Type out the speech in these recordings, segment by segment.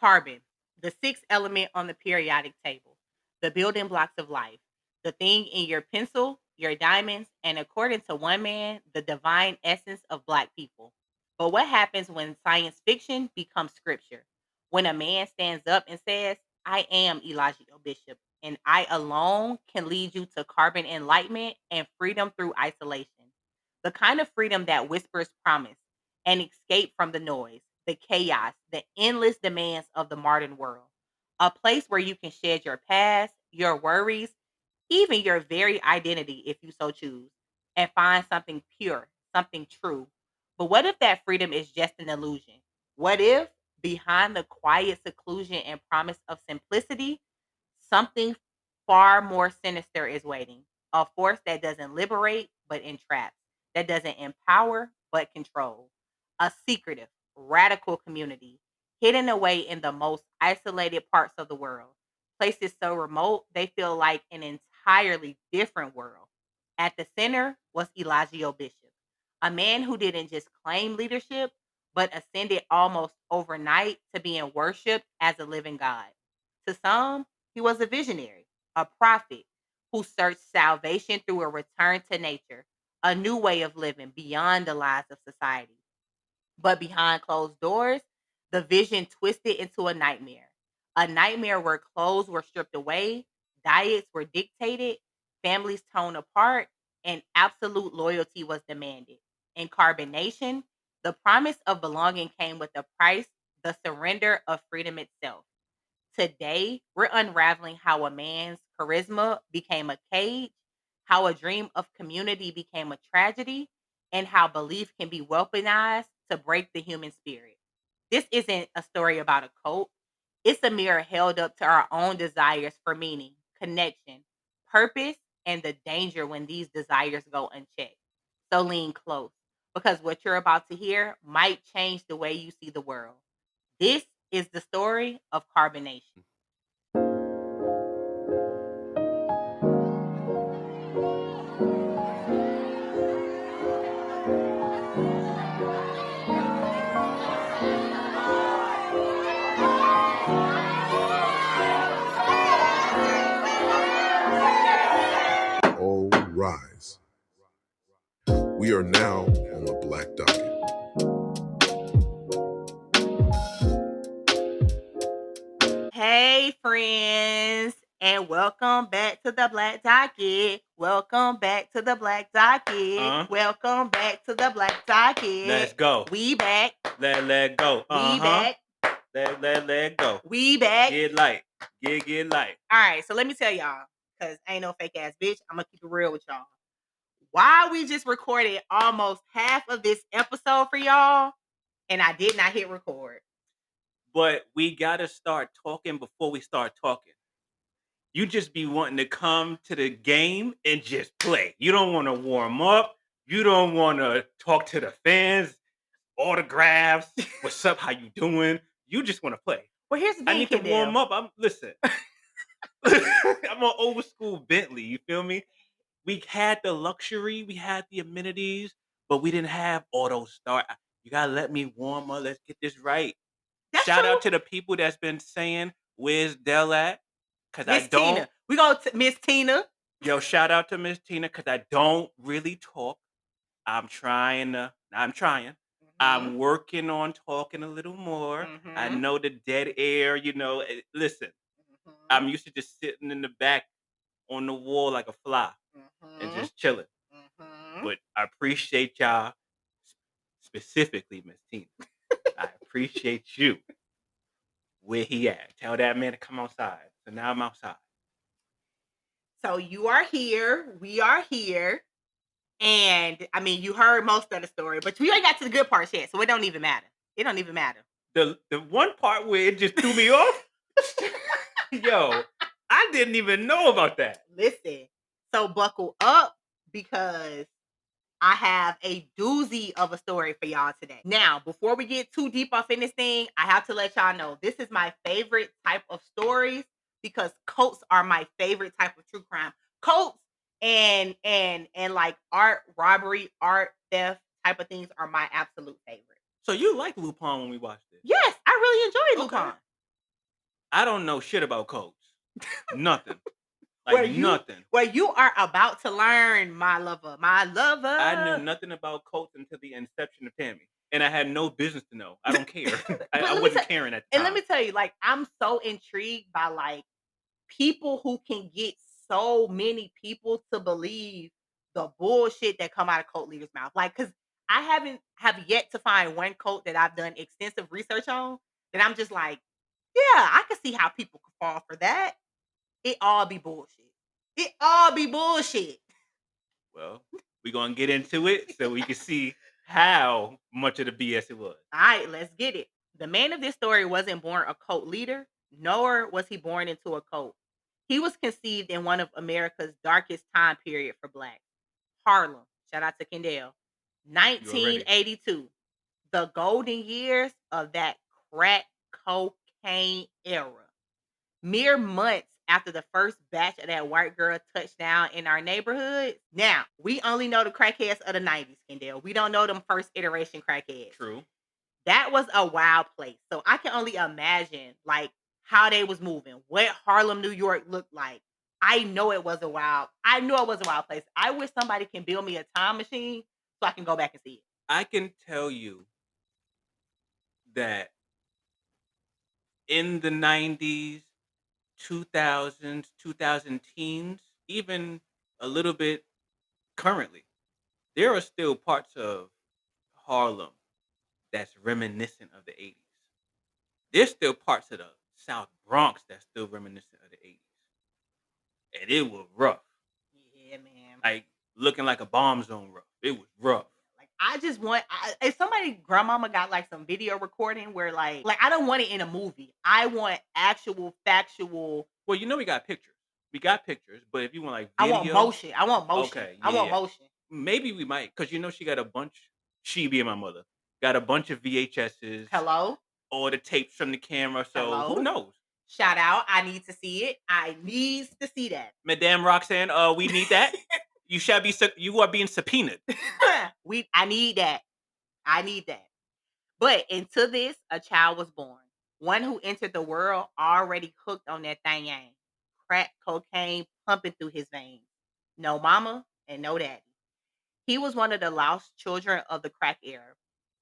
Carbon, the sixth element on the periodic table, the building blocks of life, the thing in your pencil, your diamonds, and according to one man, the divine essence of Black people. But what happens when science fiction becomes scripture? When a man stands up and says, I am Eligio Bishop, and I alone can lead you to carbon enlightenment and freedom through isolation. The kind of freedom that whispers promise and escape from the noise, the chaos, the endless demands of the modern world. A place where you can shed your past, your worries, even your very identity if you so choose, and find something pure, something true. But what if that freedom is just an illusion? What if behind the quiet seclusion and promise of simplicity, something far more sinister is waiting? A force that doesn't liberate but entraps, that doesn't empower but control. A secretive, radical community hidden away in the most isolated parts of the world, places so remote they feel like an entirely different world. At the center was Eligio Bishop, a man who didn't just claim leadership, but ascended almost overnight to being worshipped as a living God. To some, he was a visionary, a prophet who searched salvation through a return to nature, a new way of living beyond the lies of society. But behind closed doors, the vision twisted into a nightmare where clothes were stripped away, diets were dictated, families torn apart, and absolute loyalty was demanded. In Carbonation, the promise of belonging came with a price, the surrender of freedom itself. Today, we're unraveling how a man's charisma became a cage, how a dream of community became a tragedy, and how belief can be weaponized to break the human spirit. This isn't a story about a cult, it's a mirror held up to our own desires for meaning, connection, purpose, and the danger when these desires go unchecked. So lean close because what you're about to hear might change the way you see the world. This is the story of carbonation. All rise. We are now on the Black Docket. Hey, friends, and welcome back to the Black Docket. Welcome back to the Black Docket. Welcome back to the Black Docket. Let's go. We back. Let go. We back. Let go. We back. Get light. Get light. All right, so let me tell y'all, because ain't no fake ass bitch. I'm gonna keep it real with y'all. Why we just recorded almost half of this episode for y'all, and I did not hit record. But we gotta start talking before we start talking. You just be wanting to come to the game and just play. You don't want to warm up. You don't want to talk to the fans, autographs. What's up? How you doing? You just want to play. Well, here's the thing. I need to warm up. Listen. I'm an old school Bentley. You feel me? We had the luxury, we had the amenities, but we didn't have auto start. You gotta let me warm up. Let's get this right. That's Shout true. out to the people that's been saying, "Where's Dell at?" Because I Miss don't. Tina. We go to Miss Tina. Yo, shout out to Miss Tina because I don't really talk. I'm trying. I'm working on talking a little more. I know the dead air. Listen, I'm used to just sitting in the back on the wall like a fly and just chilling. But I appreciate y'all, specifically Miss Tina. I appreciate you. Where he at? Tell that man to come outside. So now I'm outside. So you are here. We are here. And I mean, you heard most of the story, but we ain't got to the good parts yet, so it don't even matter. It don't even matter. The one part where it just threw me off, yo, I didn't even know about that. Listen, so buckle up because I have a doozy of a story for y'all today. Now, before we get too deep off in this thing, I have to let y'all know this is my favorite type of stories because cults are my favorite type of true crime. Cults and like art robbery, art theft type of things are my absolute favorite. So you like Lupin when we watched it? Yes, I really enjoyed Lupin. I don't know shit about codes. Nothing. Like Where you nothing. where you are about to learn, my lover, my I knew lover. nothing about codes until the inception of Tammy, and I had no business to know. I don't care. But I wasn't caring at the let me time. tell you, like, I'm so intrigued by like people who can get so many people to believe the bullshit that come out of cult leaders' mouth. Like, cause I have yet to find one cult that I've done extensive research on that I'm just like, yeah, I can see how people could fall for that. It all be bullshit. It all be bullshit. Well, we're gonna get into it so we can see how much of the BS it was. All right, let's get it. The man of this story wasn't born a cult leader, nor was he born into a cult. He was conceived in one of America's darkest time period for blacks, Harlem. Shout out to Kendall. You already 1982, the golden years of that crack cocaine era. Mere months after the first batch of that white girl touched down in our neighborhood. Now, we only know the crackheads of the 90s, Kendall. We don't know them first iteration crackheads. true. That was a wild place. So I can only imagine like how they was moving, what Harlem, New York looked like. I know it was a wild. I knew it was a wild place. I wish somebody can build me a time machine so I can go back and see it. I can tell you that in the 90s, 2000s, 2000 teens, even a little bit currently, there are still parts of Harlem that's reminiscent of the 80s. There's still parts of the South Bronx that's still reminiscent of the 80s. And it was rough. Yeah, man. Like looking like a bomb zone rough. It was rough. Like I just want if somebody grandmama got like some video recording where like I don't want it in a movie. I want actual factual. Well, you know we got pictures. We got pictures, but if you want like I want video, motion. I want motion. okay, I want yeah. motion. Maybe we might, because you know she got a bunch. She being my mother got a bunch of VHSs, Hello? or the tapes from the camera. So who Hello? knows? Shout out. I need to see it. I needs to see that. Madame Roxanne, we need that. You are being subpoenaed. I need that. I need that. But into this, a child was born. One who entered the world already hooked on that thing. Crack cocaine pumping through his veins. No mama and no daddy. He was one of the lost children of the crack era.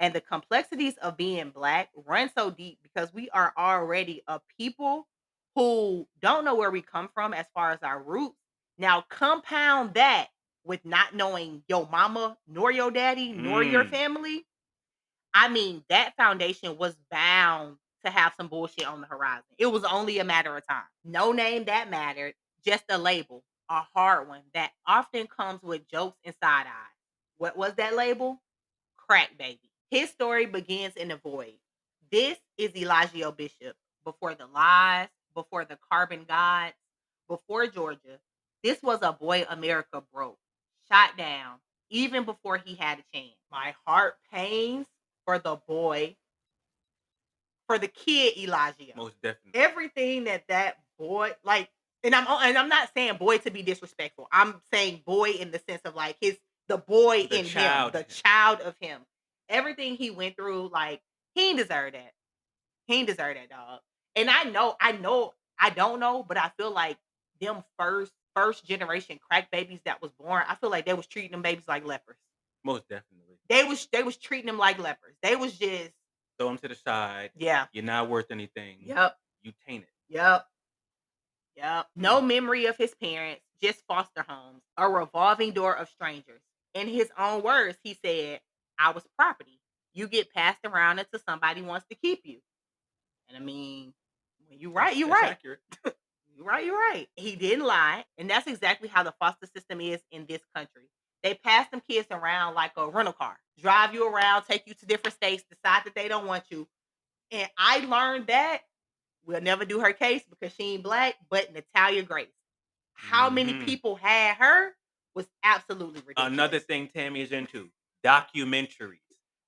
And the complexities of being black run so deep because we are already a people who don't know where we come from as far as our roots. Now, compound that with not knowing your mama, nor your daddy, nor your Mm. family. I mean, that foundation was bound to have some bullshit on the horizon. It was only a matter of time. No name that mattered, just a label, a hard one that often comes with jokes and side eye. What was that label? Crack baby. His story begins in the void. This is Eligio Bishop. Before the lies, before the carbon gods, before Georgia. This was a boy America broke, shot down, even before he had a chance. My heart pains for the boy, for the kid Eligio. Most definitely. Everything that boy like, and I'm not saying boy to be disrespectful. I'm saying boy in the sense of like the boy The in child. him, the child of him. Everything he went through, like he ain't deserve that. He ain't deserve that, dog. And I don't know, but I feel like them first generation crack babies that was born, I feel like they was treating them babies like lepers. Most definitely. They was treating them like lepers. They was just Throw them to the side. yeah. You're not worth anything. Yep. You tainted. Yep. Yep. No memory of his parents, just foster homes, a revolving door of strangers. In his own words, he said, I was property. You get passed around until somebody wants to keep you. And I mean, when you right, you That's right. accurate. You're right. He didn't lie. And that's exactly how the foster system is in this country. They pass them kids around like a rental car, drive you around, take you to different states, decide that they don't want you. And I learned that we'll never do her case because she ain't black, but Natalia Grace. How many Mhm. people had her was absolutely ridiculous. Another thing Tammy is into documentaries.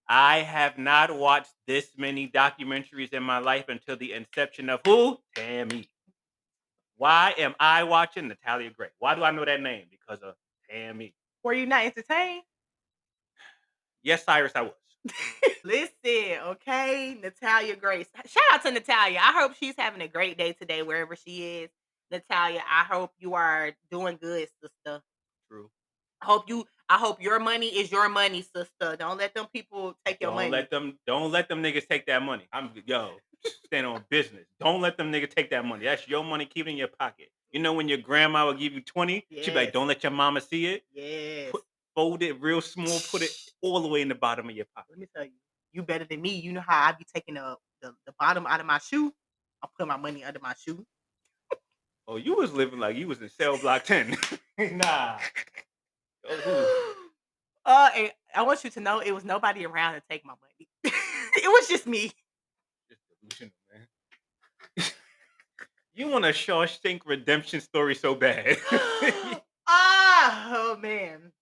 I have not watched this many documentaries in my life until the inception of who? Tammy. Why am I watching Natalia Gray? Why do I know that name? Because of Tammy. Were you not entertained? Yes, Cyrus, I was. Listen, okay, Natalia Grace. Shout out to Natalia. I hope she's having a great day today wherever she is. Natalia, I hope you are doing good, sister. True. I hope your money is your money, sister. Don't let them people take your money. Don't let them niggas take that money. Stand on business. Don't let them niggas take that money. That's your money. Keep it in your pocket. You know when your grandma will give you 20, she'd be like, Yes. "Don't let your mama see it." Yes. Fold it real small. Put it all the way in the bottom of your pocket. Let me tell you, you better than me. You know how I be taking the bottom out of my shoe. I'll put my money under my shoe. Oh, you was living like you was in cell block 10. Nah. And I want you to know it was nobody around to take my money. It was just me. Just delusional, man. You want a Shawshank Redemption story so bad. Oh man,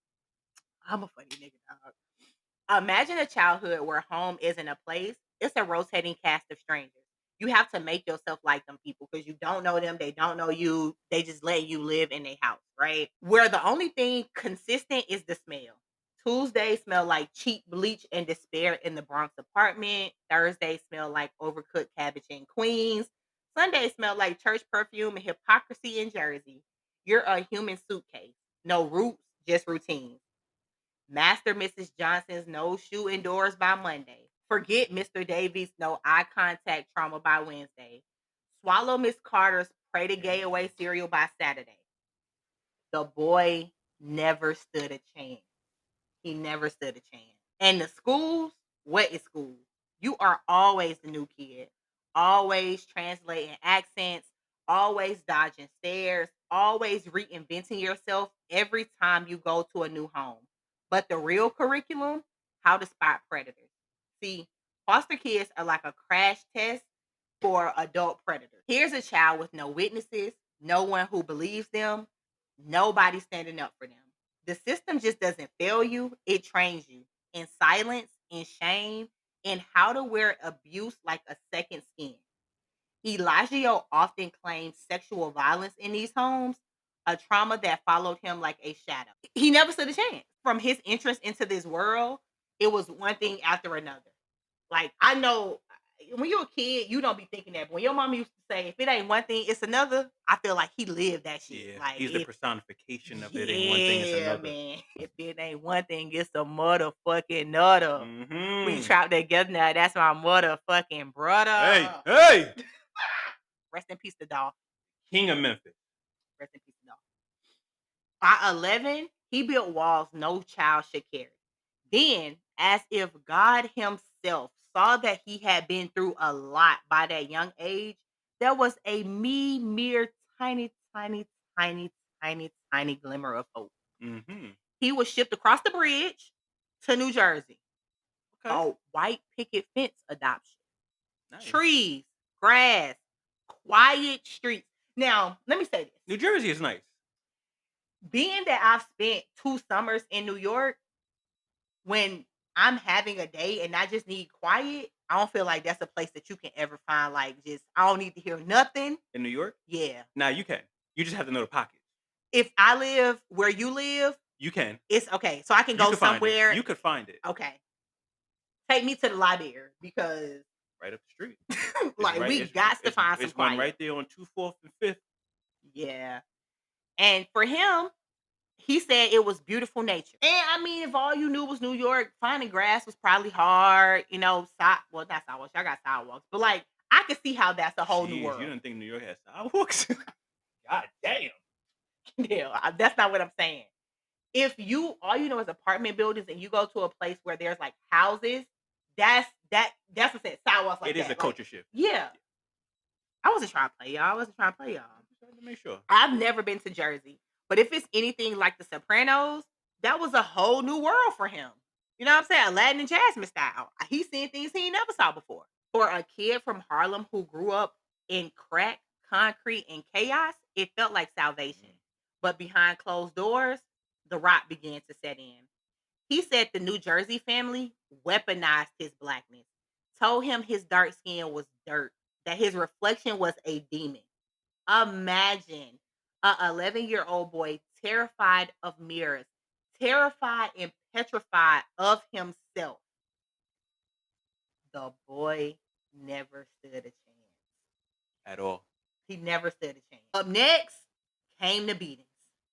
I'm a funny nigga, dog. Imagine a childhood where home isn't a place; it's a rotating cast of strangers. You have to make yourself like them people because you don't know them, they don't know you. They just let you live in their house, right? Where the only thing consistent is the smell. Tuesday smell like cheap bleach and despair in the Bronx apartment. Thursday smell like overcooked cabbage in Queens. Sunday smell like church perfume and hypocrisy in Jersey. You're a human suitcase. No roots, just routines. Master Mrs. Johnson's no shoe indoors by Monday. Forget Mr. Davies' no eye contact trauma by Wednesday. Swallow Miss Carter's pray to gay away cereal by Saturday. The boy never stood a chance. He never stood a chance. And the schools, what is school? You are always the new kid, always translating accents, always dodging stares, always reinventing yourself every time you go to a new home. But the real curriculum, how to spot predators. See, foster kids are like a crash test for adult predators. Here's a child with no witnesses, no one who believes them, nobody standing up for them. The system just doesn't fail you, it trains you in silence, in shame, in how to wear abuse like a second skin. Eligio often claims sexual violence in these homes, a trauma that followed him like a shadow. He never stood a chance. From his interest into this world, it was one thing after another. Like, I know when you're a kid, you don't be thinking that. But when your mama used to say, if it ain't one thing, it's another, I feel like he lived that shit. Yeah, Like, he's the personification of it. Ain't one thing, it's yeah, another. man. If it ain't one thing, it's a motherfucking another. We Mm-hmm. trapped together now. That's my motherfucking brother. Hey! Rest in peace, the dog. King of Memphis. Rest in peace, the dog. By 11, he built walls no child should carry. Then, as if God himself saw that he had been through a lot by that young age, there was a mere tiny, tiny, tiny, tiny, tiny glimmer of hope. Mm-hmm. He was shipped across the bridge to New Jersey. Okay. A white picket fence adoption. Nice. Trees, grass, quiet streets. Now, let me say this. New Jersey is nice. Being that I've spent 2 summers in New York, when I'm having a day and I just need quiet, I don't feel like that's a place that you can ever find, like, just I don't need to hear nothing. In New York? Yeah. Nah, you can. You just have to know the pockets. If I live where you live, You can. it's okay. So I can You go could find it. somewhere. You could find it. Okay. Take me to the library because Right up the street. like we got to find some It's one quiet. right there on 2, 4th, and 5th. Yeah. And for him, he said it was beautiful nature. And I mean, if all you knew was New York, finding grass was probably hard. You know, well, not sidewalks. I got sidewalks, but like I could see how that's a whole new world. You didn't think New York had sidewalks? God damn. Yeah, that's not what I'm saying. If you all you know is apartment buildings and you go to a place where there's like houses, that's what said sidewalks like It is that. a culture shift. Yeah. I wasn't trying to play y'all. I wasn't trying to play y'all. Just wanted to make sure. I've never been to Jersey, but if it's anything like The Sopranos, that was a whole new world for him. You know what I'm saying? Aladdin and Jasmine style. He's seen things he never saw before. For a kid from Harlem who grew up in crack, concrete, and chaos, it felt like salvation. But behind closed doors, the rot began to set in. He said the New Jersey family weaponized his blackness, told him his dark skin was dirt, that his reflection was a demon. Imagine a 11-year-old boy terrified of mirrors, terrified and petrified of himself. The boy never stood a chance. At all. He never stood a chance. Up next came the beatings.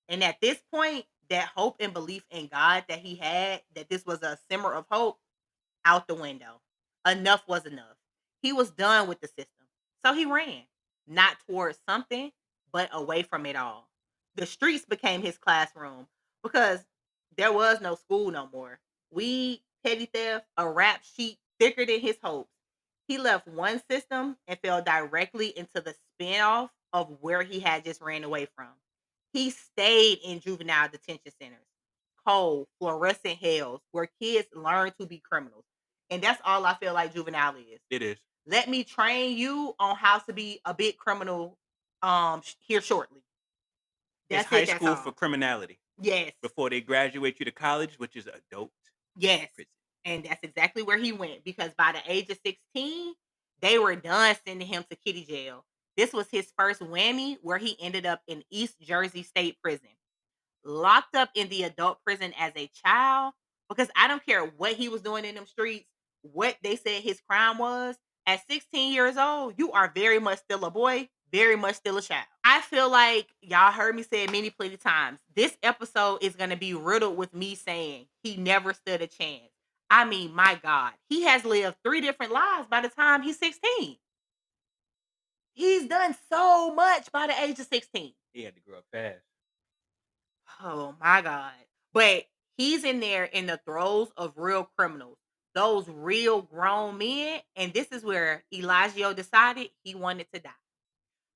And at this point, that hope and belief in God that he had, that this was a simmer of hope, out the window. Enough was enough. He was done with the system. So he ran, not towards something, but away from it all. The streets became his classroom because there was no school no more. Weed, petty theft, a rap sheet thicker than his hopes. He left one system and fell directly into the spinoff of where he had just ran away from. He stayed in juvenile detention centers, cold, fluorescent hells where kids learn to be criminals. And that's all I feel like juvenile is. It is. Let me train you on how to be a big criminal here shortly. It's high school for criminality. Yes. Before they graduate you to college, which is adult. Yes. Prison. And that's exactly where he went because by the age of 16, they were done sending him to kitty jail. This was his first whammy where he ended up in East Jersey State Prison. Locked up in the adult prison as a child because I don't care what he was doing in them streets, what they said his crime was. At 16 years old, you are very much still a boy, very much still a child. I feel like y'all heard me say it many plenty times. This episode is going to be riddled with me saying he never stood a chance. I mean, my God, he has lived 3 different lives by the time he's 16. He's done so much by the age of 16. He had to grow up fast. Oh my God. But he's in there in the throes of real criminals, those real grown men. And this is where Eligio decided he wanted to die.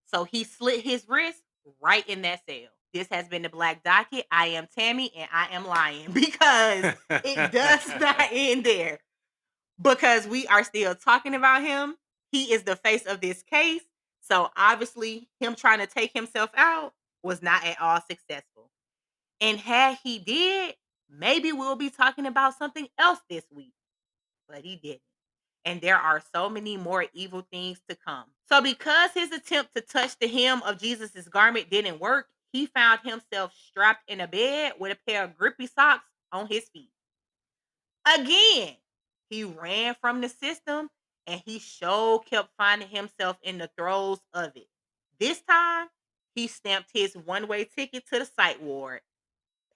So he slit his wrist right in that cell. This has been the Black Docket. I am Tammy and I am lying because it does not end there. Because we are still talking about him. He is the face of this case. So obviously, him trying to take himself out was not at all successful. And had he did, maybe we'll be talking about something else this week. But he didn't. And there are so many more evil things to come. So because his attempt to touch the hem of Jesus's garment didn't work, he found himself strapped in a bed with a pair of grippy socks on his feet. Again, he ran from the system and he kept finding himself in the throes of it. This time, he stamped his one-way ticket to the psych ward.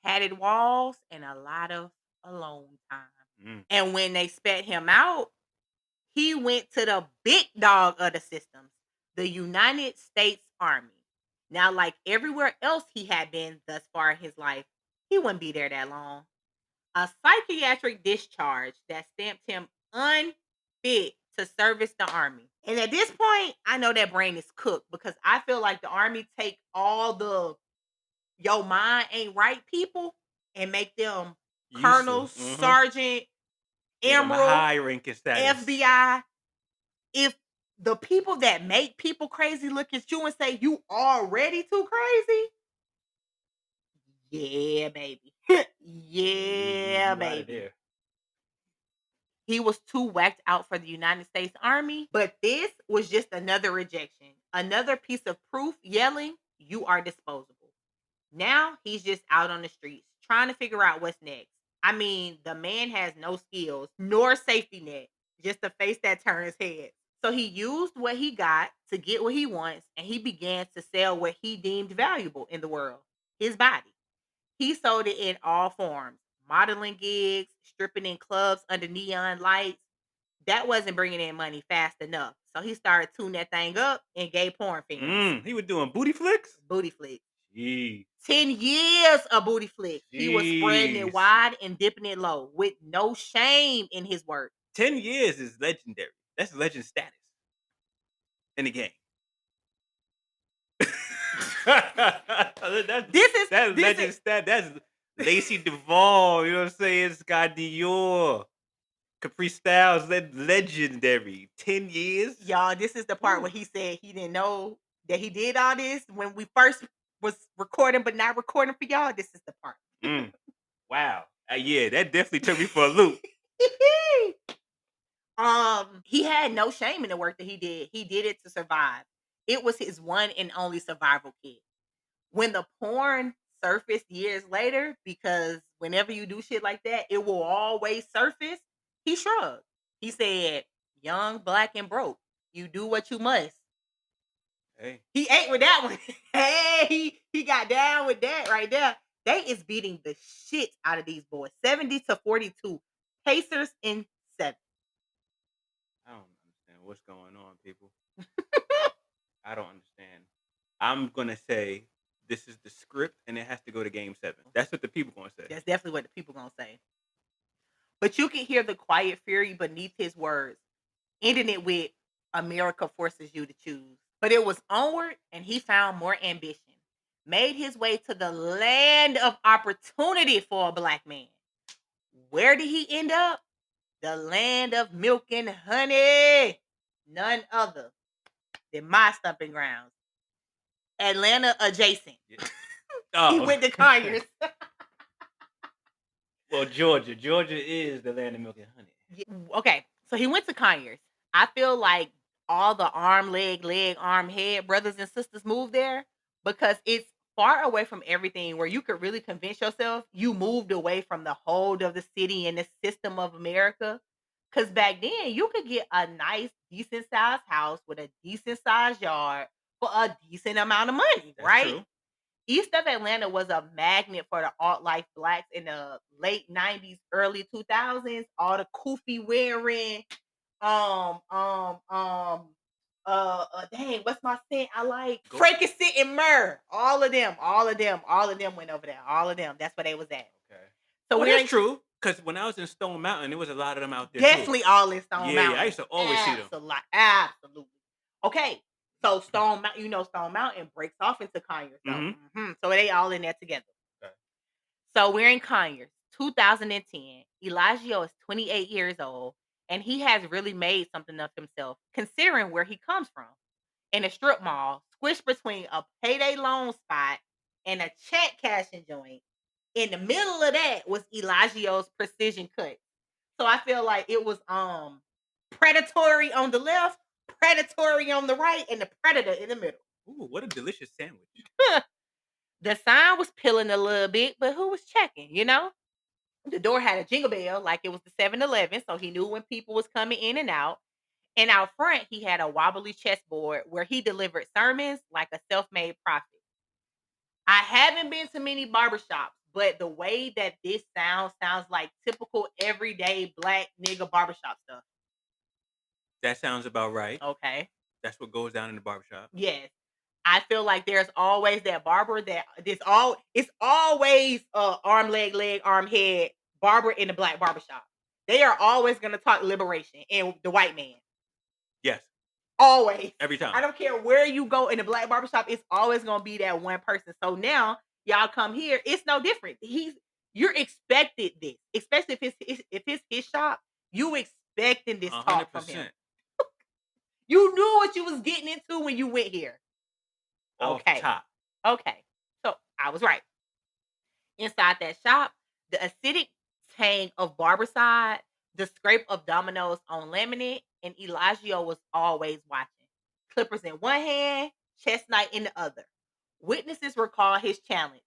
Padded walls, and a lot of alone time. And when they spat him out, he went to the big dog of the systems, the United States Army. Now, like everywhere else he had been thus far in his life, he wouldn't be there that long. A psychiatric discharge that stamped him unfit to service the Army. And at this point, I know that brain is cooked because I feel like the Army take all the your mind ain't right people and make them colonel, sergeant, emerald, high ranking status. FBI. If the people that make people crazy look at you and say you already too crazy, yeah, baby. Yeah, baby. He was too whacked out for the United States Army, but this was just another rejection, another piece of proof yelling, you are disposable. Now he's just out on the streets trying to figure out what's next. I mean, the man has no skills nor safety net, just a face that turns heads. So he used what he got to get what he wants, and he began to sell what he deemed valuable in the world, his body. He sold it in all forms, modeling gigs, stripping in clubs under neon lights. That wasn't bringing in money fast enough. So he started tuning that thing up and gave porn fans. He was doing booty flicks? Booty flicks. Jeez. 10 years of booty flicks. He was spreading it wide and dipping it low with no shame in his work. 10 years is legendary. That's legend status in the game. That's legend status. That's Lacey Duvall. You know what I'm saying? Scott Dior. Capri Styles, legendary. 10 years? Y'all, this is the part where he said he didn't know that he did all this when we first was recording but not recording for y'all. This is the part. Wow. Yeah, that definitely took me for a loop. He had no shame in the work that he did. He did it to survive. It was his one and only survival kit. When the porn surfaced years later, because whenever you do shit like that, it will always surface, he shrugged. He said, Young, black, and broke. You do what you must. Hey. He ate with that one. Hey, he got down with that right there. They is beating the shit out of these boys. 70-42. Pacers in 7. I don't understand what's going on, people. I don't understand. I'm gonna say this is the script, and it has to go to Game 7. That's what the people gonna say. That's definitely what the people gonna say. But you can hear the quiet fury beneath his words, ending it with America forces you to choose. But it was onward, and he found more ambition. Made his way to the land of opportunity for a black man. Where did he end up? The land of milk and honey. None other than my stomping grounds. Atlanta adjacent. Yeah. He went to Conyers. Well, Georgia. Georgia is the land of milk and honey. Okay, so he went to Conyers. I feel like all the arm, leg, arm, head brothers and sisters moved there because it's far away from everything where you could really convince yourself you moved away from the hold of the city and the system of America. Because back then, you could get a nice, decent sized house with a decent sized yard for a decent amount of money, That's right? true. East of Atlanta was a magnet for the alt-life blacks in the late 90s, early 2000s. All the kufi wearing, dang, what's my scent? I like Frankenstein and Myrrh. All of them went over there. All of them. That's where they was at. Okay. So well, that's true. Because when I was in Stone Mountain, there was a lot of them out there. Definitely too. all in Stone Mountain. Yeah, I used to always see them. Absolutely. Okay. So Stone Mountain breaks off into Conyers. So they all in there together. Okay. So we're in Conyers, 2010. Eligio is 28 years old, and he has really made something of himself, considering where he comes from. In a strip mall, squished between a payday loan spot and a check cashing joint. In the middle of that was Eligio's precision cut. So I feel like it was predatory on the left, predatory on the right, and the predator in the middle. Ooh, what a delicious sandwich. The sign was peeling a little bit, but who was checking, you know? The door had a jingle bell like it was the 7-Eleven, so he knew when people was coming in and out. And out front, he had a wobbly chessboard where he delivered sermons like a self-made prophet. I haven't been to many barbershops, but the way that this sounds like typical everyday black nigga barbershop stuff. That sounds about right. Okay. That's what goes down in the barbershop. Yes. I feel like there's always that barber that it's always arm, leg, arm, head barber in the black barbershop. They are always gonna talk liberation and the white man. Yes. Always. Every time. I don't care where you go in the black barbershop, it's always gonna be that one person. So now y'all come here, it's no different. You're expected this, especially if it's his shop. You expecting this 100%. Talk from him. You knew what you was getting into when you went here. Okay. Top. Okay. So I was right. Inside that shop, the acidic tang of Barbicide, the scrape of dominoes on laminate, and Eligio was always watching. Clippers in one hand, chest knife in the other. Witnesses recall his challenge.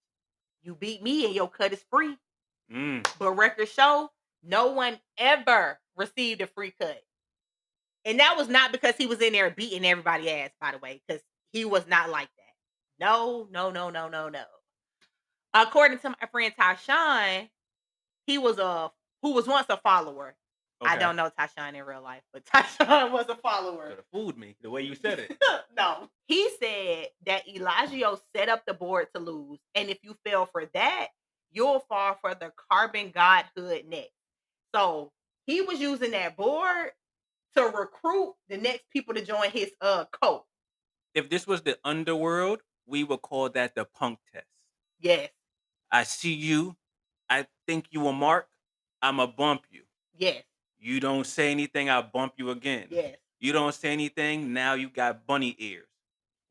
You beat me and your cut is free. But records show no one ever received a free cut. And that was not because he was in there beating everybody's ass, by the way, because he was not like that. No. According to my friend Tyshawn, who was once a follower. Okay. I don't know Tyshawn in real life, but Tyshawn was a follower. Could have fooled me the way you said it. No. He said that Eligio set up the board to lose. And if you fail for that, you'll fall for the carbon godhood next. So he was using that board to recruit the next people to join his cult. If this was the underworld, we would call that the punk test. Yes. I see you. I think you a mark. I'ma bump you. Yes. You don't say anything, I'll bump you again. Yes. You don't say anything, now you got bunny ears,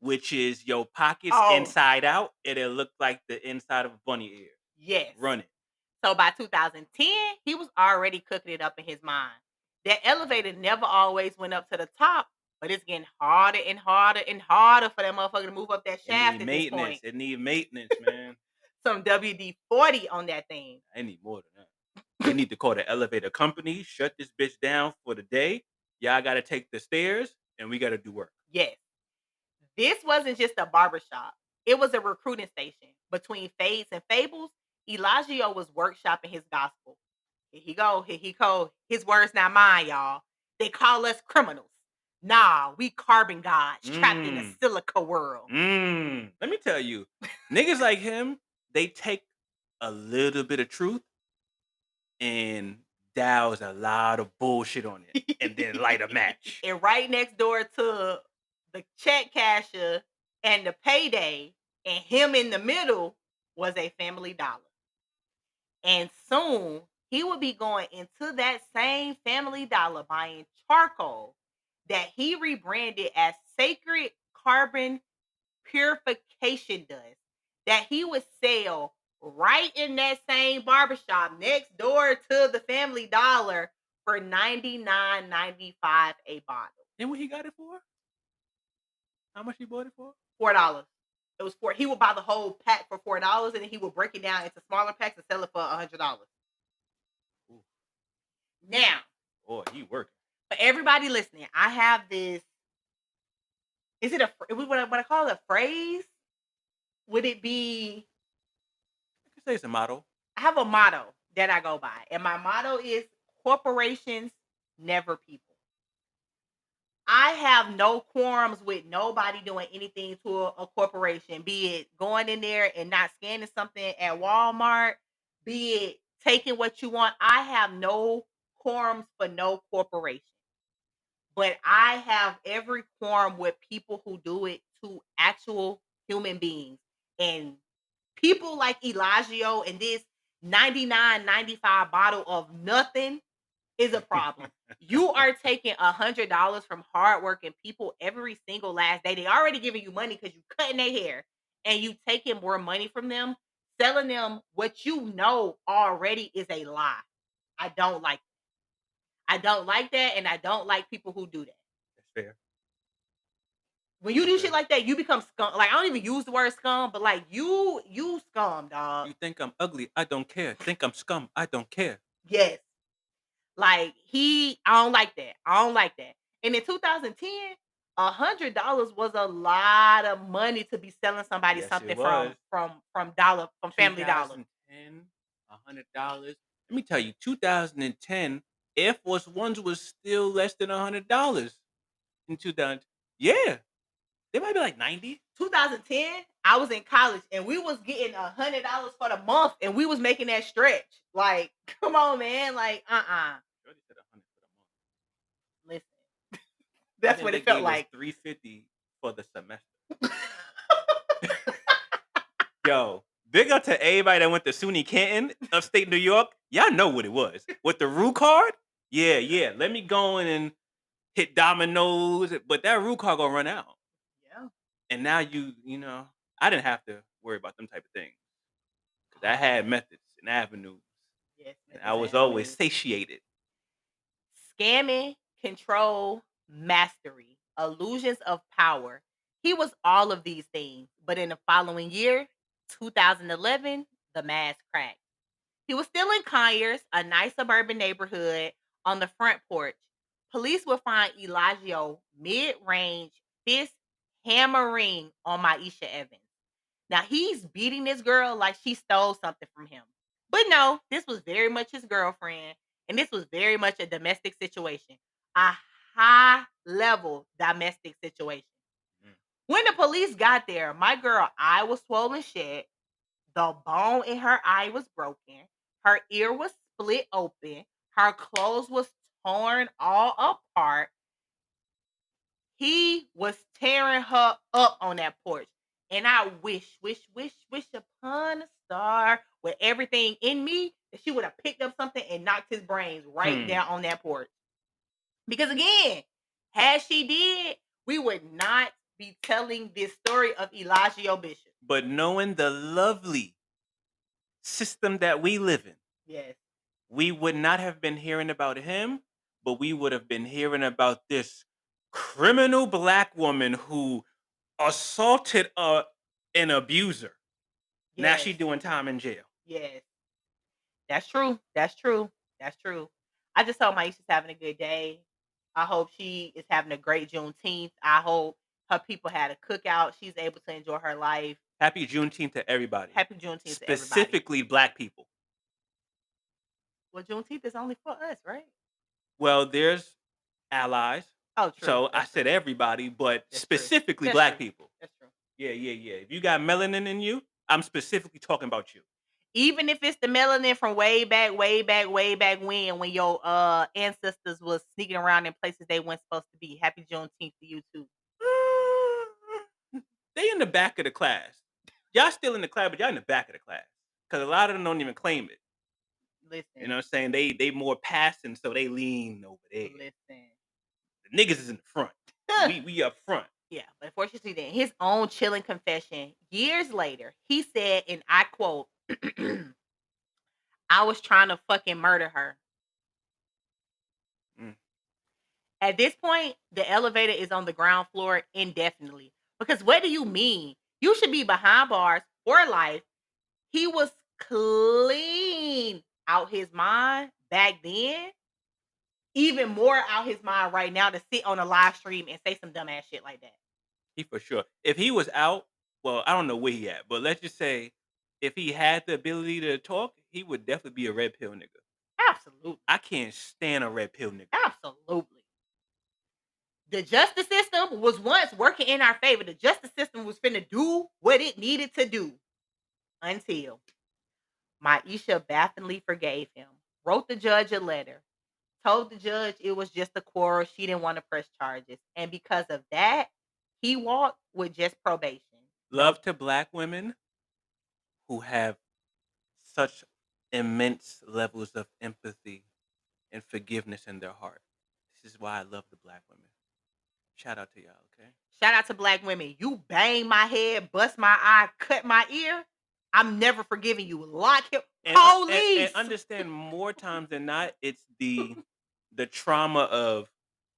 which is your pockets inside out. It'll look like the inside of a bunny ear. Yes. Run it. So by 2010, he was already cooking it up in his mind. That elevator never always went up to the top, but it's getting harder and harder and harder for that motherfucker to move up that shaft at this point. It need maintenance, man. Some WD-40 on that thing. I need more than that. They need to call the elevator company, shut this bitch down for the day, Y'all gotta take the stairs and we gotta do work. Yes. This wasn't just a barbershop. It was a recruiting station. Between fades and fables, Eligio was workshopping his gospel. Here he go. His words, not mine, y'all. They call us criminals. Nah, we carbon gods trapped in a Mm. silica world. Let me tell you, niggas like him, they take a little bit of truth and douse a lot of bullshit on it and then light a match. And right next door to the check casher and the payday, and him in the middle was a Family Dollar. And soon he would be going into that same Family Dollar buying charcoal that he rebranded as sacred carbon purification dust that he would sell right in that same barbershop next door to the Family Dollar for $99.95 a bottle. And what he got it for? How much he bought it for? $4. It was four. He would buy the whole pack for $4, and then he would break it down into smaller packs and sell it for $100. Ooh, Now, boy, he working. for everybody listening, I have this. Is it what I call it a phrase? Would it be? I can say it's a motto. I have a motto that I go by, and my motto is corporations, never people. I have no quorums with nobody doing anything to a corporation, be it going in there and not scanning something at Walmart, be it taking what you want. I have no quorums for no corporation. But I have every quorum with people who do it to actual human beings. And people like Eligio and this 99.95 bottle of nothing is a problem. You are taking $100 from hardworking people every single last day. They already giving you money because you cutting their hair, and you taking more money from them, selling them what you know already is a lie. I don't like I don't like that, and I don't like people who do that. That's fair. When you do That's shit fair. like that, you become scum. Like, I don't even use the word scum, but like you scum, dog. You think I'm ugly? I don't care. Think I'm scum? I don't care. Yes. Like I don't like that. I don't like that. And in 2010, $100 was a lot of money to be selling somebody Yes, it something was. from Family Dollar. 2010, $100. Let me tell you, 2010, Air Force Ones was still less than $100 in 2000. Yeah, they might be like 90. 2010, I was in college and we was getting $100 for the month, and we was making that stretch. Like, come on, man. Like, Shorty said 100 for the month. listen, I that's think what they it felt gave us like. 350 for the semester. Yo, big up to everybody that went to SUNY Canton, upstate New York. Y'all know what it was. With the Rue card? Yeah. Let me go in and hit dominoes, but that Rue card gonna run out. Yeah. And now I didn't have to worry about them type of things. Because I had methods and avenues. Yes, And I methods and was always avenues. satiated. Scamming, control, mastery, illusions of power. He was all of these things, but in the following year, 2011, the mask cracked. He was still in Conyers, a nice suburban neighborhood. On the front porch, police would find Eligio mid-range fist hammering on Maisha Evans. Now he's beating this girl like she stole something from him. But no, this was very much his girlfriend, and this was very much a domestic situation, a high level domestic situation. Mm. When the police got there, my girl eye was swollen shut, the bone in her eye was broken, her ear was split open, her clothes was torn all apart. He was tearing her up on that porch. And I wish upon a star with everything in me that she would have picked up something and knocked his brains right Hmm. down on that porch. Because again, had she did, we would not be telling this story of Eligio Bishop. But knowing the lovely system that we live in, Yes. we would not have been hearing about him, but we would have been hearing about this criminal black woman who assaulted an abuser. Now Yes. she's doing time in jail. Yes. That's true. That's true. That's true. I just hope Maisha's having a good day. I hope she is having a great Juneteenth. I hope her people had a cookout. She's able to enjoy her life. Happy Juneteenth to everybody, Happy Juneteenth to everybody. specifically Black people. Well, Juneteenth is only for us, right? Well, there's allies. Oh, true. So I That's said true. everybody, but That's true. specifically That's Black true. people. That's true. Yeah. If you got melanin in you, I'm specifically talking about you. Even if it's the melanin from way back when your ancestors was sneaking around in places they weren't supposed to be. Happy Juneteenth to you too. They in the back of the class. Y'all still in the class, but y'all in the back of the class. Because a lot of them don't even claim it. Listen. You know what I'm saying? They more passing, so they lean over there. Listen. The niggas is in the front. we up front. Yeah, but unfortunately, then his own chilling confession years later, he said, and I quote, I was trying to fucking murder her. Mm. At this point, the elevator is on the ground floor indefinitely. Because what do you mean? You should be behind bars for life. He was clean out his mind back then. Even more out his mind right now to sit on a live stream and say some dumbass shit like that. He for sure. If he was out, well, I don't know where he at, but let's just say if he had the ability to talk, he would definitely be a red pill nigga. Absolutely. I can't stand a red pill nigga. Absolutely. The justice system was once working in our favor. The justice system was finna do what it needed to do until Maisha bafflingly forgave him, wrote the judge a letter, told the judge it was just a quarrel. She didn't want to press charges. And because of that, he walked with just probation. Love to Black women who have such immense levels of empathy and forgiveness in their heart. This is why I love the Black women. Shout out to y'all, okay? Shout out to Black women. You bang my head, bust my eye, cut my ear. I'm never forgiving you. Lock him. Police. And understand more times than not, it's the trauma of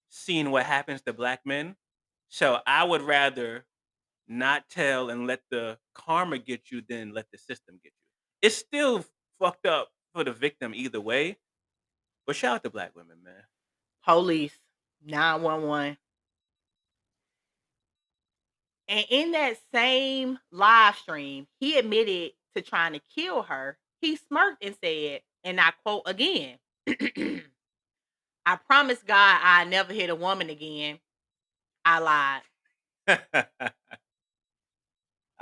seeing what happens to Black men. So I would rather not tell and let the karma get you than let the system get you. It's still fucked up for the victim either way. But shout out to Black women, man. Police. 911. And in that same live stream, he admitted to trying to kill her. He smirked and said, and I quote again, I promise God I never hit a woman again. I lied. I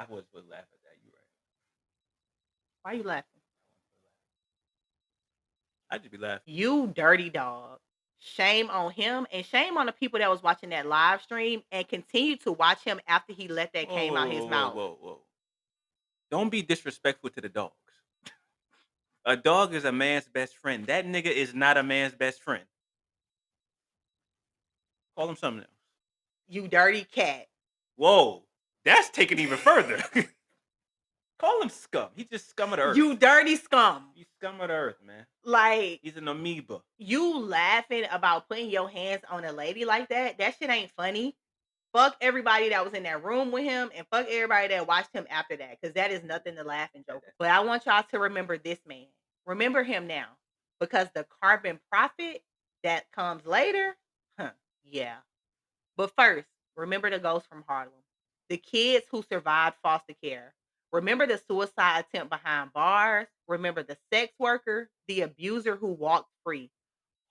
would laugh at that. You're right. Why are you laughing? I'd just be laughing. You dirty dog. Shame on him and shame on the people that was watching that live stream and continue to watch him after he let that came out his mouth. Whoa. Don't be disrespectful to the dogs. A dog is a man's best friend. That nigga is not a man's best friend. Call him something else. You dirty cat. Whoa. That's taken even further. Call him scum. He's just scum of the earth. You dirty scum. He's scum of the earth, man. Like, he's an amoeba. You laughing about putting your hands on a lady like that? That shit ain't funny. Fuck everybody that was in that room with him and fuck everybody that watched him after that, because that is nothing to laugh and joke. But I want y'all to remember this man. Remember him now, because the carbon profit that comes later, yeah. But first, remember the ghosts from Harlem, the kids who survived foster care. Remember the suicide attempt behind bars. Remember the sex worker, the abuser who walked free.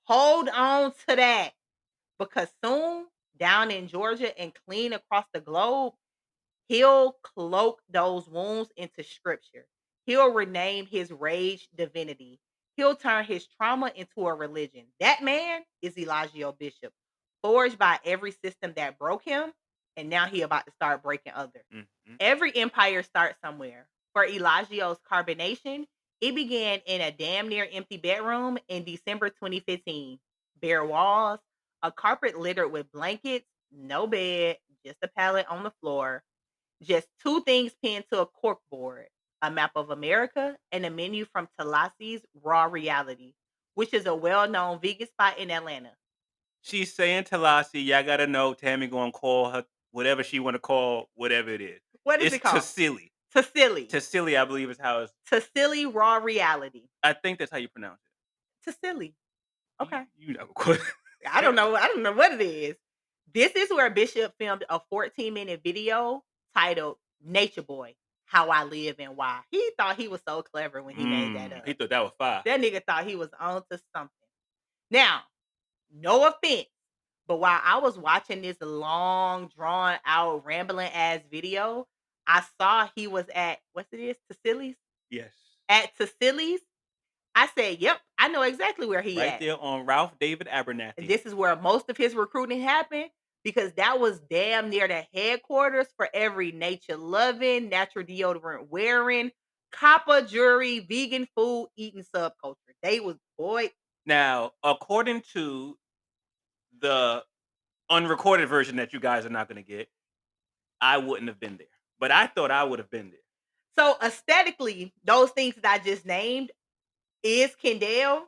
Hold on to that, because soon, down in Georgia and clean across the globe, he'll cloak those wounds into scripture. He'll rename his rage divinity. He'll turn his trauma into a religion. That man is Eligio Bishop, forged by every system that broke him, and now he about to start breaking others. Mm-hmm. Every empire starts somewhere. For Eligio's carbonation, it began in a damn near empty bedroom in December 2015. Bare walls, a carpet littered with blankets, no bed, just a pallet on the floor, just two things pinned to a cork board, a map of America and a menu from Talasi's Raw Reality, which is a well-known vegan spot in Atlanta. She's saying Talasi, y'all gotta know Tammy gonna call her whatever she wanna call whatever it is. What is it called? Tassili. Tassili, I believe is how it's. Tassili Raw Reality. I think that's how you pronounce it. Tassili. Okay. You know. I don't know. I don't know what it is. This is where Bishop filmed a 14-minute video titled "Nature Boy: How I Live and Why." He thought he was so clever when he made that He up. thought that was fire. That nigga thought he was on to something. Now, no offense, but while I was watching this long, drawn out, rambling ass video, I saw he was at what's it is? Tassili's? Yes. At Tassili's. I said, "Yep, I know exactly where he Right at." there on Ralph David And Abernathy. this is where most of his recruiting happened because that was damn near the headquarters for every nature loving, natural deodorant wearing, copper jewelry, vegan food eating subculture. They was boy. Now, according to the unrecorded version that you guys are not going to get, I wouldn't have been there. But I thought I would have been there. So aesthetically, those things that I just named is Kendall,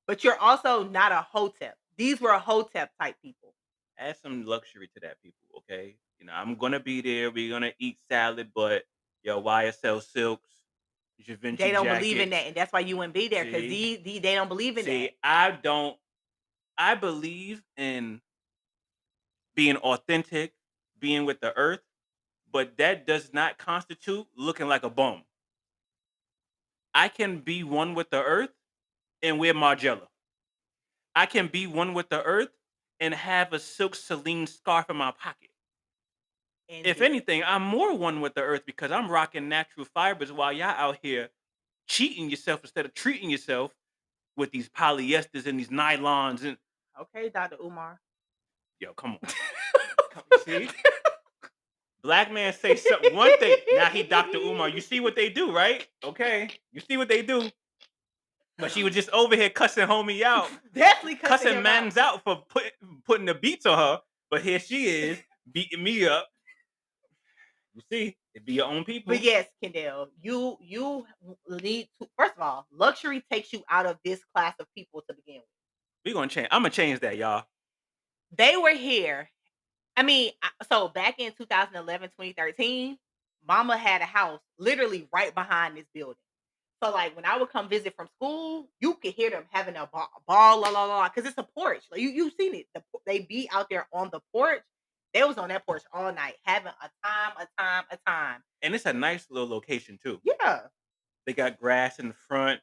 but you're also not a hotep. These were hotep type people. Add some luxury to that, people, okay? You know, I'm going to be there. We're going to eat salad, but yo, YSL silks, They Givenchy don't believe in that, jackets. and that's why you wouldn't be there because See? they don't believe in that. See, I don't. I believe in being authentic, being with the earth, but that does not constitute looking like a bum. I can be one with the earth and wear Margiela. I can be one with the earth and have a silk Celine scarf in my pocket. And If anything, I'm more one with the earth because I'm rocking natural fibers while y'all out here cheating yourself instead of treating yourself with these polyesters and these nylons and okay, Dr. Umar. yo, come on. See? Black man say something one thing. Now he Dr. Umar. You see what they do, right? Okay. You see what they do. But she was just over here cussing homie out. Definitely Cussing mans out for putting the beats on her. But here she is beating me up. You see, it be your own people. But yes, Kendall, you need to first of all, luxury takes you out of this class of people to begin with. We're gonna change. I'm gonna change that, y'all. They were here. I mean, so back in 2011, 2013, Mama had a house literally right behind this building. So like when I would come visit from school, you could hear them having a ball, la la la, because it's a porch. Like you seen it. They be out there on the porch. They was on that porch all night, having a time. And it's a nice little location too. Yeah. They got grass in the front,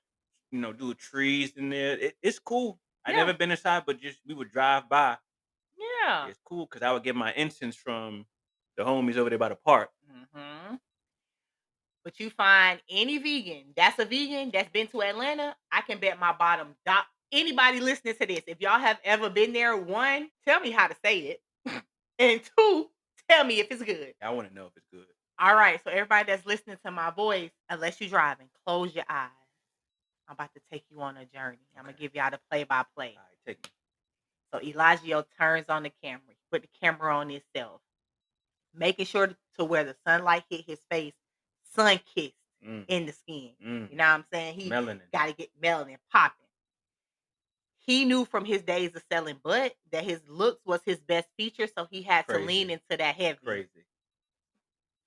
you know, little trees in there. It's cool. I Yeah. never been inside, but just we would drive by. Yeah. It's cool because I would get my incense from the homies over there by the park. Mm-hmm. But you find any vegan that's a vegan that's been to Atlanta, I can bet my bottom dot. Anybody listening to this, if y'all have ever been there, one, tell me how to say it. And two, tell me if it's good. I want to know if it's good. All right. So everybody that's listening to my voice, unless you're driving, close your eyes. I'm about to take you on a journey. I'm gonna give y'all the play-by-play. All right, take me. So Eligio turns on the camera. He put the camera on himself, making sure to where the sunlight hit his face, sun kissed in the skin. You know what I'm saying? He Melanin. got to get melanin popping. He knew from his days of selling butt that his looks was his best feature, so he had to lean into that heavy. Crazy.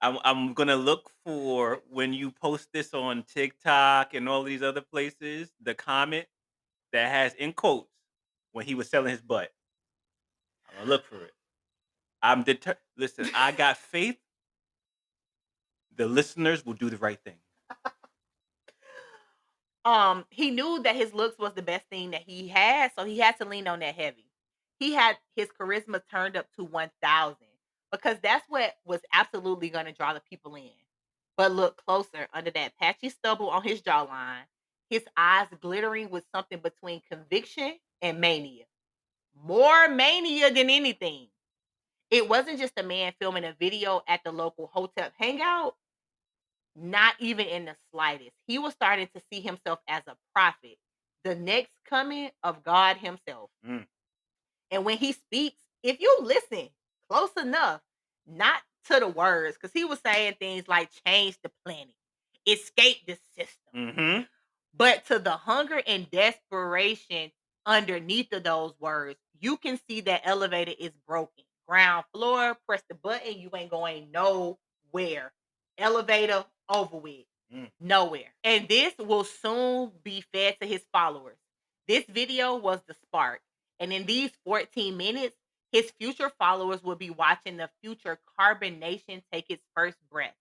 I'm gonna look for when you post this on TikTok and all these other places, the comment that has in quotes when he was selling his butt. I'm gonna look for it. I'm determined. Listen, I got faith. The listeners will do the right thing. He knew that his looks was the best thing that he had, so he had to lean on that heavy. He had his charisma turned up to 1,000 because that's what was absolutely going to draw the people in. But look closer under that patchy stubble on his jawline, his eyes glittering with something between conviction and mania. More mania than anything. It wasn't just a man filming a video at the local hotel hangout. Not even in the slightest. He was starting to see himself as a prophet, the next coming of God himself. And when he speaks, if you listen close enough, not to the words, because he was saying things like change the planet, escape the system, but to the hunger and desperation underneath of those words, you can see that elevator is broken. Ground floor, press the button, you ain't going nowhere. Elevator over with. Nowhere. And this will soon be fed to his followers. This video was the spark. And in these 14 minutes, his future followers will be watching the future Carbon Nation take its first breath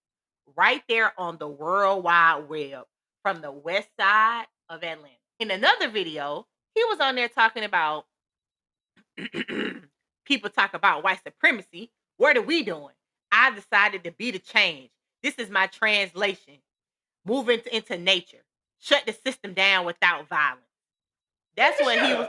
right there on the World Wide Web from the west side of Atlanta. In another video, he was on there talking about people talk about white supremacy. What are we doing? I decided to be the change. This is my translation. Moving into nature. Shut the system down without violence. That's what he was.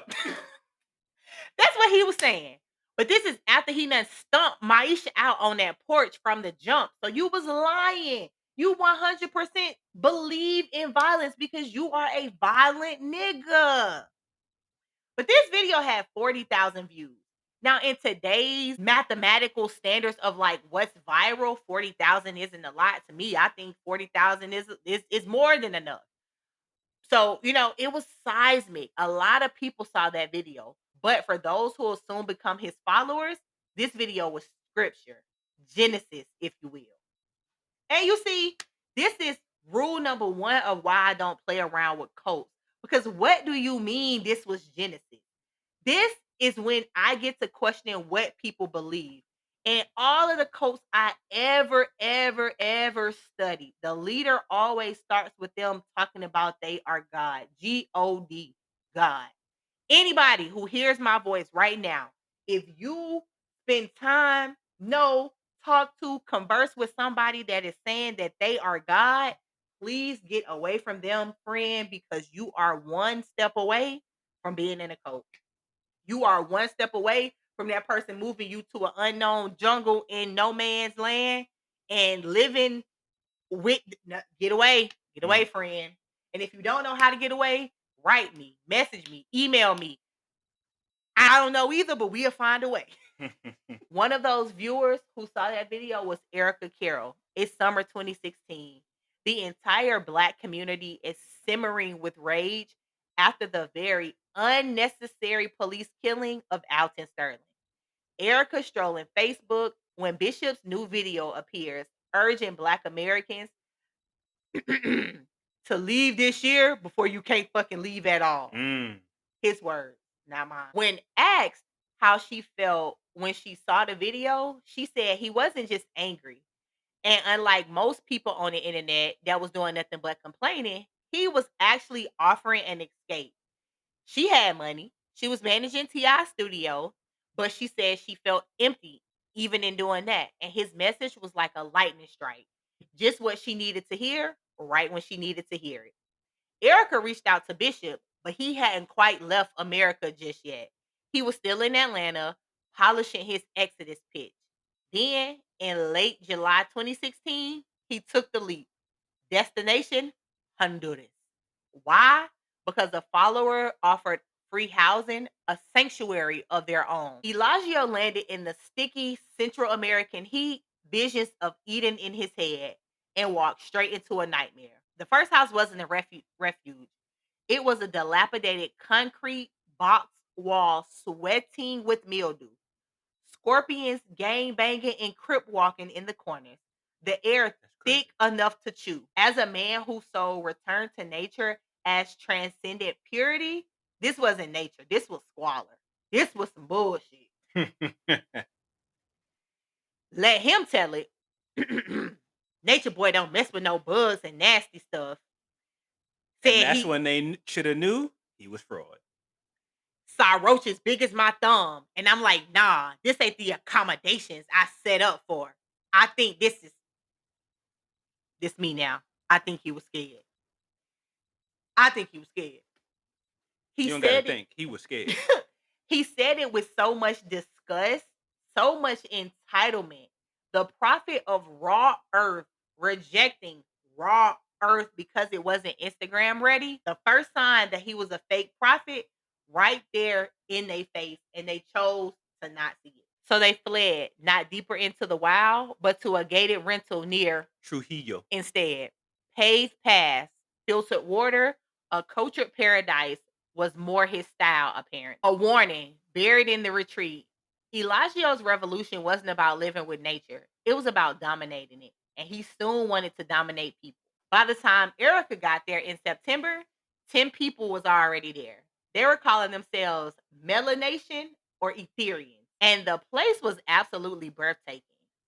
That's what he was saying. But this is after he done stumped Maisha out on that porch from the jump. So you was lying. You 100% believe in violence because you are a violent nigga. But this video had 40,000 views. Now, in today's mathematical standards of like what's viral, 40,000 isn't a lot to me. I think 40,000 is more than enough. So, it was seismic. A lot of people saw that video. But for those who will soon become his followers, this video was scripture, Genesis, if you will. And you see, this is rule number one of why I don't play around with cults. Because what do you mean this was Genesis? This is when I get to question what people believe. And all of the cults I ever studied, the leader always starts with them talking about they are God. G-O-D, God. Anybody who hears my voice right now, if you spend time, talk to, converse with somebody that is saying that they are God, please get away from them, friend, because you are one step away from being in a cult. You are one step away from that person moving you to an unknown jungle in no man's land and living with get away, friend. And if you don't know how to get away, write me, message me, email me. I don't know either, but we'll find a way. One of those viewers who saw that video was Erica Carroll. It's summer 2016. The entire Black community is simmering with rage after the very unnecessary police killing of Alton Sterling. Erica strolling Facebook when Bishop's new video appears, urging Black Americans to leave this year before you can't fucking leave at all. His words, not mine. When asked how she felt when she saw the video, she said he wasn't just angry. And unlike most people on the internet that was doing nothing but complaining, he was actually offering an escape. She had money. She was managing T.I.'s studio, but she said she felt empty even in doing that. And his message was like a lightning strike. Just what she needed to hear, right when she needed to hear it. Erica reached out to Bishop, but he hadn't quite left America just yet. He was still in Atlanta, polishing his Exodus pitch. Then, in late July 2016, he took the leap. Destination, Honduras. Why? Because a follower offered free housing, a sanctuary of their own. Eligio landed in the sticky Central American heat, visions of Eden in his head, and walked straight into a nightmare. The first house wasn't a refuge. It was a dilapidated concrete box wall sweating with mildew. Scorpions gang banging and crip walking in the corners. The air thick enough to chew. As a man whose soul returned to nature as transcendent purity, this wasn't nature. This was squalor. This was some bullshit. Let him tell it. Nature boy don't mess with no bugs and nasty stuff. And that's when they should have knew he was fraud. Saw roaches big as my thumb. And I'm like, nah, this ain't the accommodations I set up for. I think this me now. I think he was scared. You don't gotta think. He was scared. He said it with so much disgust, so much entitlement. The prophet of raw earth rejecting raw earth because it wasn't Instagram ready. The first sign that he was a fake prophet right there in their face, and they chose to not see it. So they fled, not deeper into the wild, but to a gated rental near Trujillo. Instead, paved paths, filtered water, a cultured paradise was more his style, apparently. A warning buried in the retreat. Eligio's revolution wasn't about living with nature. It was about dominating it. And he soon wanted to dominate people. By the time Erica got there in September, 10 people was already there. They were calling themselves Melanation or Etherians. And the place was absolutely breathtaking.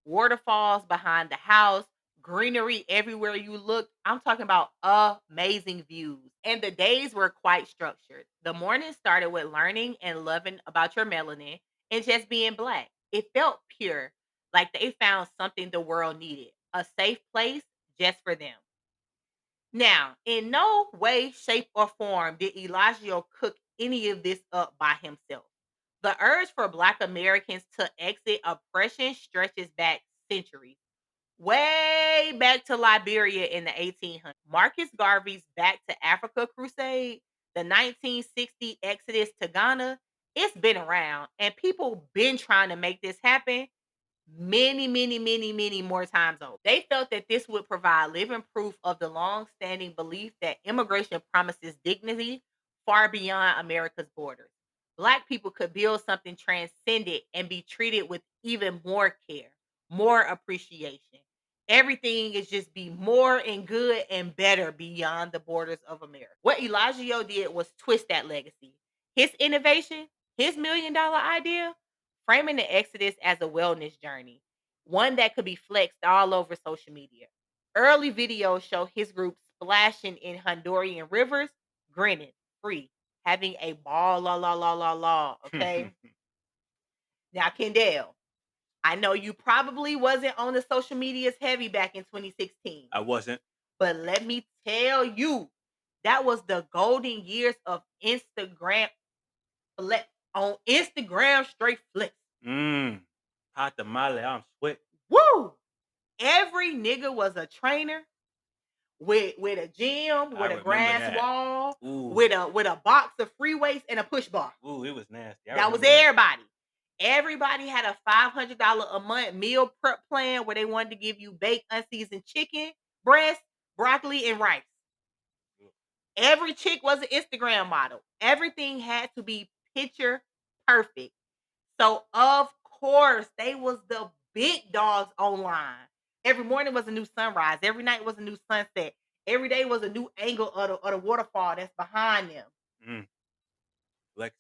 Waterfalls behind the house, greenery everywhere you looked. I'm talking about amazing views. And the days were quite structured. The morning started with learning and loving about your melanin and just being black. It felt pure, like they found something the world needed, a safe place just for them. Now, in no way, shape, or form did Eligio cook any of this up by himself. The urge for Black Americans to exit oppression stretches back centuries, way back to Liberia in the 1800s. Marcus Garvey's Back to Africa crusade, the 1960 exodus to Ghana, it's been around, and people been trying to make this happen many more times over. They felt that this would provide living proof of the long-standing belief that immigration promises dignity far beyond America's borders. Black people could build something transcendent and be treated with even more care, more appreciation. Everything is just be more and good and better beyond the borders of America. What Eligio did was twist that legacy. His innovation, his $1 million idea, framing the Exodus as a wellness journey, one that could be flexed all over social media. Early videos show his group splashing in Honduran rivers, grinning, free, having a ball, okay? Now, Kendall, I know you probably wasn't on the social medias heavy back in 2016, I wasn't. but let me tell you, that was the golden years of Instagram flex on Instagram straight flex. Hot tamale, I'm sweat. Woo! Every nigga was a trainer with a gym, I with a remember grass that. wall, Ooh, with a box of free weights and a push bar. ooh, it was nasty. I That was remember that. everybody. Everybody had a $500 a month meal prep plan where they wanted to give you baked unseasoned chicken, breast, broccoli, and rice. Every chick was an Instagram model. Everything had to be picture perfect. So of course they was the big dogs online. Every morning was a new sunrise. Every night was a new sunset. Every day was a new angle of the waterfall that's behind them. Mm, Lex,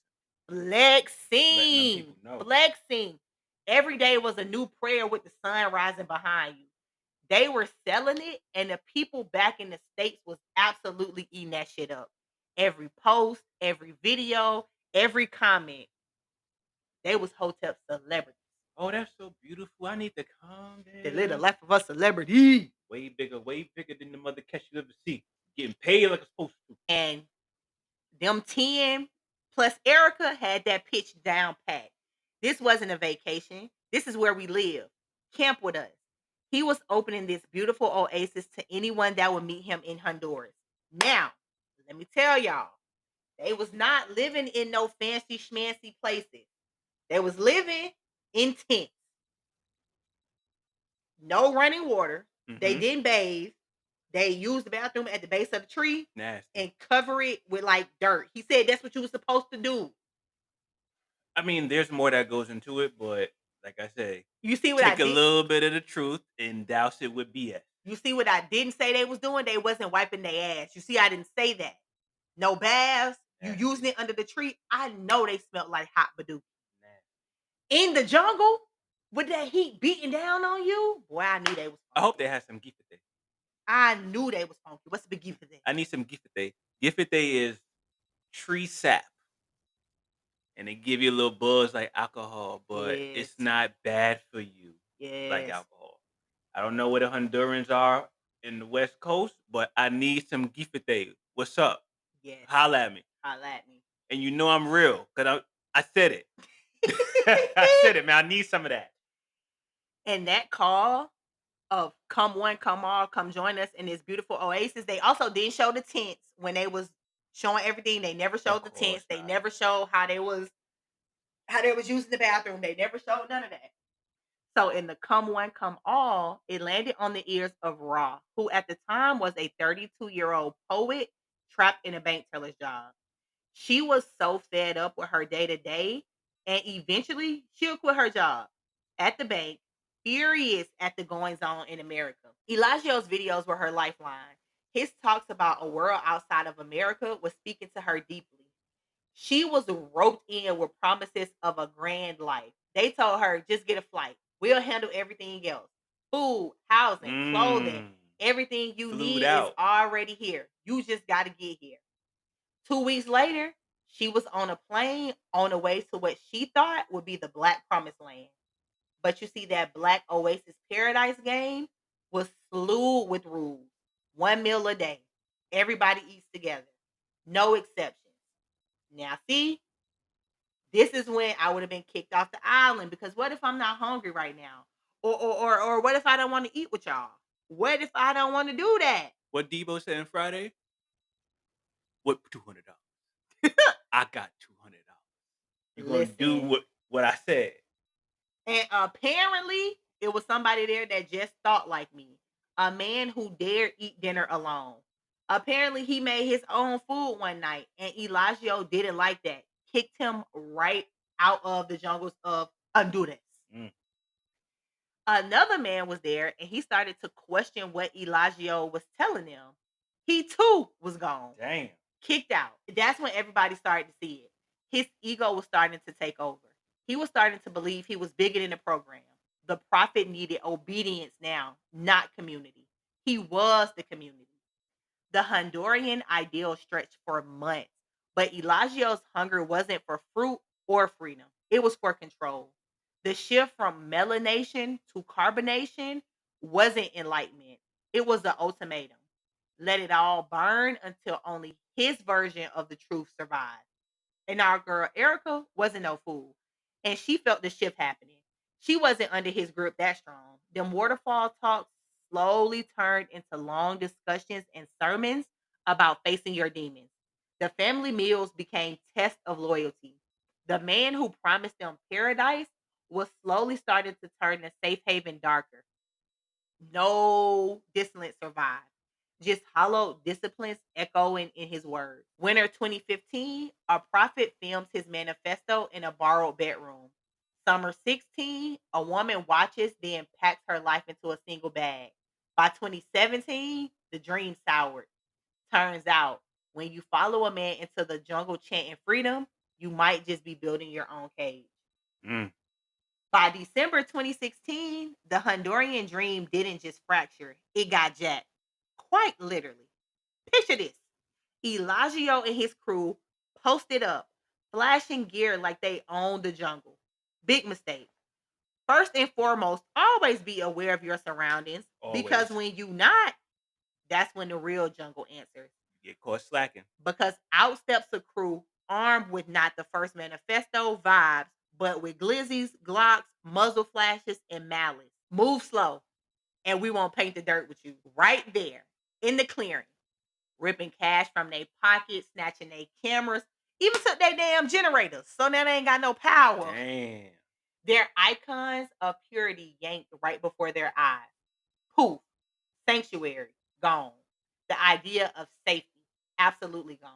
letting them Flexing. people know. Flexing. Every day was a new prayer with the sun rising behind you. They were selling it, and the people back in the States was absolutely eating that shit up. Every post, every video, every comment. They was hotel celebrities. Oh, that's so beautiful. I need to come They live the there. life of a celebrity. Way bigger than the mother catch you ever see. Getting paid like it's supposed to. And them 10 plus Erica had that pitch down pat. This wasn't a vacation. This is where we live. Camp with us. He was opening this beautiful oasis to anyone that would meet him in Honduras. Now, let me tell y'all, they was not living in no fancy schmancy places. They was living in tents. No running water. They didn't bathe. They used the bathroom at the base of the tree Nasty. and cover it with like dirt. He said that's what you were supposed to do. I mean, there's more that goes into it, but like I say, You see what I take a did? little bit of the truth and douse it with BS. You see what I didn't say they was doing? They wasn't wiping their ass. You see, I didn't say that. No baths. You Nasty. using it under the tree. I know they smelled like hot badoo. Nasty. In the jungle with that heat beating down on you. Boy, I knew they was I funky. hope they had some gifted. I knew they was funky. What's the big gift for that? I need some gifted. Gifted is tree sap. And they give you a little buzz like alcohol, but Yes. it's not bad for you like Yes. alcohol. I don't know where the Hondurans are in the West Coast, but I need some gifted. What's up? Yes. Holla at me. Holla at me. And you know I'm real because I said it. I said it, man. I need some of that. And that call of come one, come all, come join us in this beautiful oasis. They also didn't show the tents when they was showing everything. They never showed the tents. They never showed how they was using the bathroom. They never showed none of that. So in the come one, come all, it landed on the ears of Ra, who at the time was a 32-year-old poet trapped in a bank teller's job. She was so fed up with her day to day, and eventually she'll quit her job at the bank, furious at the goings on in America. Eligio's videos were her lifeline. His talks about a world outside of America was speaking to her deeply. She was roped in with promises of a grand life. They told her, just get a flight. We'll handle everything else. Food, housing, clothing, Mm. everything you Flued need is out. already here. You just got to get here. 2 weeks later, she was on a plane on the way to what she thought would be the Black Promised Land. But you see, that Black Oasis Paradise game was slued with rules. 1 meal a day. Everybody eats together. No exceptions. Now, see, this is when I would have been kicked off the island because what if I'm not hungry right now? Or what if I don't want to eat with y'all? What if I don't want to do that? What Debo said on Friday? What $200? I got $200. You're gonna do Listen, what I said. and apparently, it was somebody there that just thought like me. A man who dared eat dinner alone. Apparently, he made his own food one night, and Eligio didn't like that. Kicked him right out of the jungles of Honduras. Mm. Another man was there, and he started to question what Eligio was telling him. He too was gone, Damn. kicked out. That's when everybody started to see it. His ego was starting to take over. He was starting to believe he was bigger than the program. The prophet needed obedience now, not community. He was the community. The Honduran ideal stretched for months, but Elagio's hunger wasn't for fruit or freedom. It was for control. The shift from melanation to carbonation wasn't enlightenment. It was the ultimatum. Let it all burn until only his version of the truth survived. And our girl Erica wasn't no fool. And she felt the shift happening. She wasn't under his grip that strong. Them waterfall talks slowly turned into long discussions and sermons about facing your demons. The family meals became tests of loyalty. The man who promised them paradise was slowly starting to turn the safe haven darker. No dissonance survived. Just hollow disciplines echoing in his words. Winter 2015, a prophet films his manifesto in a borrowed bedroom. Summer 16, a woman watches, then packs her life into a single bag. By 2017, the dream soured. Turns out, when you follow a man into the jungle chanting freedom, you might just be building your own cage. Mm. By December 2016, the Honduran dream didn't just fracture, it got jacked. Quite literally. Picture this: Eligio and his crew posted up, flashing gear like they owned the jungle. Big mistake. First and foremost, always be aware of your surroundings because Always. when you not, that's when the real jungle answers. You get caught slacking. Because out steps a crew armed with not the first manifesto vibes, but with glizzies, glocks, muzzle flashes, and mallets. Move slow, and we won't paint the dirt with you. Right there in the clearing, ripping cash from their pockets, snatching their cameras, even took their damn generators. So now they ain't got no power. Damn. Their icons of purity yanked right before their eyes. Poof, sanctuary, gone. The idea of safety, absolutely gone.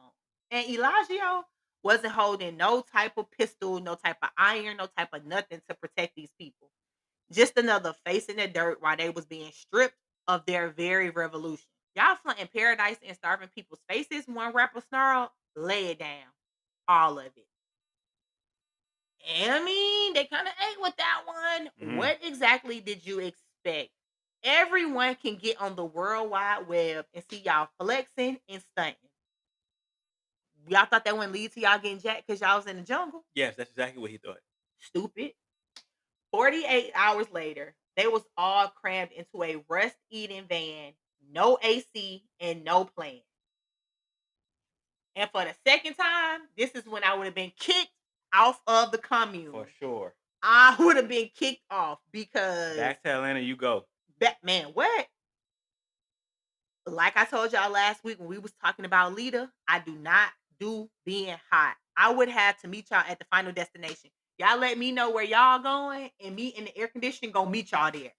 And Elagio wasn't holding no type of pistol, no type of iron, no type of nothing to protect these people. Just another face in the dirt while they was being stripped of their very revolution. Y'all flaunting paradise and starving people's faces. One rapper snarled, lay it down. All of it. I mean, they kind of ate with that one. Mm. What exactly did you expect? Everyone can get on the World Wide Web and see y'all flexing and stunting. Y'all thought that wouldn't lead to y'all getting jacked because y'all was in the jungle? Yes, that's exactly what he thought. Stupid. 48 hours later, they was all crammed into a rest eating van, no AC and no plan. And for the second time, this is when I would have been kicked off of the For commune. sure. I would have been kicked off because Back to Atlanta you go. Batman, what? Like I told y'all last week when we was talking about Lita, I do not do being hot. I would have to meet y'all at the final destination. Y'all let me know where y'all going, and me in the air conditioning gonna meet y'all there.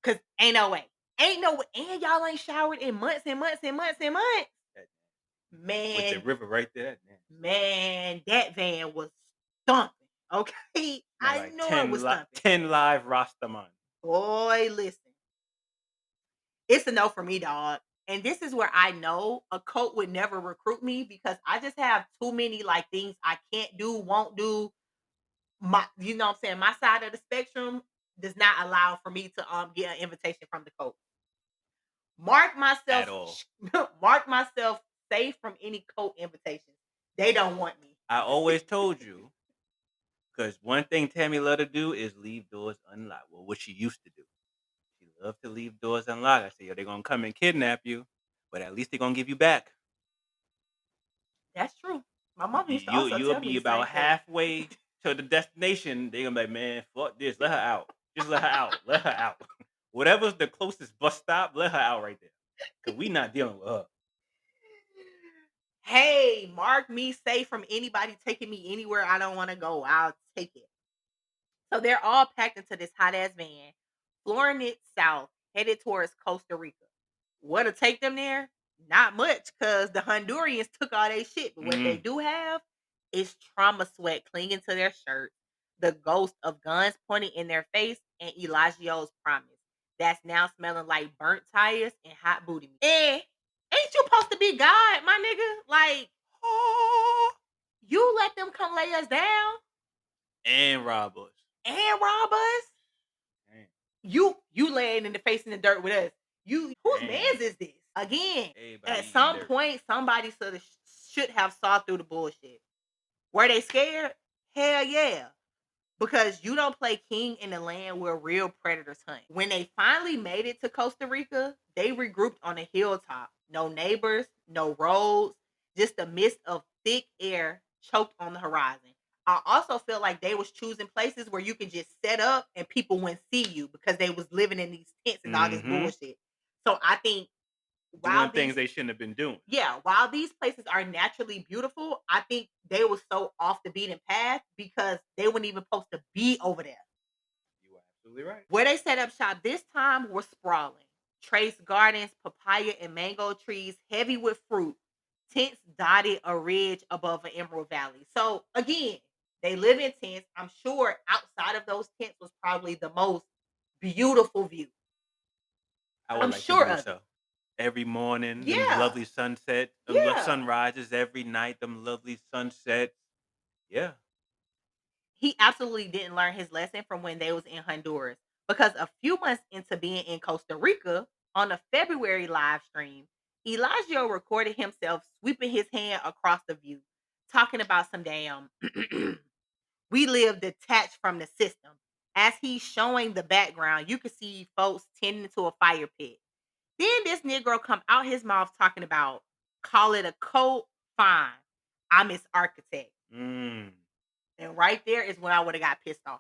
Cause ain't no way. Ain't no way. And y'all ain't showered in months and months and months and months. That- With the Man, river right there. Man. man, that van was thumping. Okay. Smell I like know it was thumping. 10 live Rastaman. Boy, listen. It's a no for me, dog. And this is where I know a cult would never recruit me because I just have too many like things I can't do, won't do. My, you know what I'm saying? My side of the spectrum does not allow for me to get an invitation from the cult. Mark At myself, all. mark myself safe from any cult invitations. They don't want me. I always told you, because one thing Tammy loved to do is leave doors unlocked. Well, what she used to do. She loved to leave doors unlocked. I said, yo, they're gonna come and kidnap you, but at least they're gonna give you back. That's true. My mom used to You also you'll tell me be the same about thing. halfway to the destination. They're gonna be like, man, fuck this. Let her out. Just let her out. Let her out. Whatever's the closest bus stop, let her out right there. Cause we not dealing with her. Hey, mark me safe from anybody taking me anywhere I don't want to go. I'll take it. So they're all packed into this hot ass van, flooring it south, headed towards Costa Rica. What'll take them there? Not much, because the Hondurians took all their shit. But what they Mm. do have is trauma sweat clinging to their shirt, the ghost of guns pointing in their face, and Eligio's promise. That's now smelling like burnt tires and hot booty meat. And ain't you supposed to be God, my nigga? Like, oh, you let them come lay us down And rob us. and rob us? Damn. You laying in the face in the dirt with us. Whose Damn. man's is this? Again, Everybody at eating some dirt. point, somebody should have saw through the bullshit. Were they scared? Hell yeah. Because you don't play king in the land where real predators hunt. When they finally made it to Costa Rica, they regrouped on a hilltop. No neighbors, no roads, just a mist of thick air choked on the horizon. I also feel like they was choosing places where you could just set up and people wouldn't see you because they was living in these tents and all this Mm-hmm. bullshit. So I think Doing while things these they shouldn't have been doing. while these places are naturally beautiful, I think they were so off the beaten path because they weren't even supposed to be over there. You are absolutely right. Where they set up shop this time was sprawling. Trace gardens, papaya and mango trees, heavy with fruit. Tents dotted a ridge above an emerald valley. So again, they live in tents. I'm sure outside of those tents was probably the most beautiful view. I would I'm like to sure do of it. so. Every morning, them Yeah. lovely sunset, Yeah. sunrises every night, them lovely sunsets. Yeah. He absolutely didn't learn his lesson from when they was in Honduras because a few months into being in Costa Rica on a February live stream, Eligio recorded himself sweeping his hand across the view, talking about some damn we live detached from the system. As he's showing the background, you can see folks tending to a fire pit. Then this Negro come out his mouth talking about call it a cult, fine. I'm his architect. Mm. And right there is when I would have got pissed off.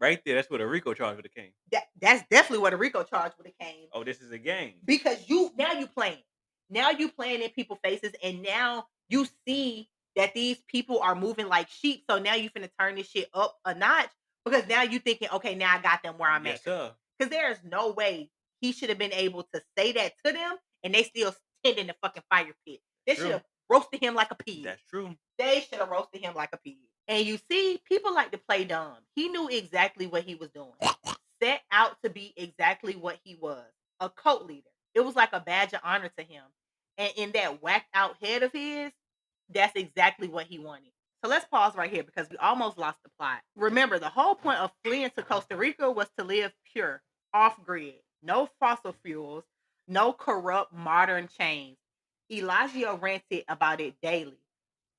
Right there, that's what a RICO charge would have came. That's definitely what a RICO charge would have came. Oh, this is a game. Because you playing. Now you playing in people's faces and now you see that these people are moving like sheep. So now you finna turn this shit up a notch because now you thinking, okay, now I got them where I'm Yes, at. sir. Because there's no way he should have been able to say that to them and they still stand in the fucking fire pit. They should True. have roasted him like a pig. That's true. They should have roasted him like a pig. And you see, people like to play dumb. He knew exactly what he was doing. Set out to be exactly what he was, a cult leader. It was like a badge of honor to him. And in that whacked out head of his, that's exactly what he wanted. So let's pause right here because we almost lost the plot. Remember, the whole point of fleeing to Costa Rica was to live pure, off grid, no fossil fuels, no corrupt modern chains. Eligio ranted about it daily.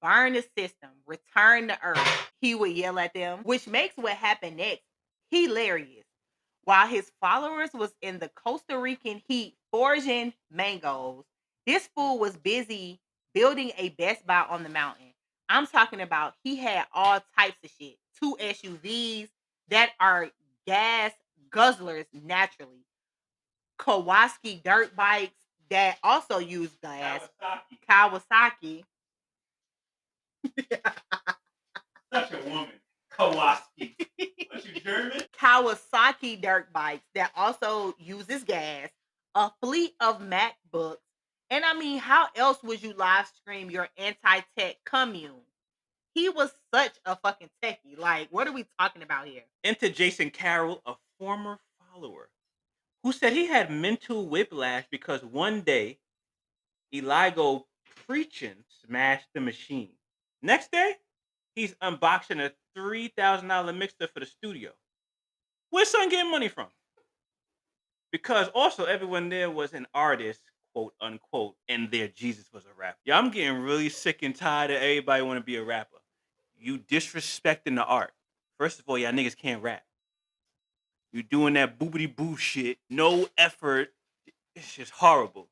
Burn the system, return the earth. He would yell at them, which makes what happened next hilarious. While his followers was in the Costa Rican heat foraging mangoes, this fool was busy building a Best Buy on the mountain. I'm talking about he had all types of shit. 2 SUVs that are gas guzzlers naturally. Kawasaki dirt bikes that also use gas. Kawasaki. Such a woman. Kowalski. What, you German? Kawasaki dirt bikes that also uses gas, a fleet of MacBooks. And I mean, how else would you live stream your anti-tech commune? He was such a fucking techie. Like, what are we talking about here? Enter Jason Carroll, a former follower who said he had mental whiplash because one day Eligio preaching smashed the machine. Next day, he's unboxing a $3,000 mixer for the studio. Where's son getting money from? Because also everyone there was an artist, quote unquote, and their Jesus was a rapper. Yeah, I'm getting really sick and tired of everybody want to be a rapper. You disrespecting the art. First of all, y'all niggas can't rap. You doing that boobity boo shit, no effort. It's just horrible.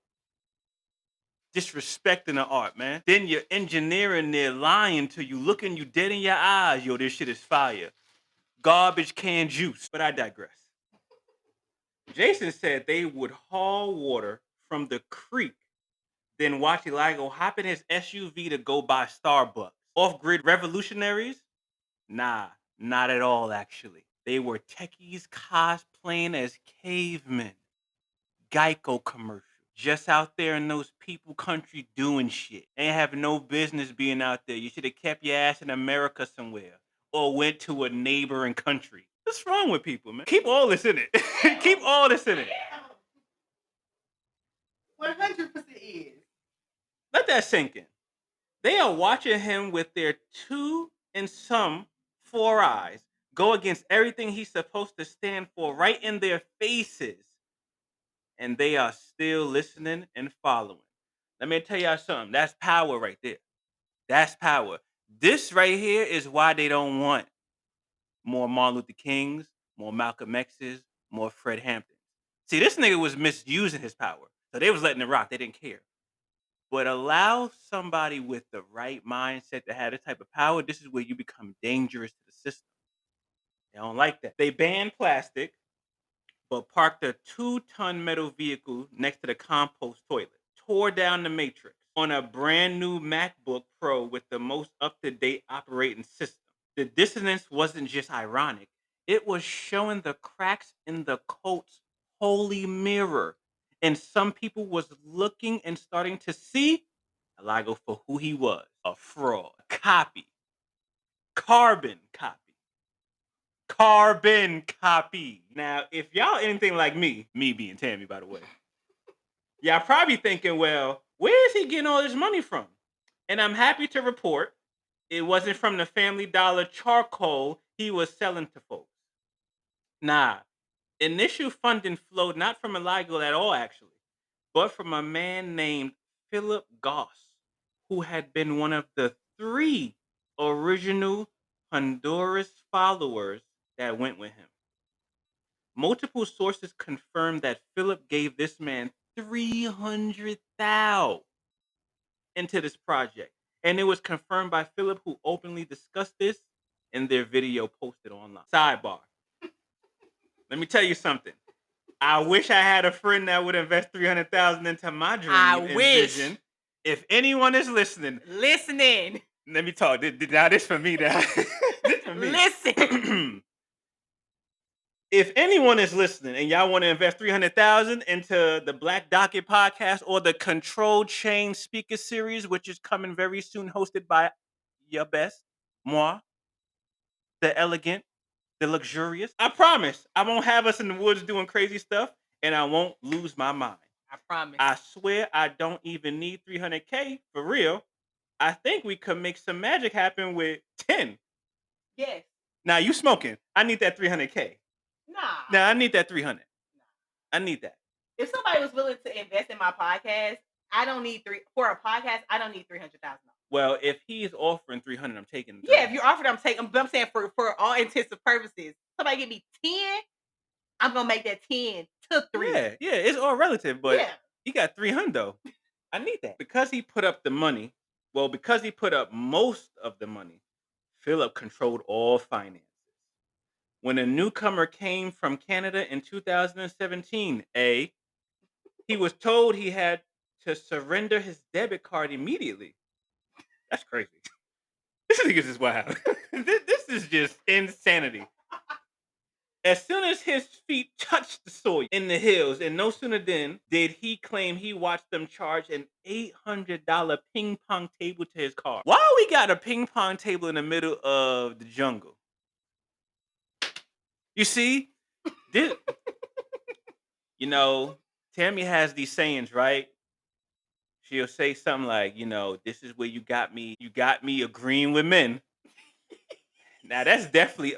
Disrespecting the art, man. Then you're engineering there, lying to you, looking you dead in your eyes. Yo, this shit is fire. Garbage can juice. But I digress. Jason said they would haul water from the creek, then watch Eligio hop in his SUV to go buy Starbucks. Off-grid revolutionaries? Nah, not at all, actually. They were techies cosplaying as cavemen. Geico commercial. Just out there in those people country doing shit. Ain't have no business being out there. You should have kept your ass in America somewhere. Or went to a neighboring country. What's wrong with people, man? Keep all this in it. Keep all this in it. 100% is. Let that sink in. They are watching him with their 2 and some 4 eyes go against everything he's supposed to stand for right in their faces. And they are still listening and following. Let me tell y'all something. That's power right there. That's power. This right here is why they don't want more Martin Luther Kings, more Malcolm X's, more Fred Hamptons. See, this nigga was misusing his power. So they was letting it rock. They didn't care. But allow somebody with the right mindset to have this type of power. This is where you become dangerous to the system. They don't like that. They banned plastic, but parked a 2-ton metal vehicle next to the compost toilet. Tore down the matrix on a brand new MacBook Pro with the most up-to-date operating system. The dissonance wasn't just ironic. It was showing the cracks in the cult's holy mirror. And some people was looking and starting to see Eligio for who he was. A fraud. Copy. Carbon copy. Carbon copy. Now, if y'all anything like me being Tammy, by the way, y'all probably thinking, well, where is he getting all this money from? And I'm happy to report it wasn't from the Family Dollar charcoal he was selling to folks. Nah, initial funding flowed not from Eligio at all, actually, but from a man named Philip Goss, who had been one of the 3 original Honduras followers that went with him. Multiple sources confirmed that Philip gave this man $300,000 into this project. And it was confirmed by Philip, who openly discussed this in their video posted online. Sidebar. Let me tell you something. I wish I had a friend that would invest $300,000 into my dream and vision. If anyone is listening, let me talk. Now this for me. Now this for me. Listen. If anyone is listening and y'all want to invest $300,000 into the Black Docket podcast or the Control Chain Speaker Series, which is coming very soon, hosted by your best, moi, the elegant, the luxurious. I promise I won't have us in the woods doing crazy stuff, and I won't lose my mind. I promise. I swear I don't even need $300K for real. I think we could make some magic happen with 10. Yes. Now you smoking. I need that $300K. Nah. Now I need that 300. I need that. If somebody was willing to invest in my podcast, I don't need for a podcast. I don't need $300,000. Well, if he is offering 300, I'm taking. Yeah, if you're offering, I'm taking. But I'm saying for all intents and purposes, somebody give me 10, I'm gonna make that 10 to 3. Yeah, it's all relative, but he got 300 though. I need that because he put up the money. Well, because he put up most of the money, Philip controlled all finances. When a newcomer came from Canada in 2017, he was told he had to surrender his debit card immediately. That's crazy. This nigga is wild. This is just insanity. As soon as his feet touched the soil in the hills, and no sooner then did he claim he watched them charge an $800 ping pong table to his car. Why we got a ping pong table in the middle of the jungle? You see, this, You know, Tammy has these sayings, right? She'll say something like, this is where you got me agreeing with men. Now that's definitely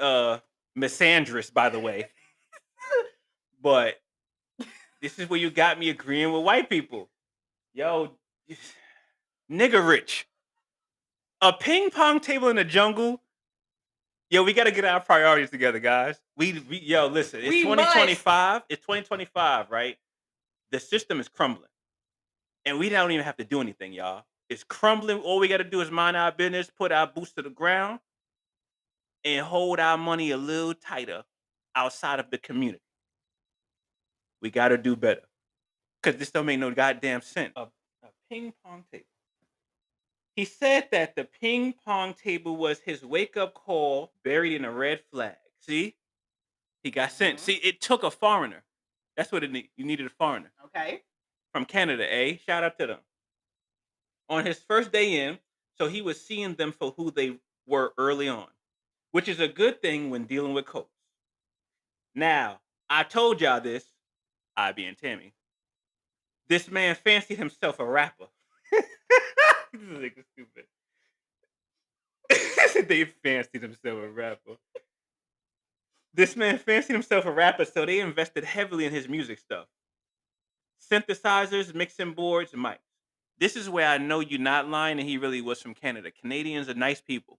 misandrous, by the way. But this is where you got me agreeing with white people. Yo, nigga rich. A ping pong table in the jungle. Yo, we gotta get our priorities together, guys. Yo, listen, it's We 2025. It's 2025, right? The system is crumbling. And we don't even have to do anything, y'all. It's crumbling. All we gotta do is mind our business, put our boots to the ground, and hold our money a little tighter outside of the community. We gotta do better. Cause this don't make no goddamn sense. A ping pong table. He said that the ping pong table was his wake up call buried in a red flag. See? He got sent. See, it took a foreigner. That's what you needed a foreigner. Okay. From Canada, eh? Shout out to them. On his first day in, so he was seeing them for who they were early on, which is a good thing when dealing with coach. Now, I told y'all this, I being Tammy. This man fancied himself a rapper. This nigga stupid. They fancied himself a rapper. This man fancied himself a rapper, so they invested heavily in his music stuff. Synthesizers, mixing boards, mics. This is where I know you're not lying and he really was from Canada. Canadians are nice people.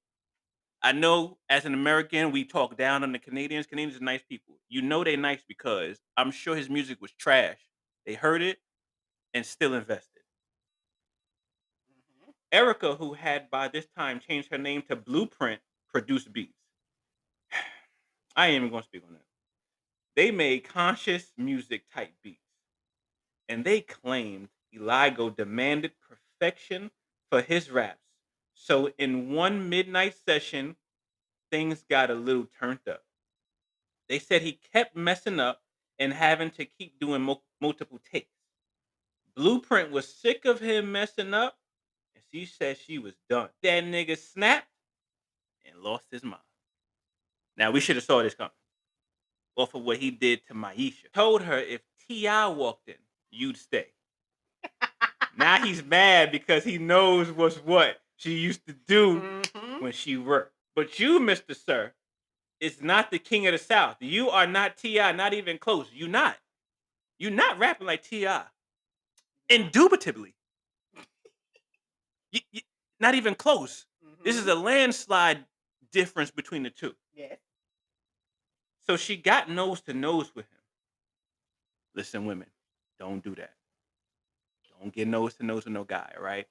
I know as an American, we talk down on the Canadians. Canadians are nice people. You know they're nice because I'm sure his music was trash. They heard it and still invested. Mhm. Erica, who had by this time changed her name to Blueprint, produced beats. I ain't even gonna speak on that. They made conscious music type beats. And they claimed Eligio demanded perfection for his raps. So in one midnight session, things got a little turned up. They said he kept messing up and having to keep doing multiple takes. Blueprint was sick of him messing up, and she said she was done. That nigga snapped and lost his mind. Now we should have saw this coming. Off of what he did to Maisha. Told her if T.I. walked in, you'd stay. Now he's mad because he knows what's what she used to do when she worked. But you, Mr. Sir, is not the king of the South. You are not T.I., not even close. You're not. You're not rapping like T.I. Indubitably. You, not even close. This is a landslide difference between the two. Yes. So she got nose to nose with him. Listen, women, don't do that. Don't get nose to nose with no guy, all right?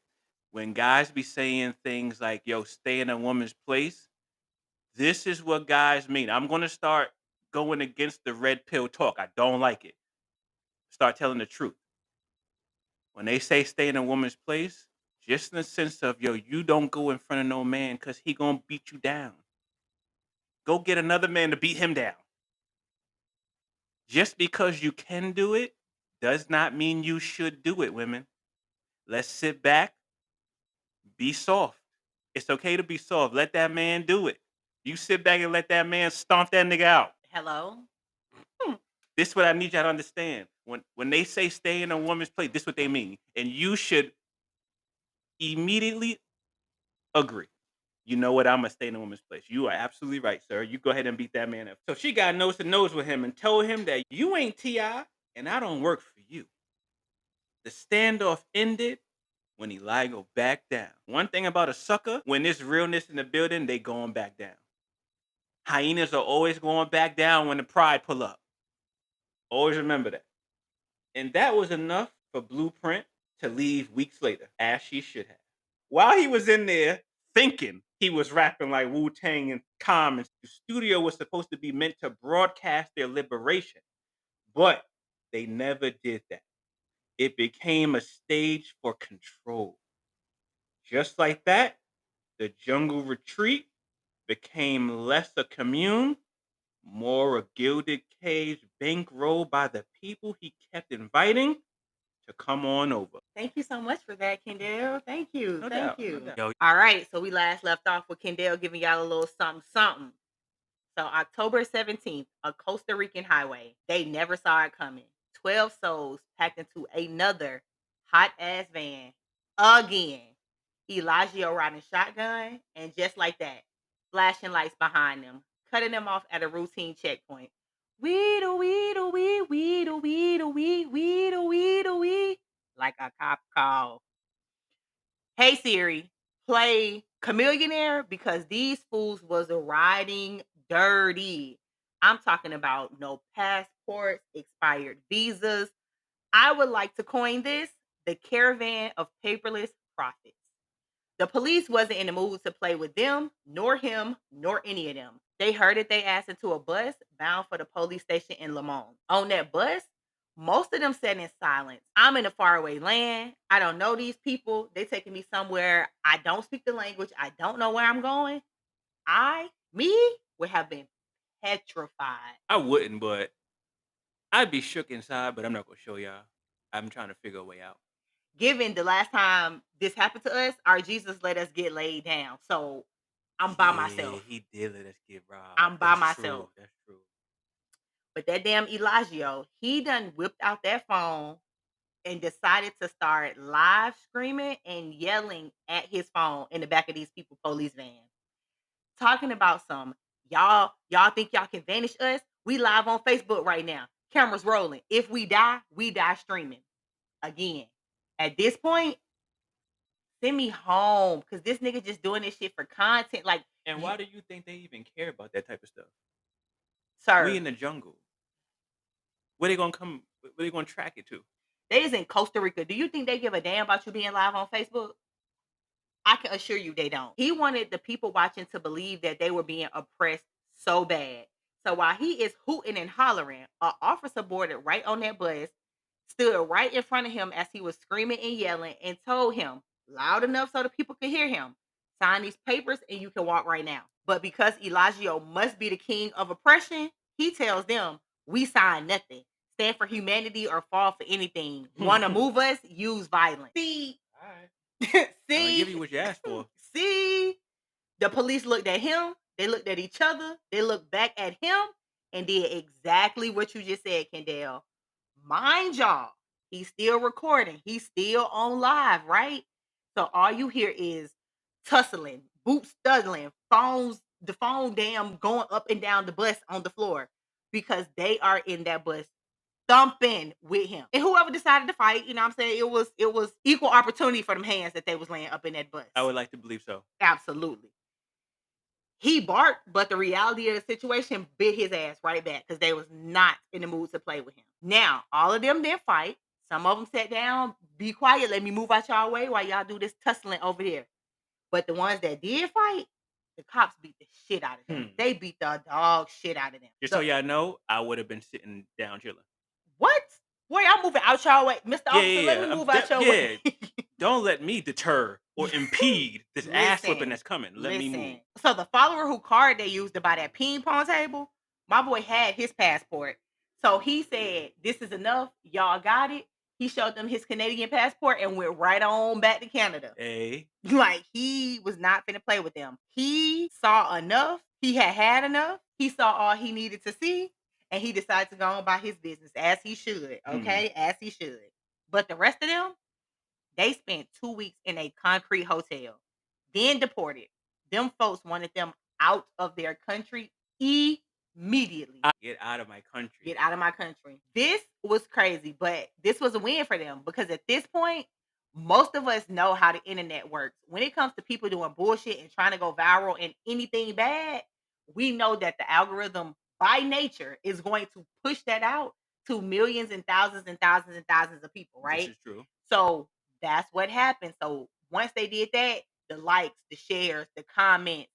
When guys be saying things like, yo, stay in a woman's place, this is what guys mean. I'm going to start going against the red pill talk. I don't like it. Start telling the truth. When they say stay in a woman's place, just in the sense of, yo, you don't go in front of no man because he going to beat you down. Go get another man to beat him down. Just because you can do it does not mean you should do it, women. Let's sit back, be soft. It's okay to be soft. Let that man do it. You sit back and let that man stomp that nigga out. Hello. This is what I need y'all to understand. When they say stay in a woman's place, this is what they mean. And you should immediately agree. You know what? I'm gonna stay in a woman's place. You are absolutely right, sir. You go ahead and beat that man up. So she got nose to nose with him and told him that you ain't T.I. and I don't work for you. The standoff ended when Eligio backed down. One thing about a sucker, when there's realness in the building, they going back down. Hyenas are always going back down when the pride pull up. Always remember that. And that was enough for Blueprint to leave weeks later, as she should have. While he was in there thinking he was rapping like Wu-Tang and Common, the studio was supposed to be meant to broadcast their liberation, but they never did that. It became a stage for control. Just like that, the jungle retreat became less a commune, more a gilded cage bankrolled by the people he kept inviting to come on over. Thank you so much for that, Kendall. Thank you. No Thank doubt. No you. doubt. All right. So we last left off with Kendall giving y'all a little something, something. So October 17th, a Costa Rican highway. They never saw it coming. 12 souls packed into another hot ass van again. Eligio riding shotgun, and just like that, flashing lights behind them, cutting them off at a routine checkpoint. Weedle, weedle, wee, weedle, weedle, wee, weedle, weedle, wee. Like a cop call. Hey Siri, play Chameleonaire because these fools was riding dirty. I'm talking about no passports, expired visas. I would like to coin this the caravan of paperless profits. The police wasn't in the mood to play with them, nor him, nor any of them. They herded their ass into a bus bound for the police station in Lamont. On that bus, most of them sat in silence. I'm in a faraway land. I don't know these people. They taking me somewhere. I don't speak the language. I don't know where I'm going. Me, would have been petrified. I wouldn't, but I'd be shook inside, but I'm not gonna show y'all. I'm trying to figure a way out. Given the last time this happened to us, our Jesus let us get laid down. So I'm by myself. He did let us get robbed. I'm by That's myself. True. That's true. But that damn Eligio, he done whipped out that phone and decided to start live screaming and yelling at his phone in the back of these people police van. Talking about some y'all think y'all can vanish us? We live on Facebook right now. Cameras rolling. If we die streaming. Again. At this point, send me home because this nigga just doing this shit for content. Like, And why do you think they even care about that type of stuff? sir, We in the jungle. Where they gonna come? Where they gonna track it to? they is in Costa Rica. Do you think they give a damn about you being live on Facebook? I can assure you they don't. He wanted the people watching to believe that they were being oppressed so bad. So while he is hooting and hollering, an officer boarded right on that bus, stood right in front of him as he was screaming and yelling, and told him loud enough so the people could hear him, sign these papers and you can walk right now. But because Eligio must be the king of oppression, he tells them, we sign nothing. Stand for humanity or fall for anything. Want to move us? Use violence. See, All right. I'm gonna see, give you what you asked for. see, the police looked at him, they looked at each other, they looked back at him, and did exactly what you just said, Kendall. Mind y'all, he's still recording, he's still on live, right? So all you hear is tussling, boots studdling, the phone damn going up and down the bus on the floor because they are in that bus thumping with him. And whoever decided to fight, you know what I'm saying? It was equal opportunity for them hands that they was laying up in that bus. I would like to believe so. Absolutely. He barked, but the reality of the situation bit his ass right back because they was not in the mood to play with him. Now, all of them didn't fight. Some of them sat down, be quiet, let me move out y'all way while y'all do this tussling over here. But the ones that did fight, the cops beat the shit out of them. They beat the dog shit out of them. Just so y'all know, I would have been sitting down chilling. What? Boy, I'm moving out y'all way. Mr. Officer, let me move out your way. Don't let me deter or impede this ass whipping that's coming. Let me move. So the follower who card they used to buy that ping pong table, my boy had his passport. So he said, this is enough. Y'all got it. He showed them his Canadian passport and went right on back to Canada. Hey. Like, he was not finna play with them. He saw enough. He had enough. He saw all he needed to see. And he decided to go on by his business as he should. Okay? As he should. But the rest of them, they spent 2 weeks in a concrete hotel, then deported. Them folks wanted them out of their country immediately. Get out of my country. Get out of my country. This was crazy, but this was a win for them because at this point, most of us know how the internet works. When it comes to people doing bullshit and trying to go viral and anything bad, we know that the algorithm by nature is going to push that out to millions and thousands and thousands and thousands of people, right? This is true. So that's what happened. So once they did that, the likes, the shares, the comments,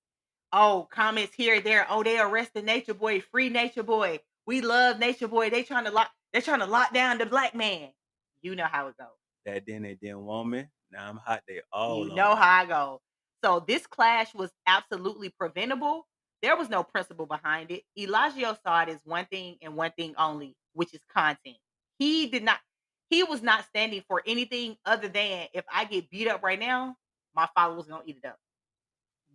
comments here, there. Oh, they arrested Nature Boy, free Nature Boy. We love Nature Boy. They're trying to lock down the black man. You know how it goes. That then they didn't want me. Now I'm hot. They all you know how I go. So this clash was absolutely preventable. There was no principle behind it. Eligio saw it as one thing and one thing only, which is content. He was not standing for anything other than if I get beat up right now, my followers gonna eat it up.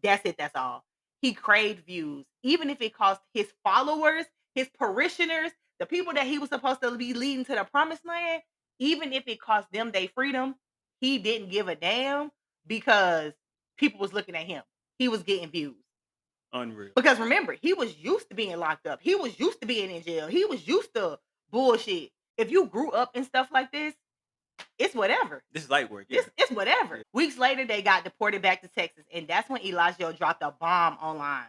That's it. That's all. He craved views, even if it cost his followers, his parishioners, The people that he was supposed to be leading to the promised land, even if it cost them their freedom, he didn't give a damn because people was looking at him. He was getting views. Unreal. Because remember, he was used to being locked up. He was used to being in jail. He was used to bullshit. If you grew up in stuff like this, it's whatever. This is light work. Yeah. It's whatever. Yeah. Weeks later, they got deported back to Texas, and that's when Eligio dropped a bomb online.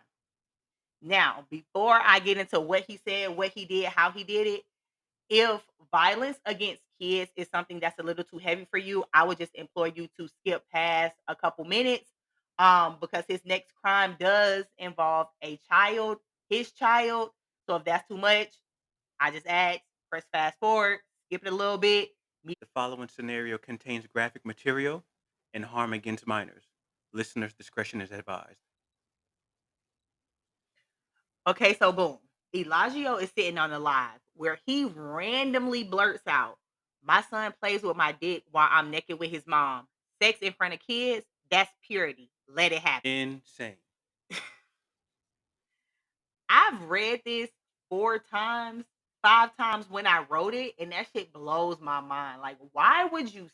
Now, before I get into what he said, what he did, how he did it, if violence against kids is something that's a little too heavy for you, I would just implore you to skip past a couple minutes, because his next crime does involve a child, his child. So if that's too much, I just ask, press fast forward, skip it a little bit. The following scenario contains graphic material and harm against minors. Listeners' discretion is advised. Okay, so boom. Eligio is sitting on the live where he randomly blurts out, "My son plays with my dick while I'm naked with his mom. Sex in front of kids, that's purity. Let it happen." Insane. I've read this 4 times, 5 times when I wrote it, and that shit blows my mind. Like, why would you?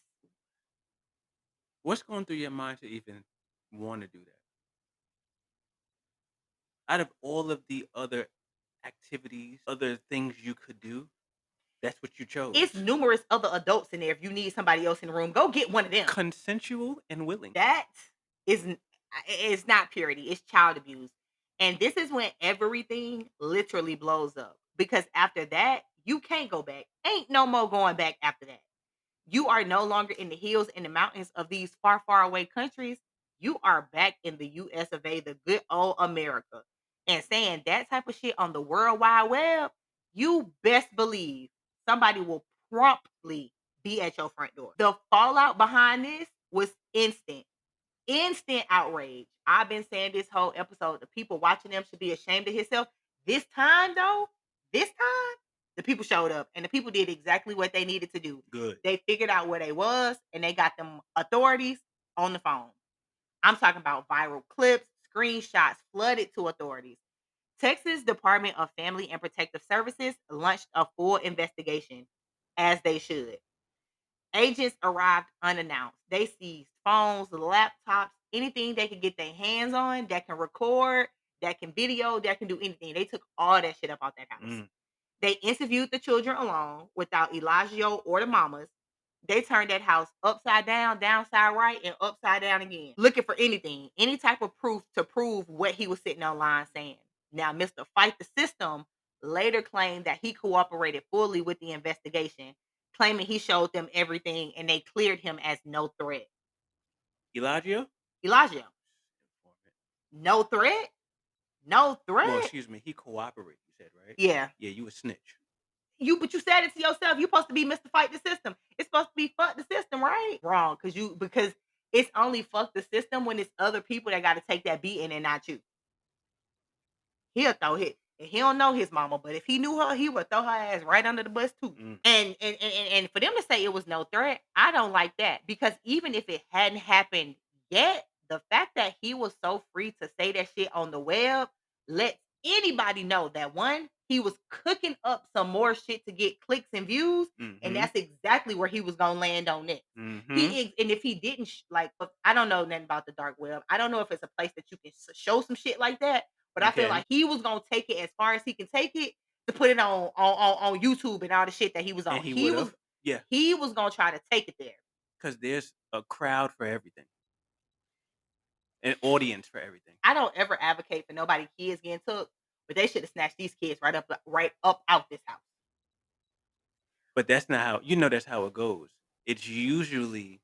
What's going through your mind to even want to do that? Out of all of the other activities, other things you could do, that's what you chose. It's numerous other adults in there. If you need somebody else in the room, go get one of them. Consensual and willing. That is, it's not purity. It's child abuse. And this is when everything literally blows up. Because after that, you can't go back. Ain't no more going back after that. You are no longer in the hills and the mountains of these far, far away countries. You are back in the US of A, the good old America. And saying that type of shit on the World Wide Web, you best believe somebody will promptly be at your front door. The fallout behind this was instant. Instant outrage. I've been saying this whole episode, the people watching them should be ashamed of himself. This time, though, the people showed up and the people did exactly what they needed to do. Good. They figured out where they was and they got them authorities on the phone. I'm talking about viral clips, screenshots flooded to authorities. Texas Department of Family and Protective Services launched a full investigation, as they should. Agents arrived unannounced. They seized phones, laptops, anything they could get their hands on that can record, that can video, that can do anything. They took all that shit up out that house. They interviewed the children alone without Eligio or the mamas. They turned that house upside down, downside right, and upside down again, looking for anything, any type of proof to prove what he was sitting online saying. Now, Mr. Fight the System later claimed that he cooperated fully with the investigation, claiming he showed them everything and they cleared him as no threat. Eligio? Eligio. No threat? No threat? Well, excuse me. He cooperated, you said, right? Yeah. Yeah, you a snitch. But you said it to yourself. You're supposed to be Mr. Fight the System. It's supposed to be fuck the system, right? Wrong. Because it's only fuck the system when it's other people that got to take that beating and not you. He'll throw it. And he don't know his mama, but if he knew her, he would throw her ass right under the bus too. And for them to say it was no threat, I don't like that. Because even if it hadn't happened yet, the fact that he was so free to say that shit on the web lets anybody know that, one, he was cooking up some more shit to get clicks and views, and that's exactly where he was gonna land on next. And if he didn't, I don't know nothing about the dark web. I don't know if it's a place that you can show some shit like that, but I feel like he was gonna take it as far as he can take it to put it on YouTube and all the shit that he was on. And he was gonna try to take it there because there's a crowd for everything. An audience for everything. I don't ever advocate for nobody kids getting took, but they should have snatched these kids right up out this house. But that's not how, that's how it goes. It's usually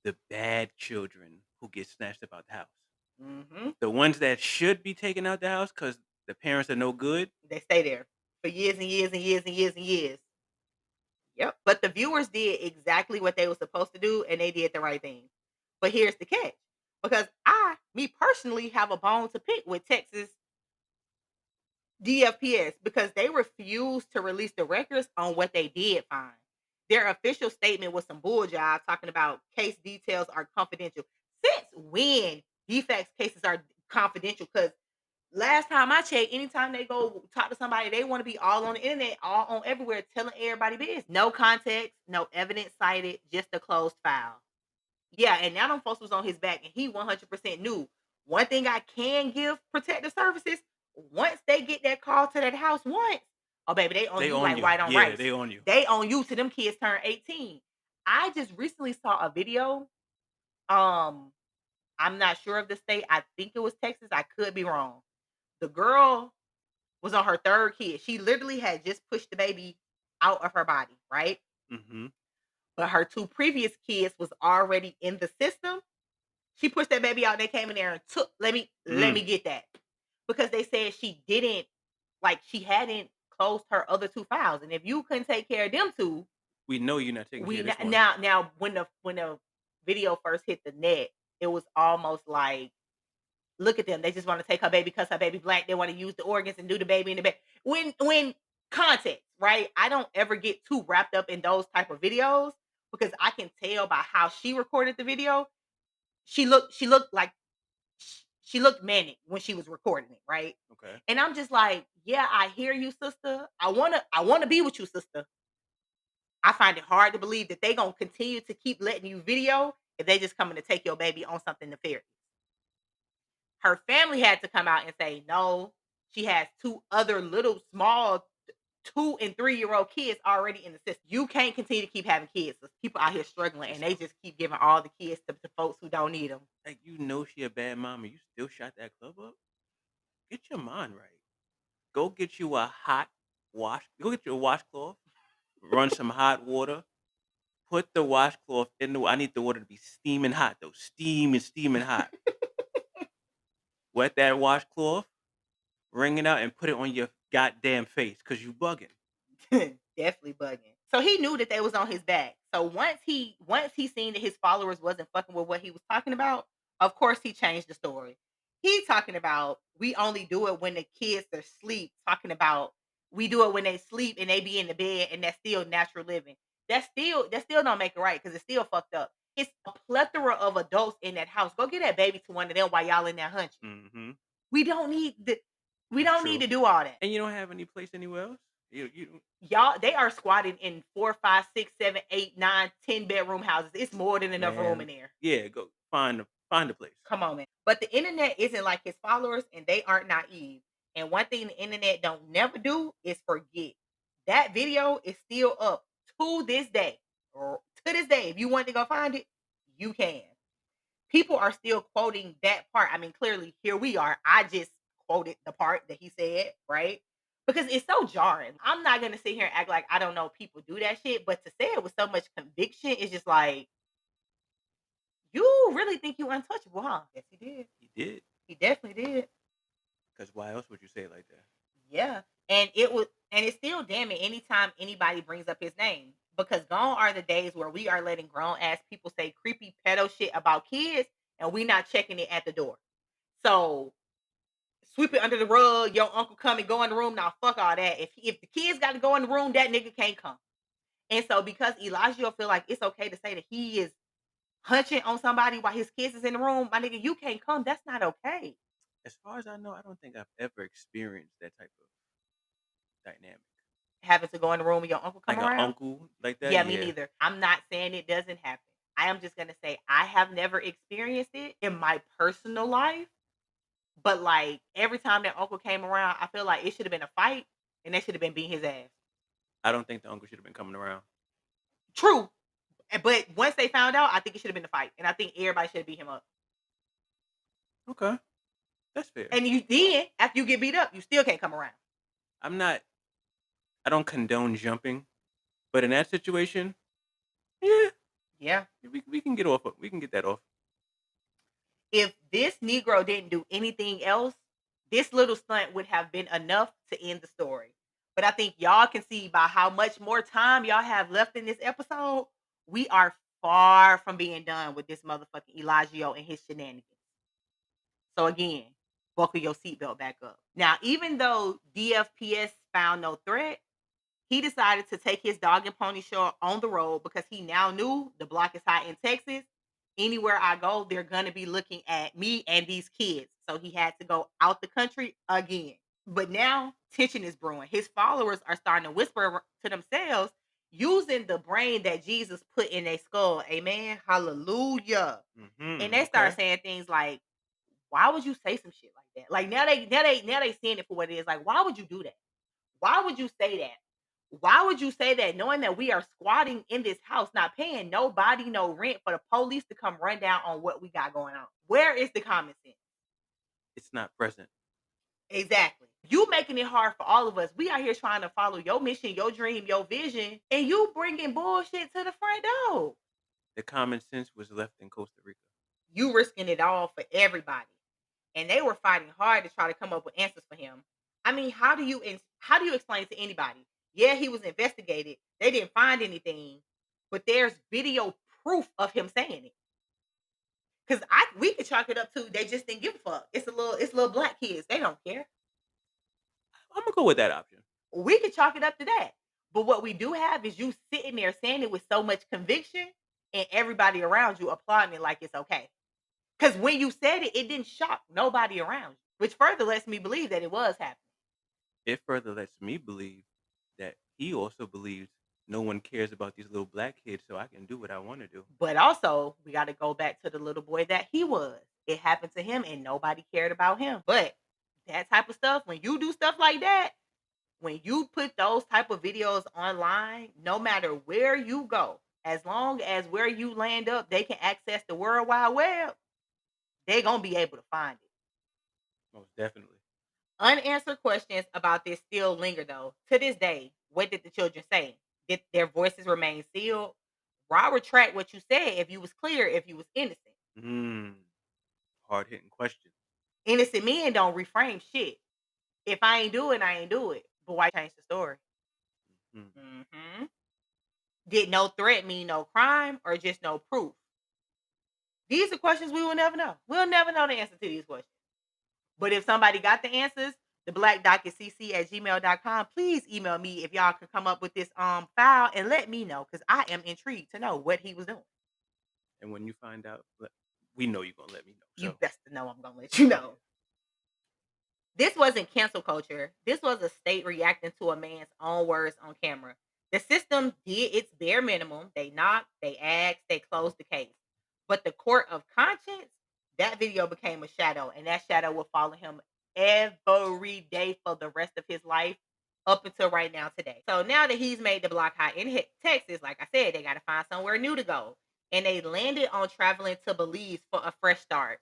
the bad children who get snatched up out the house. The ones that should be taken out the house because the parents are no good, they stay there for years and years and years and years and years. Yep. But the viewers did exactly what they were supposed to do, and they did the right thing. But here's the catch. Because me personally, have a bone to pick with Texas DFPS because they refused to release the records on what they did find. Their official statement was some bull jive talking about case details are confidential. Since when defects cases are confidential? Because Last time I checked, anytime they go talk to somebody, they want to be all on the internet, all on everywhere, telling everybody business. No context, no evidence cited, just a closed file. Yeah, and now them folks was on his back, and he 100% knew. One thing I can give protective services, once they get that call to that house once, oh baby, they own They you own like you. white on Yeah, rice. they own you. They own you till them kids turn 18. I just recently saw a video. Um, I'm not sure of the state. I think it was Texas. I could be wrong. The girl was on her third kid. She literally had just pushed the baby out of her body, right? Mhm. But her two previous kids was already in the system. She pushed that baby out. They came in there and took. Let me Mm. get that, because they said she didn't, like, she hadn't closed her other two files, and if you couldn't take care of them two, We know you're not taking care we of this one. now when the video first hit the net, it was almost like, look at them. They just want to take her baby because her baby black. They want to use the organs and do the baby in the baby. When context, right? I don't ever get too wrapped up in those type of videos, because I can tell by how she recorded the video. She looked like she looked manic when she was recording it, right? Okay. And I'm just like, yeah, I hear you, sister. I wanna be with you, sister. I find it hard to believe that they gonna continue to keep letting you video if they just coming to take your baby on something nefarious. Her family had to come out and say, no, she has two other little small 2 and 3-year-old kids already in the system. You can't continue to keep having kids. There's people out here struggling, and they just keep giving all the kids to folks who don't need them. Like, you know she a bad mom and you still shot that club up? Get your mind right. Go get you a hot go get you a washcloth, run some hot water, put the washcloth in the I need the water to be steaming hot though. Steaming hot. Wet that washcloth, wring it out, and put it on your goddamn face because you bugging. Definitely bugging. So he knew that they was on his back. So once he seen that his followers wasn't fucking with what he was talking about, of course he changed the story. He talking about, we only do it when the kids are asleep. Talking about, we do it when they sleep and they be in the bed, and that's still natural living. That still don't make it right, because it's still fucked up. It's a plethora of adults in that house. Go get that baby to one of them while y'all in there hunching. Mhm. We don't need the we It's don't need true. to do all that. And you don't have any place anywhere else? You Y'all, they are squatting in 4, 5, 6, 7, 8, 9, 10 bedroom houses. It's more than enough room in man, there. yeah, go find a place. Come on, man. But the internet isn't like his followers, and they aren't naive. And one thing the internet don't never do is forget. That video is still up to this day. Or to this day, if you want to go find it, you can. People are still quoting that part. I mean, clearly, here we are. I just quoted the part that he said, right? Because it's so jarring. I'm not gonna sit here and act like I don't know people do that shit, but to say it with so much conviction is just like, you really think you untouchable, huh? Yes, he did. He did. He definitely did. Because why else would you say it like that? Yeah. And it's still damning anytime anybody brings up his name. Because gone are the days where we are letting grown ass people say creepy pedo shit about kids, and we not checking it at the door. So sweep it under the rug. Your uncle come and go in the room. Now fuck all that. If the kids got to go in the room, that nigga can't come. And so because Elijah feel like it's okay to say that he is hunching on somebody while his kids is in the room, my nigga, you can't come. That's not okay. As far as I know, I don't think I've ever experienced that type of dynamic. Having to go in the room when your uncle come Like an around. uncle like that, Yeah, me yeah. neither. I'm not saying it doesn't happen. I am just gonna say I have never experienced it in my personal life. But like every time that uncle came around, I feel like it should have been a fight, and they should have been beating his ass. I don't think the uncle should have been coming around. True. But once they found out, I think it should have been a fight. And I think everybody should have beat him up. Okay, that's fair. And you then, after you get beat up, you still can't come around. I'm not. I don't condone jumping, but in that situation, yeah, Yeah. we can get off. We can get that off. If this Negro didn't do anything else, this little stunt would have been enough to end the story. But I think y'all can see by how much more time y'all have left in this episode, we are far from being done with this motherfucking Eligio and his shenanigans. So again, buckle your seatbelt back up. Now, even though DFPS found no threat, he decided to take his dog and pony show on the road because he now knew the block is hot in Texas. Anywhere I go, they're gonna be looking at me and these kids. So he had to go out the country again. But now tension is brewing. His followers are starting to whisper to themselves using the brain that Jesus put in their skull. Amen. Hallelujah. And they start Okay. saying things like, why would you say some shit like that? Like now they seeing it for what it is. Like, why would you do that? Why would you say that? Why would you say that knowing that we are squatting in this house, not paying nobody no rent for the police to come run down on what we got going on? Where is the common sense? It's not present. Exactly. You making it hard for all of us. We out here trying to follow your mission, your dream, your vision, and you bringing bullshit to the front door. The common sense was left in Costa Rica. You risking it all for everybody. And they were fighting hard to try to come up with answers for him. I mean, how do you explain to anybody? Yeah, he was investigated. They didn't find anything, but there's video proof of him saying it. Cause we could chalk it up to they just didn't give a fuck. It's little black kids. They don't care. I'm gonna go with that option. We could chalk it up to that. But what we do have is you sitting there saying it with so much conviction and everybody around you applauding it like it's okay. Because when you said it, it didn't shock nobody around you, which further lets me believe that it was happening. It further lets me believe that he also believes no one cares about these little black kids, so I can do what I want to do. But also, we got to go back to the little boy that he was. It happened to him and nobody cared about him. But that type of stuff, when you do stuff like that, when you put those type of videos online, no matter where you go, as long as where you land up, they can access the World Wide Web, they're going to be able to find it. Most definitely. Unanswered questions about this still linger, though. To this day, what did the children say? Did their voices remain sealed? Why retract what you said if you was clear, if you was innocent? Hard hitting question. Innocent men don't reframe shit. If I ain't do it, I ain't do it. But why change the story? Mm-hmm. Did no threat mean no crime or just no proof? These are questions we will never know. We'll never know the answer to these questions. But if somebody got the answers, the Black Docket CC at gmail.com, please email me if y'all can come up with this file and let me know because I am intrigued to know what he was doing. And when you find out, we know you're gonna let me know. So. You best to know I'm gonna let you know. This wasn't cancel culture. This was a state reacting to a man's own words on camera. The system did its bare minimum. They knocked, they asked, they closed the case. But the court of conscience, that video became a shadow, and that shadow will follow him every day for the rest of his life up until right now today. So now that he's made the block hot in Texas, like I said, they got to find somewhere new to go. And they landed on traveling to Belize for a fresh start.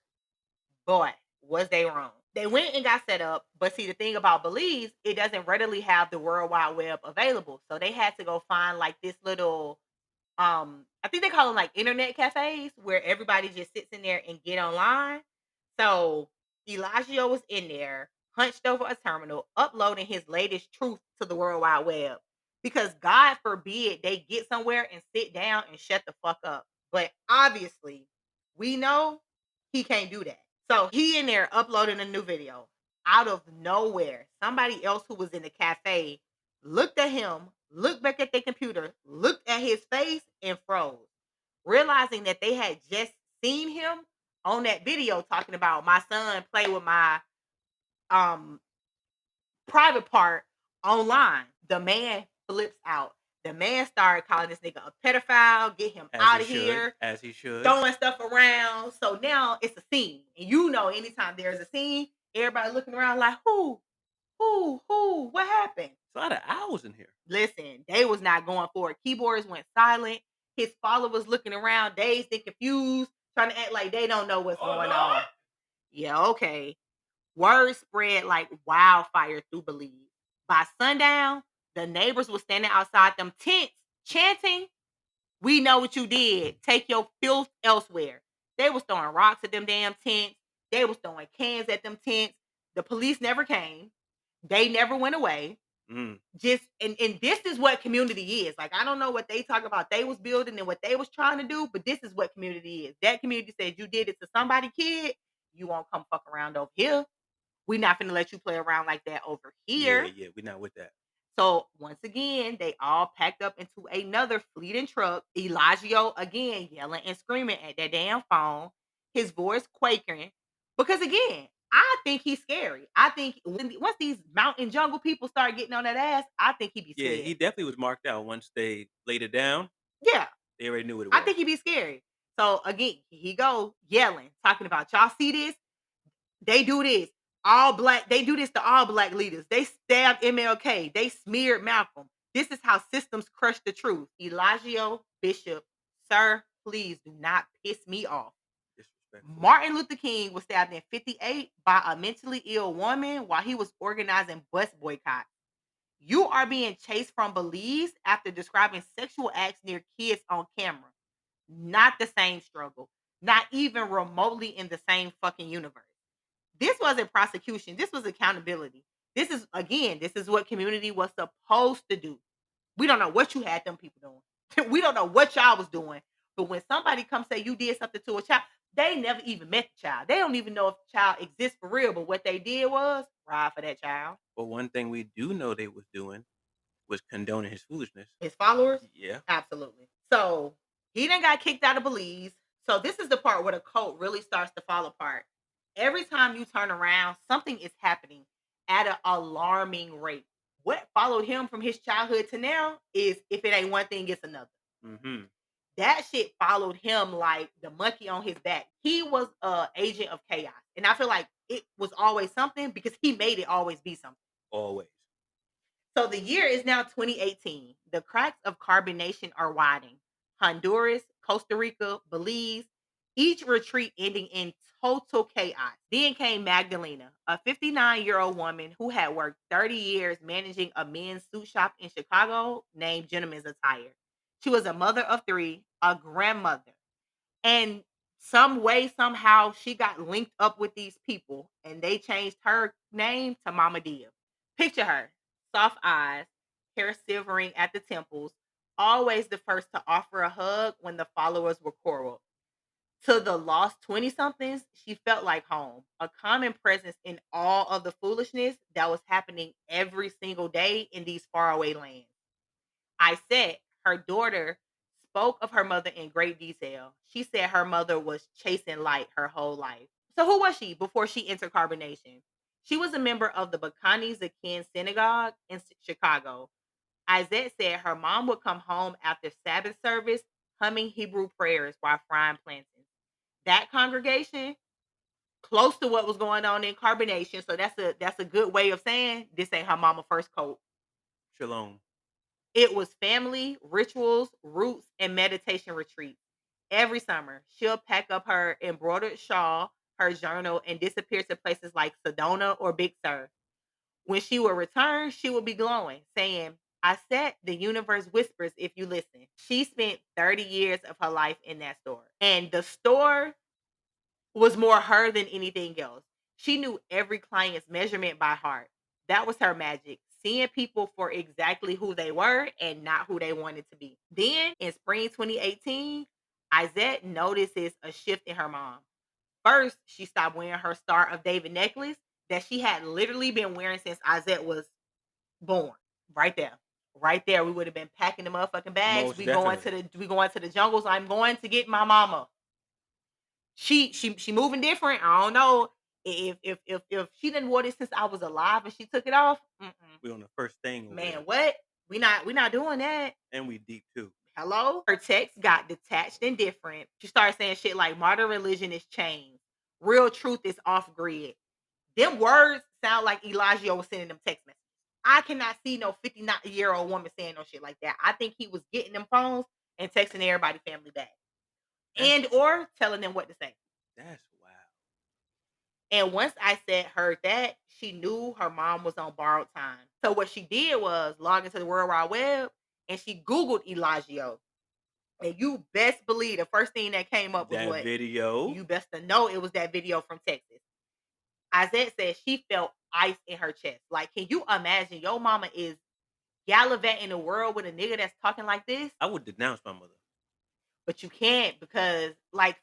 Boy, was they wrong. They went and got set up, but see the thing about Belize, it doesn't readily have the World Wide Web available. So they had to go find like this little I think they call them like internet cafes where everybody just sits in there and get online. So Eligio was in there, hunched over a terminal, uploading his latest truth to the World Wide Web. Because God forbid they get somewhere and sit down and shut the fuck up. But obviously, we know he can't do that. So he in there uploading a new video. Out of nowhere, somebody else who was in the cafe looked at him, looked back at their computer, looked at his face, and froze. Realizing that they had just seen him on that video talking about my son play with my um private part online. The man flips out. The man started calling this nigga a pedophile, get him out of here, as he should, throwing stuff around. So now it's a scene. And you know, anytime there's a scene, everybody looking around like, who, what happened? It's a lot of owls in here. Listen, they was not going for it. Keyboards went silent. His followers looking around, dazed and confused, trying to act like they don't know what's going on. Yeah, okay. Word spread like wildfire through Belize. By sundown, the neighbors were standing outside them tents chanting, "We know what you did. Take your filth elsewhere." They was throwing rocks at them damn tents. They was throwing cans at them tents. The police never came. They never went away. Just and this is what community is. Like, I don't know what they talk about they was building and what they was trying to do, but this is what community is. That community said you did it to somebody, kid. You won't come fuck around over here. We not finna let you play around like that over here. Yeah, we're not with that. So once again, they all packed up into another fleeting truck. Eligio again yelling and screaming at that damn phone, his voice quaking. Because again, I think he's scary. I think once these mountain jungle people start getting on that ass, I think he'd be Yeah, scared. he definitely was marked out once they laid it down. Yeah, They already knew what it I was. think he'd be scary. So again, he go yelling, talking about y'all see this? They do this. All black, they do this to all black leaders. They stabbed MLK. They smeared Malcolm. This is how systems crush the truth. Eligio Bishop, sir, please do not piss me off. Disrespectful. Martin Luther King was stabbed in 58 by a mentally ill woman while he was organizing bus boycotts. You are being chased from Belize after describing sexual acts near kids on camera. Not the same struggle. Not even remotely in the same fucking universe. This wasn't prosecution. This was accountability. This is what community was supposed to do. We don't know what you had them people doing. We don't know what y'all was doing. But when somebody comes say you did something to a child, they never even met the child. They don't even know if the child exists for real. But what they did was ride for that child. But one thing we do know they was doing was condoning his foolishness. His followers? Yeah. Absolutely. So he done got kicked out of Belize. So this is the part where the cult really starts to fall apart. Every time you turn around, something is happening at an alarming rate. What followed him from his childhood to now is if it ain't one thing, it's another. Mm-hmm. That shit followed him like the monkey on his back. He was a agent of chaos. And I feel like it was always something because he made it always be something. Always. So the year is now 2018. The cracks of carbonation are widening. Honduras, Costa Rica, Belize, each retreat ending in total chaos. Then came Magdalena, a 59-year-old woman who had worked 30 years managing a men's suit shop in Chicago named Gentleman's Attire. She was a mother of three, a grandmother, and some way, somehow, she got linked up with these people and they changed her name to Mama Dia. Picture her, soft eyes, hair silvering at the temples, always the first to offer a hug when the followers were quarreled. To the lost 20 somethings, she felt like home, a common presence in all of the foolishness that was happening every single day in these faraway lands. I said her daughter spoke of her mother in great detail. She said her mother was chasing light her whole life. So who was she before she entered carbonation? She was a member of the Bacani Zakin Synagogue in Chicago. Izette said her mom would come home after Sabbath service humming Hebrew prayers while frying plantains. That congregation, close to what was going on in carbonation, so that's a good way of saying this ain't her mama first coat. Shalom. It was family, rituals, roots, and meditation retreats. Every summer, she'll pack up her embroidered shawl, her journal, and disappear to places like Sedona or Big Sur. When she would return, she would be glowing, saying, I said the universe whispers if you listen. She spent 30 years of her life in that store. And the store was more her than anything else. She knew every client's measurement by heart. That was her magic, seeing people for exactly who they were and not who they wanted to be. Then in spring 2018, Izette notices a shift in her mom. First, she stopped wearing her Star of David necklace that she had literally been wearing since Izette was born. Right there. Right there. We would have been packing the motherfucking bags. Most definitely. We going to the jungles. I'm going to get my mama. She moving different. I don't know if she didn't wore this since I was alive and she took it off. We on the first thing over Man, there. what? We not doing that. And we deep too. Hello? Her text got detached and different. She started saying shit like modern religion is changed. Real truth is off grid. Them words sound like Eligio was sending them text messages. I cannot see no 59-year-old woman saying no shit like that. I think he was getting them phones and texting everybody family back. And or telling them what to say. That's wild. And once I said heard that, she knew her mom was on borrowed time. So what she did was log into the World Wide Web and she Googled Eligio. And you best believe the first thing that came up was That what? video. You best to know it was that video from Texas. Izette said she felt ice in her chest. Like, can you imagine your mama is gallivanting the world with a nigga that's talking like this? I would denounce my mother. But you can't because, like,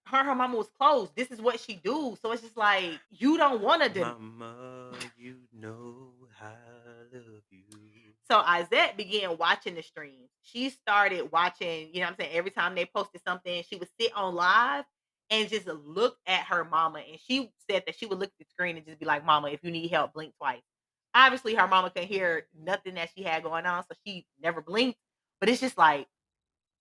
her mama was close. This is what she do. So it's just like you don't want to do. Mama, you know I love you. So Izette began watching the streams. She started watching, you know what I'm saying? Every time they posted something, she would sit on live and just look at her mama. And she said that she would look at the screen and just be like, Mama, if you need help, blink twice. Obviously, her mama could hear nothing that she had going on, so she never blinked. But it's just like,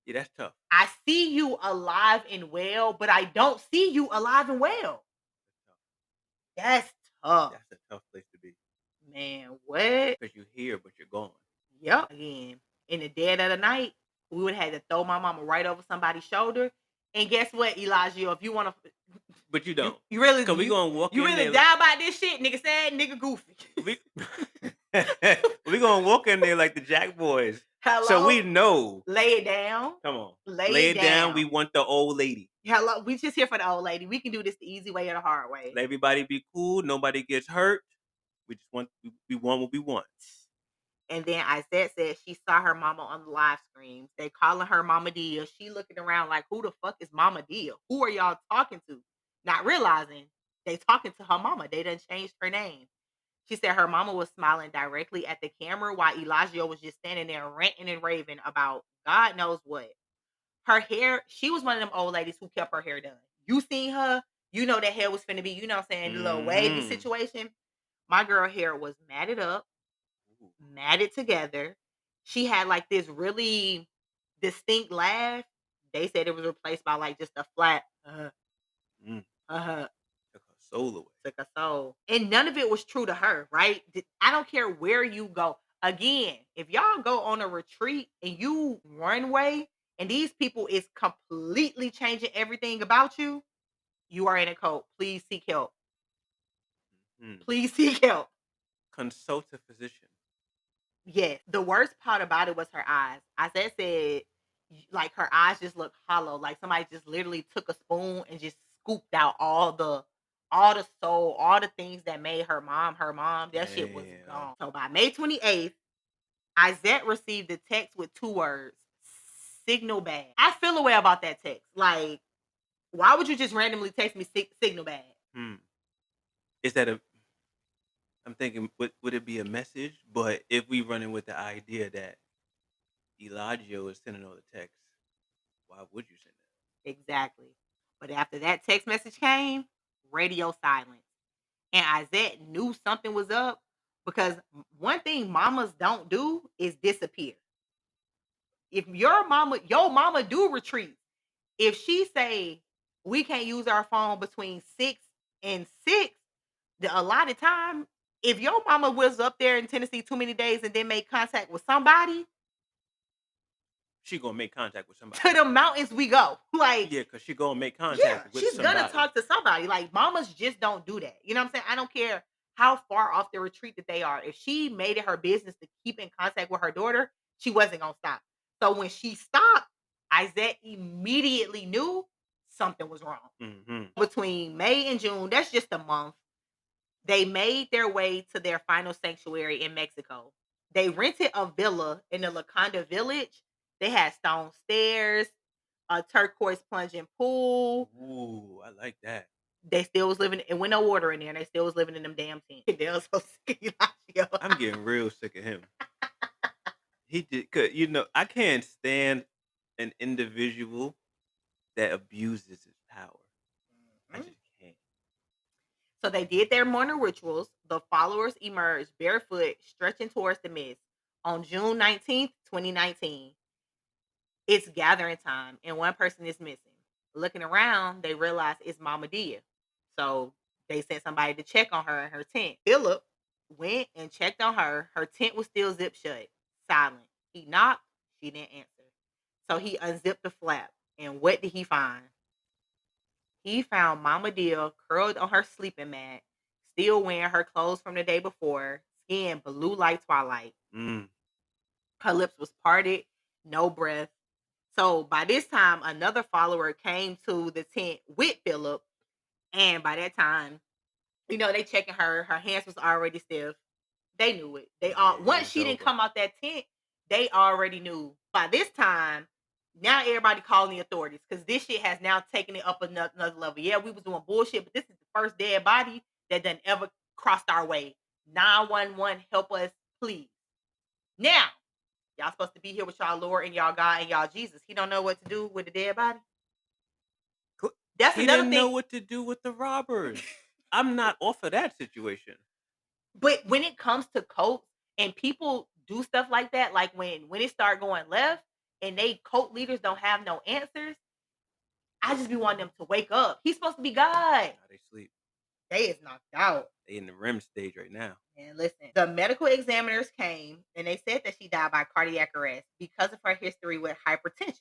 Yeah, that's tough. I see you alive and well, but I don't see you alive and well. That's tough. That's a tough place to be. Man, what? Because you're here, but you're gone. Yep. Again, in the dead of the night, we would have had to throw my mama right over somebody's shoulder. And guess what, Eligio? If you want to, But you don't. you really, Because we going to walk you in really there. die about this shit, nigga sad, nigga goofy. We going to walk in there like the Jack Boys. Hello? So we know. Lay it down. Come on. Lay it down. We want the old lady. Hello, we just here for the old lady. We can do this the easy way or the hard way. Let everybody be cool. Nobody gets hurt. We just want, we want what we want. And then Izette said she saw her mama on the live streams. They calling her Mama Dia. She looking around like, who the fuck is Mama Dia? Who are y'all talking to? Not realizing they talking to her mama. They done changed her name. She said her mama was smiling directly at the camera while Eligio was just standing there ranting and raving about God knows what. Her hair, she was one of them old ladies who kept her hair done. You seen her, you know that hair was finna be, you know what I'm saying, the little wavy situation. My girl hair was matted up, matted together. She had like this really distinct laugh. They said it was replaced by like just a flat Took her soul away. Took her soul. And none of it was true to her, right? I don't care where you go. Again, if y'all go on a retreat and you run away and these people is completely changing everything about you, you are in a cult. Please seek help. Please seek help. Consult a physician. Yes. The worst part about it was her eyes. Isaiah said, like, her eyes just looked hollow. Like somebody just literally took a spoon and just scooped out all the soul, all the things that made her mom. That shit was gone. So by May 28th, Izette received a text with 2 words: signal bad. I feel a way about that text. Like, why would you just randomly text me signal bad? Is that I'm thinking, would it be a message? But if we run in with the idea that Eligio is sending all the texts, why would you send that? Exactly. But after that text message came, radio silence. And Izette knew something was up because one thing mamas don't do is disappear. If your mama do retreat, if she say we can't use our phone between 6 and 6, a lot of time, if your mama was up there in Tennessee too many days and then make contact with somebody, she gonna make contact with somebody. To the mountains we go. Like, yeah, because she gonna make contact with she's somebody. Gonna talk to somebody. Like, mamas just don't do that. You know what I'm saying? I don't care how far off the retreat that they are. If she made it her business to keep in contact with her daughter, she wasn't gonna stop. So when she stopped, Izette immediately knew something was wrong. Between May and June, that's just a month, they made their way to their final sanctuary in Mexico. They rented a villa in the Laconda village. They had stone stairs, a turquoise plunging pool. Ooh, I like that. They still was living, and with no water in there, and they still was living in them damn tents. They was so sick of Eligio. I'm getting real sick of him. He did, cause I can't stand an individual that abuses his power. I just can't. So they did their morning rituals. The followers emerged barefoot, stretching towards the mist. On June 19th, 2019, it's gathering time, and one person is missing. Looking around, they realize it's Mama Dia. So they sent somebody to check on her in her tent. Philip went and checked on her. Her tent was still zip shut, silent. He knocked, she didn't answer. So he unzipped the flap, and what did he find? He found Mama Dia curled on her sleeping mat, still wearing her clothes from the day before, skin blue like twilight. Her lips was parted, no breath. So by this time, another follower came to the tent with Philip, and by that time, they checking her. Her hands was already stiff. They knew it. Once she didn't come out that tent, they already knew. By this time, Now everybody calling the authorities because this shit has now taken it up another level. Yeah, we was doing bullshit, but this is the first dead body that done ever crossed our way. 911, help us, please. Now, y'all supposed to be here with y'all Lord and y'all God and y'all Jesus. He don't know what to do with the dead body. That's He another didn't know thing. what to do with the robbers. I'm not off of that situation. But when it comes to cults and people do stuff like that, like when it start going left and they cult leaders don't have no answers, I just be wanting them to wake up. He's supposed to be God. Now they sleep. They is knocked out. They in the REM stage right now. And listen, the medical examiners came and they said that she died by cardiac arrest because of her history with hypertension.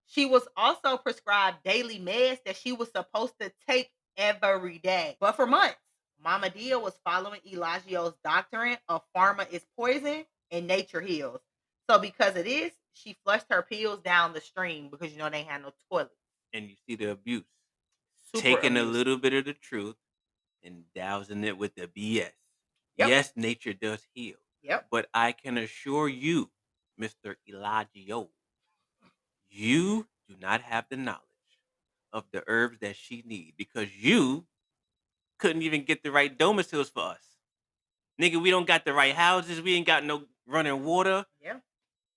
She was also prescribed daily meds that she was supposed to take every day. But for months, Mama Dia was following Eligio's doctrine of pharma is poison and nature heals. So because of this, she flushed her pills down the stream because they had no toilet. And you see the abuse. Super Taking a abuse. little bit of the truth and dousing it with the BS. Yep. Yes, nature does heal. Yep. But I can assure you, Mr. Eligio, you do not have the knowledge of the herbs that she needs because you couldn't even get the right domiciles for us. Nigga, we don't got the right houses. We ain't got no running water. Yeah.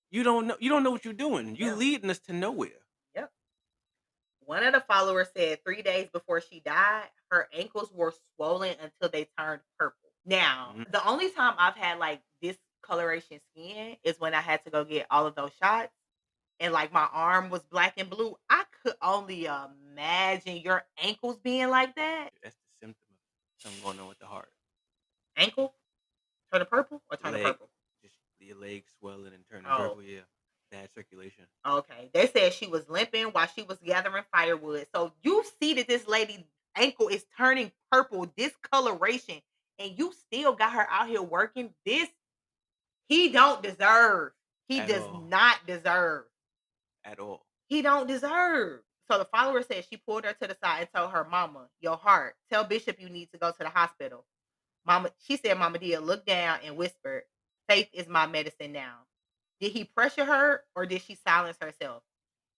You don't know what you're doing. You Yeah. leading us to nowhere. Yep. One of the followers said 3 days before she died, her ankles were swollen until they turned purple. Now, the only time I've had like discoloration skin is when I had to go get all of those shots and like my arm was black and blue. I could only imagine your ankles being like that. That's the symptom of something going on with the heart. Ankle? Turn purple or turn Leg, purple? just your legs swelling and turning Oh. purple. Yeah, bad circulation. Okay. They said she was limping while she was gathering firewood. So you see that this lady ankle is turning purple, discoloration, and you still got her out here working. This he don't deserve. He At does all. not deserve. At all. He don't deserve. So the follower said she pulled her to the side and told her, "Mama, your heart. Tell Bishop you need to go to the hospital." She said, Mama Dia looked down and whispered, "Faith is my medicine now." Did he pressure her or did she silence herself?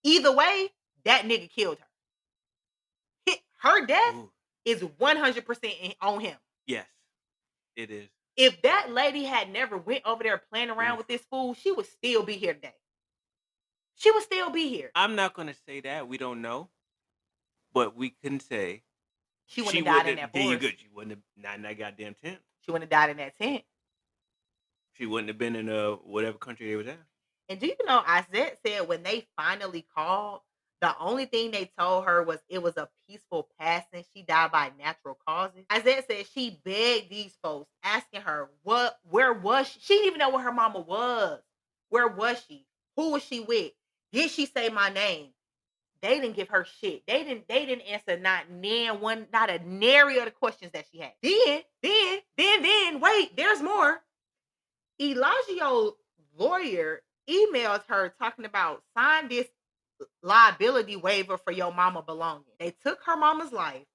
Either way, that nigga killed her. Her death Ooh. is 100% on him. Yes, it is. If that lady had never went over there playing around with this fool, she would still be here today. She would still be here. I'm not going to say that. We don't know. But we can say she wouldn't have died in that There you forest. go. She wouldn't have not in that goddamn tent. She wouldn't have died in that tent. She wouldn't have been in whatever country they was at. And do you know, Isaiah said when they finally called, the only thing they told her was it was a peaceful passing. She died by natural causes. Isaiah said she begged these folks, asking her, where was she? She didn't even know where her mama was. Where was she? Who was she with? Did she say my name? They didn't give her shit. They didn't answer not a nary of the questions that she had. Then, wait, there's more. Eligio lawyer emailed her talking about sign this liability waiver for your mama belonging. They took her mama's life,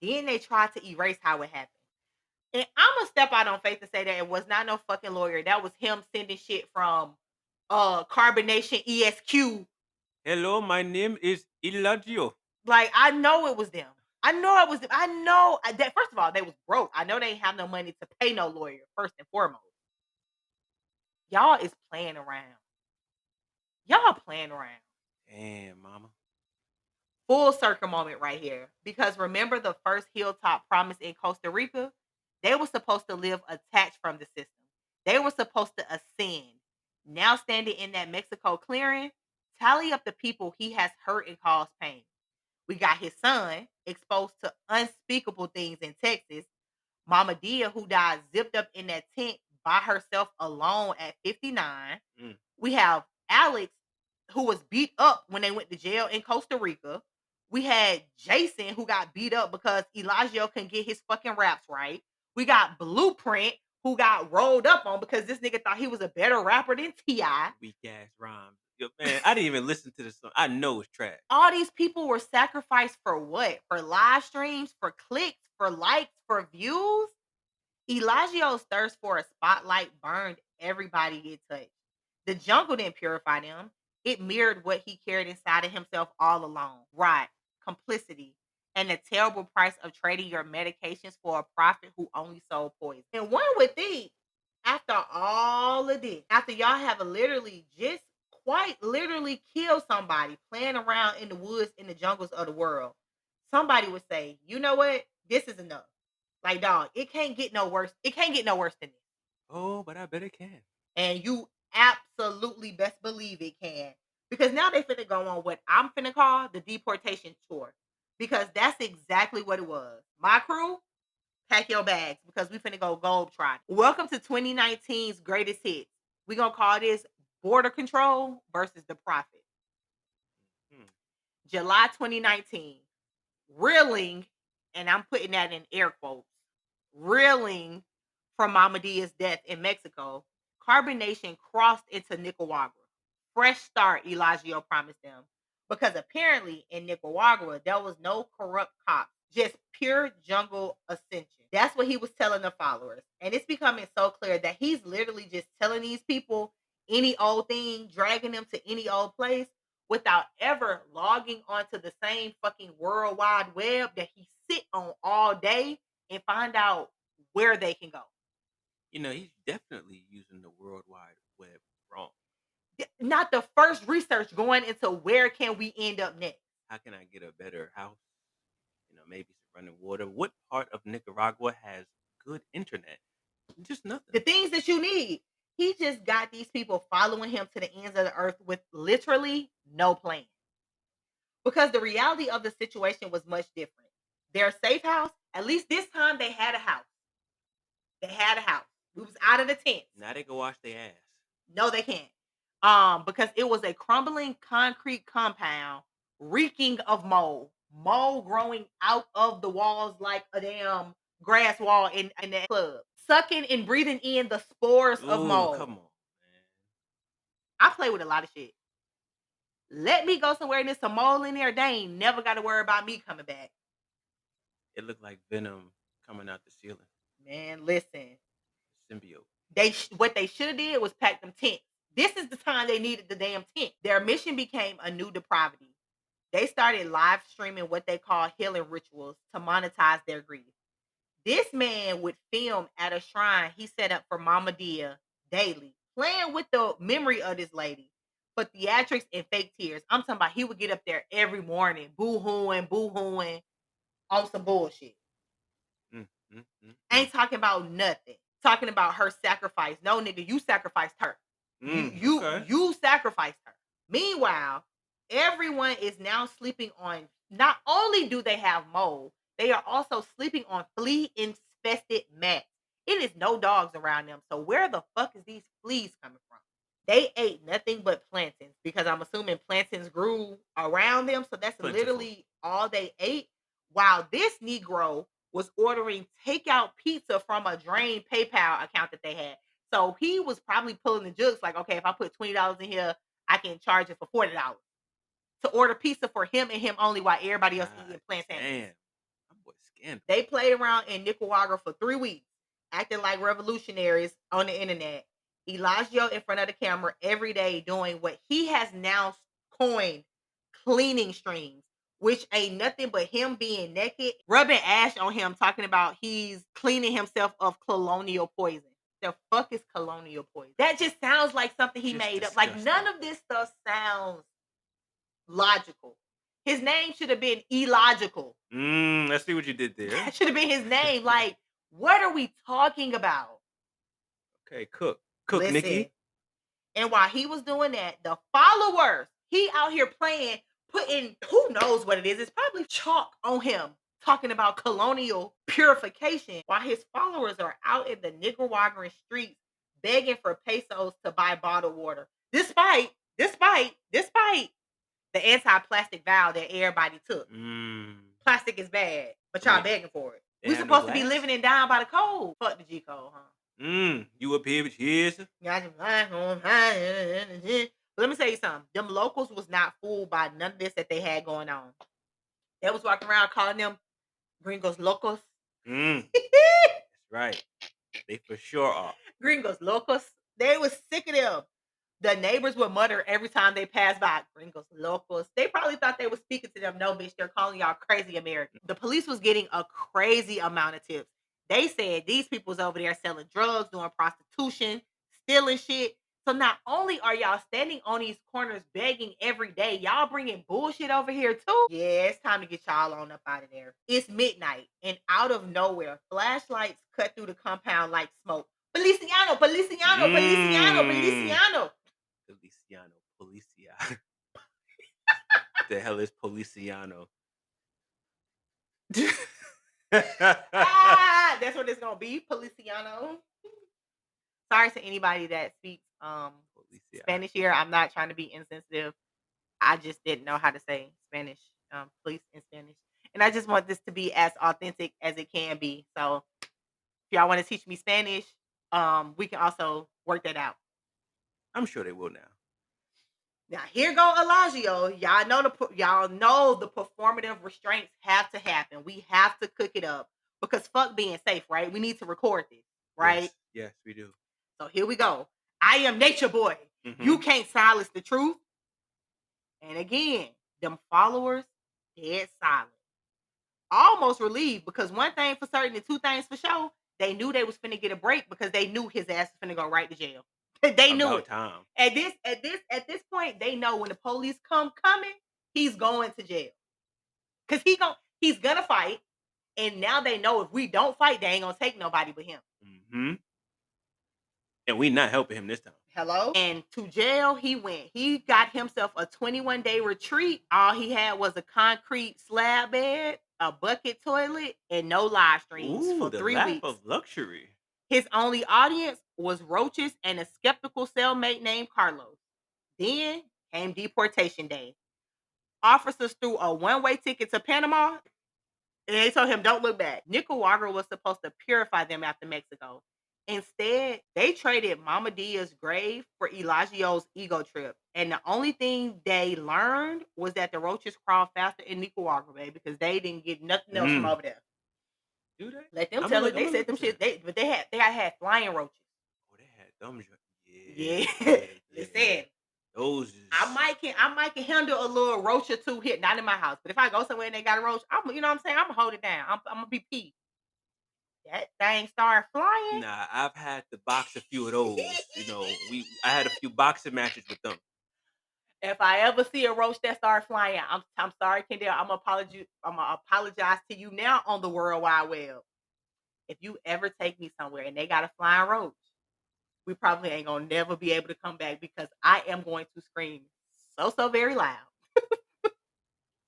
then they tried to erase how it happened. And I'm gonna step out on faith and say that it was not no fucking lawyer. That was him sending shit from Carbonation ESQ. Hello, my name is Eligio. Like, I know it was them. I know it was them. I know that first of all, they was broke. I know they ain't have no money to pay no lawyer, first and foremost. Y'all is playing around. Y'all playing around. Damn, mama. Full circle moment right here. Because remember the first hilltop promise in Costa Rica? They were supposed to live attached from the system. They were supposed to ascend. Now standing in that Mexico clearing, tally up the people he has hurt and caused pain. We got his son exposed to unspeakable things in Texas. Mama Dia, who died zipped up in that tent by herself alone at 59. We have Alex, who was beat up when they went to jail in Costa Rica. We had Jason, who got beat up because Eligio couldn't get his fucking raps right. We got Blueprint, who got rolled up on because this nigga thought he was a better rapper than T.I. Weak ass rhymes. Yo, man, I didn't even listen to the song. I know it's trash. All these people were sacrificed for what? For live streams, for clicks, for likes, for views? Eligio's thirst for a spotlight burned everybody it touched. The jungle didn't purify them. It mirrored what he carried inside of himself all along: rot, complicity, and the terrible price of trading your medications for a prophet who only sold poison. And one would think, after all of this, after y'all have literally just quite literally killed somebody playing around in the woods in the jungles of the world, somebody would say, you know what? This is enough. Like, dog, it can't get no worse. It can't get no worse than this. Oh, but I bet it can. And you absolutely best believe it can. Because now they finna go on what I'm finna call the deportation tour. Because that's exactly what it was. My crew, pack your bags because we finna go gold trot. Welcome to 2019's greatest hits. We gonna call this Border Control versus the Prophet. Hmm. July 2019. Reeling, and I'm putting that in air quotes, reeling from Mama Dia's death in Mexico, Carbonation crossed into Nicaragua. Fresh start, Eligio promised them. Because apparently in Nicaragua, there was no corrupt cops, just pure jungle ascension. That's what he was telling the followers. And it's becoming so clear that he's literally just telling these people any old thing, dragging them to any old place without ever logging onto the same fucking world wide web that he sit on all day and find out where they can go. He's definitely using the World Wide Web wrong. Not the first research going into where can we end up next. How can I get a better house? Maybe some running water. What part of Nicaragua has good internet? Just nothing. The things that you need. He just got these people following him to the ends of the earth with literally no plan. Because the reality of the situation was much different. Their safe house, at least this time they had a house. They had a house. We was out of the tent. Now they go wash their ass. No, they can't. Because it was a crumbling concrete compound reeking of mold. Mold growing out of the walls like a damn grass wall in that club. Sucking and breathing in the spores of Ooh, mold. come on, man. I play with a lot of shit. Let me go somewhere and there's some mold in there. They ain't never got to worry about me coming back. It looked like venom coming out the ceiling. Man, listen. Symbiote. What they should have did was pack them tents. This is the time they needed the damn tent. Their mission became a new depravity. They started live streaming what they call healing rituals to monetize their grief. This man would film at a shrine he set up for Mama Dia daily, playing with the memory of this lady for theatrics and fake tears. I'm talking about he would get up there every morning, boo-hooing on some bullshit. Ain't talking about nothing. Talking about her sacrifice. No, nigga, you sacrificed her. You sacrificed her. Meanwhile, everyone is now sleeping on. Not only do they have mold, they are also sleeping on flea-infested mats. It is no dogs around them. So where the fuck is these fleas coming from? They ate nothing but plantains because I'm assuming plantains grew around them. So that's literally all they ate. While this Negro was ordering takeout pizza from a drained PayPal account that they had. So he was probably pulling the jokes like, okay, if I put $20 in here, I can charge it for $40 to order pizza for him and him only while everybody else eating plantains. Damn. My boy scandal. They played around in Nicaragua for 3 weeks, acting like revolutionaries on the internet. Eligio in front of the camera every day doing what he has now coined cleaning streams, which ain't nothing but him being naked, rubbing ash on him, talking about he's cleaning himself of colonial poison. The fuck is colonial poison? That just sounds like something he made up. Like none of this stuff sounds logical. His name should have been illogical. I see what you did there. That should have been his name. Like, what are we talking about? Okay, cook, Nikki. And while he was doing that, the followers, he out here playing, putting who knows what it is. It's probably chalk on him talking about colonial purification while his followers are out in the Nicaraguan streets begging for pesos to buy bottled water. Despite the anti-plastic vow that everybody took. Plastic is bad, but y'all begging for it. We supposed to be living and dying by the cold. Fuck the G code, huh? You up here with his? But let me tell you something. Them locals was not fooled by none of this that they had going on. They was walking around calling them gringos locos. That's right. They for sure are. Gringos locos. They was sick of them. The neighbors would mutter every time they passed by, "Gringos locals." They probably thought they were speaking to them. No, bitch, they're calling y'all crazy Americans. The police was getting a crazy amount of tips. They said these people's over there selling drugs, doing prostitution, stealing shit. So not only are y'all standing on these corners begging every day, y'all bringing bullshit over here too. Yeah, it's time to get y'all on up out of there. It's midnight, and out of nowhere, flashlights cut through the compound like smoke. Feliciano, Feliciano, Feliciano, Feliciano. Feliciano, Policia. The hell is Policiano? That's what it's gonna be, Policiano. Sorry to anybody that speaks Spanish here. I'm not trying to be insensitive. I just didn't know how to say Spanish, police in Spanish. And I just want this to be as authentic as it can be. So if y'all want to teach me Spanish, we can also work that out. I'm sure they will now. Now here go Eligio. Y'all know the performative restraints have to happen. We have to cook it up because fuck being safe, right? We need to record this, right? Yes, we do. So here we go. I am nature boy. You can't silence the truth. And again, them followers dead silent. Almost relieved because one thing for certain and two things for sure, they knew they was finna get a break because they knew his ass was finna go right to jail. They knew About it. time. At this point, they know when the police coming, he's going to jail. Cause he's gonna fight. And now they know if we don't fight, they ain't gonna take nobody but him. And we not helping him this time. Hello? And to jail he went. He got himself a 21-day retreat. All he had was a concrete slab bed, a bucket toilet, and no live streams for 3 weeks. Of luxury. His only audience was roaches and a skeptical cellmate named Carlos. Then came deportation day. Officers threw a one-way ticket to Panama, and they told him, don't look back. Nicaragua was supposed to purify them after Mexico. Instead, they traded Mama Dia's grave for Eligio's ego trip. And the only thing they learned was that the roaches crawl faster in Nicaragua, baby, because they didn't get nothing else from over there. Do they? Let them tell it. They said them shit. They had flying roaches. Oh, they had them. Yeah. Listen. Those. I might can handle a little roach or two here, not in my house. But if I go somewhere and they got a roach, you know what I'm saying? I'm gonna hold it down. I'm gonna be peeved. That thing started flying. Nah, I've had to box a few of those. I had a few boxing matches with them. If I ever see a roach that started flying, I'm sorry, Kendall. I'm gonna apologize to you now on the World Wide Web. If you ever take me somewhere and they got a flying roach, we probably ain't gonna never be able to come back because I am going to scream so very loud.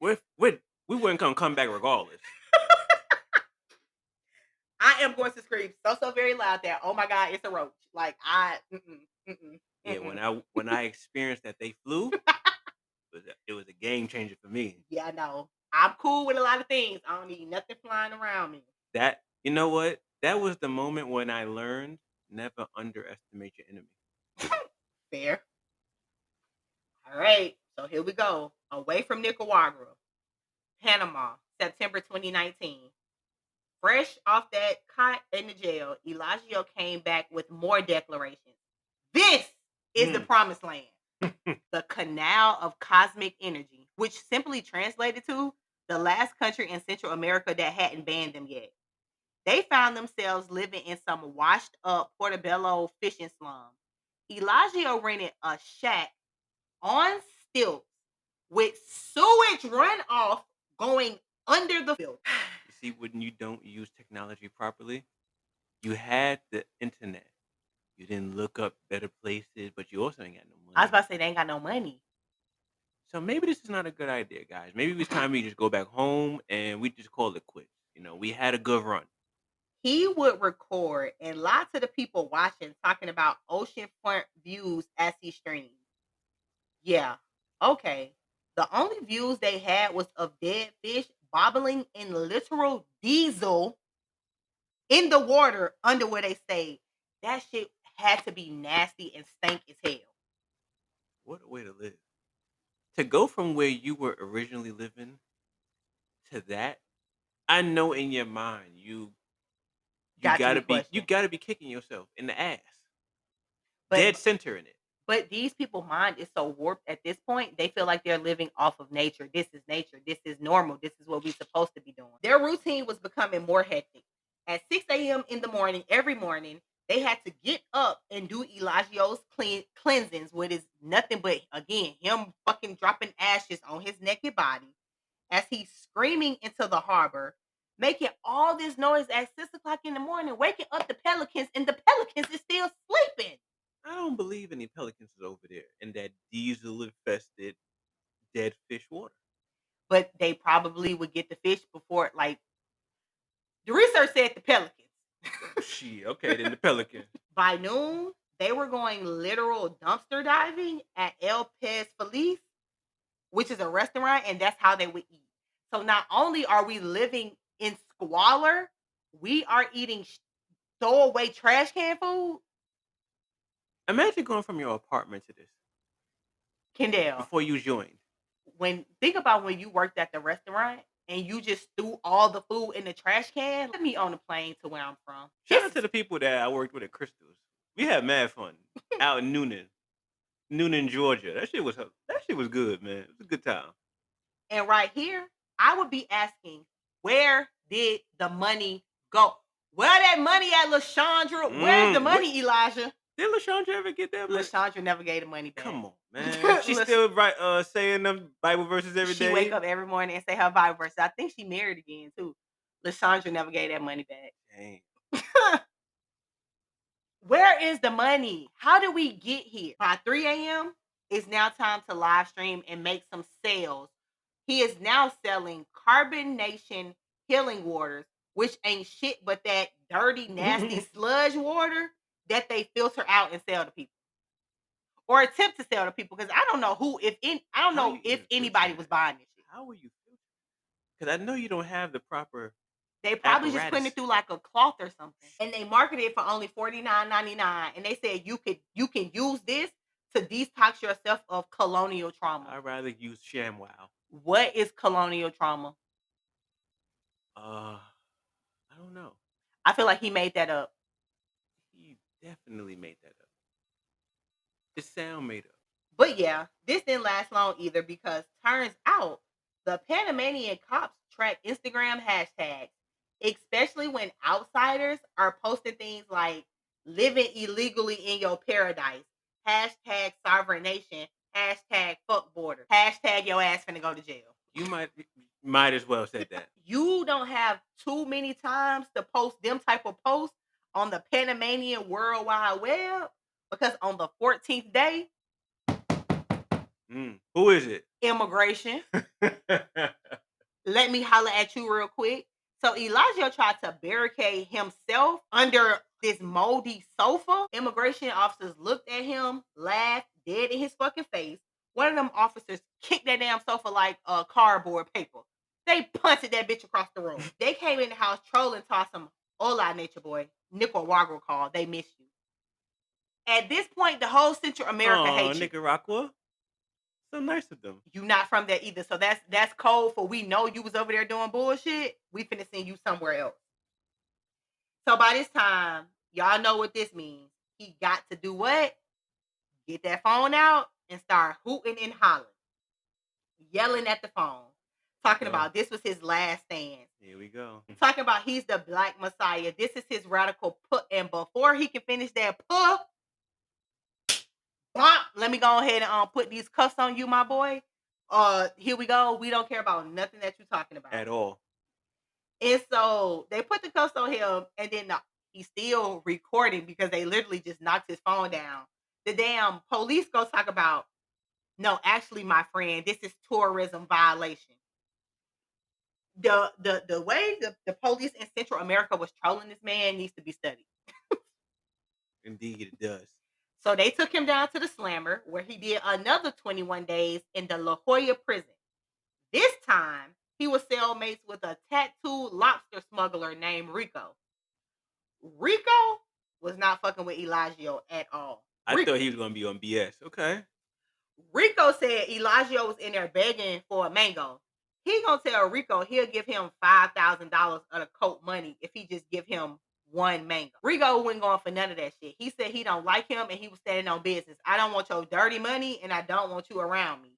We wouldn't come back regardless. I am going to scream so very loud that, oh my God, it's a roach. Like Yeah, when I experienced that they flew, it was a game changer for me. Yeah, I know. I'm cool with a lot of things. I don't need nothing flying around me. You know what? That was the moment when I learned never underestimate your enemy. Fair. All right. So here we go. Away from Nicaragua, Panama, September 2019. Fresh off that cot in the jail, Eligio came back with more declarations. This is the promised land. The canal of cosmic energy, which simply translated to the last country in Central America that hadn't banned them yet. They found themselves living in some washed up Portobello fishing slum. Eligio rented a shack on stilts with sewage runoff going under the filter. You see, when you don't use technology properly, you had the internet. You didn't look up better places, but you also ain't got no money. I was about to say they ain't got no money. So maybe this is not a good idea, guys. Maybe it's time we just go back home and we just call it quits. We had a good run. He would record and lie to the people watching, talking about oceanfront views as he streamed. Yeah, okay. The only views they had was of dead fish bobbling in literal diesel in the water under where they stayed. That shit had to be nasty and stank as hell. What a way to live. To go from where you were originally living to that, I know in your mind you gotta be kicking yourself in the ass. But dead center in it. But these people's mind is so warped at this point, they feel like they're living off of nature. This is nature. This is normal. This is what we're supposed to be doing. Their routine was becoming more hectic. At 6 a.m. in the morning, every morning, they had to get up and do Eligio's cleansings, what is nothing but, again, him fucking dropping ashes on his naked body as he's screaming into the harbor, making all this noise at 6 o'clock in the morning, waking up the pelicans, and the pelicans is still sleeping. I don't believe any pelicans is over there in that diesel infested dead fish water. But they probably would get the fish before, like, the research said the pelicans. Shit, okay, then the pelican. By noon, they were going literal dumpster diving at El Pez Feliz, which is a restaurant, and that's how they would eat. So not only are we living in squalor, we are eating throwaway trash can food. Imagine going from your apartment to this Kendall, before you joined. Think about when you worked at the restaurant and you just threw all the food in the trash can. Let me on the plane to where I'm from. Shout out to the people that I worked with at Crystals. We had mad fun out in Noonan, Georgia. That shit was good, man. It was a good time. And right here, I would be asking, where did the money go? Where that money at, LaShondra? Where's the money, Elijah? Did LaShondra ever get that money? LaShondra never gave the money back. Come on, man. She still saying them Bible verses every day. She wake up every morning and say her Bible verses. I think she married again, too. LaShondra never gave that money back. Dang. Where is the money? How did we get here? By 3 a.m., it's now time to live stream and make some sales. He is now selling carbonation healing waters, which ain't shit but that dirty, nasty sludge water that they filter out and sell to people. Or attempt to sell to people, because I don't know if anybody was buying this shit. How are you filtering? Because I know you don't have the proper. They probably just putting it through like a cloth or something, and they marketed it for only $49.99. And they said you can use this to detox yourself of colonial trauma. I'd rather use ShamWow. What is colonial trauma? I don't know. I feel like he made that up. He definitely made that up. It sound made up. But yeah, this didn't last long either, because turns out the Panamanian cops track Instagram hashtags, especially when outsiders are posting things like living illegally in your paradise, hashtag sovereign nation, hashtag fuck border, hashtag your ass finna go to jail. You might as well say that. You don't have too many times to post them type of posts on the Panamanian World Wide Web, because on the 14th day, who is it? Immigration. Let me holler at you real quick. So Eligio tried to barricade himself under this moldy sofa. Immigration officers looked at him, laughed, dead in his fucking face. One of them officers kicked that damn sofa like cardboard paper. They punted that bitch across the room. They came in the house trolling, tossed him, hola, nature boy. Nicaragua called. They missed you. At this point, the whole Central America hates you. Nicaragua? So nice of them. You not from there either. So that's code for we know you was over there doing bullshit. We finna send you somewhere else. So by this time, y'all know what this means. He got to do what? Get that phone out and start hooting and hollering. Yelling at the phone. Talking about this was his last stand. Here we go. Talking about he's the Black Messiah. This is his radical put. And before he can finish that puh, let me go ahead and put these cuffs on you, my boy. Here we go. We don't care about nothing that you're talking about at all. And so they put the cuffs on him, and then he's still recording because they literally just knocked his phone down. The damn police go talk about, no, actually, my friend, this is tourism violation. The way the police in Central America was trolling this man needs to be studied. Indeed, it does. So they took him down to the Slammer, where he did another 21 days in the La Jolla prison. This time, he was cellmates with a tattooed lobster smuggler named Rico. Rico was not fucking with Eligio at all. I thought he was going to be on BS. Okay. Rico said Eligio was in there begging for a mango. He gonna tell Rico he'll give him $5,000 of the coat money if he just give him one mango. Rigo wasn't going for none of that shit. He said he don't like him and he was standing on business. I don't want your dirty money and I don't want you around me.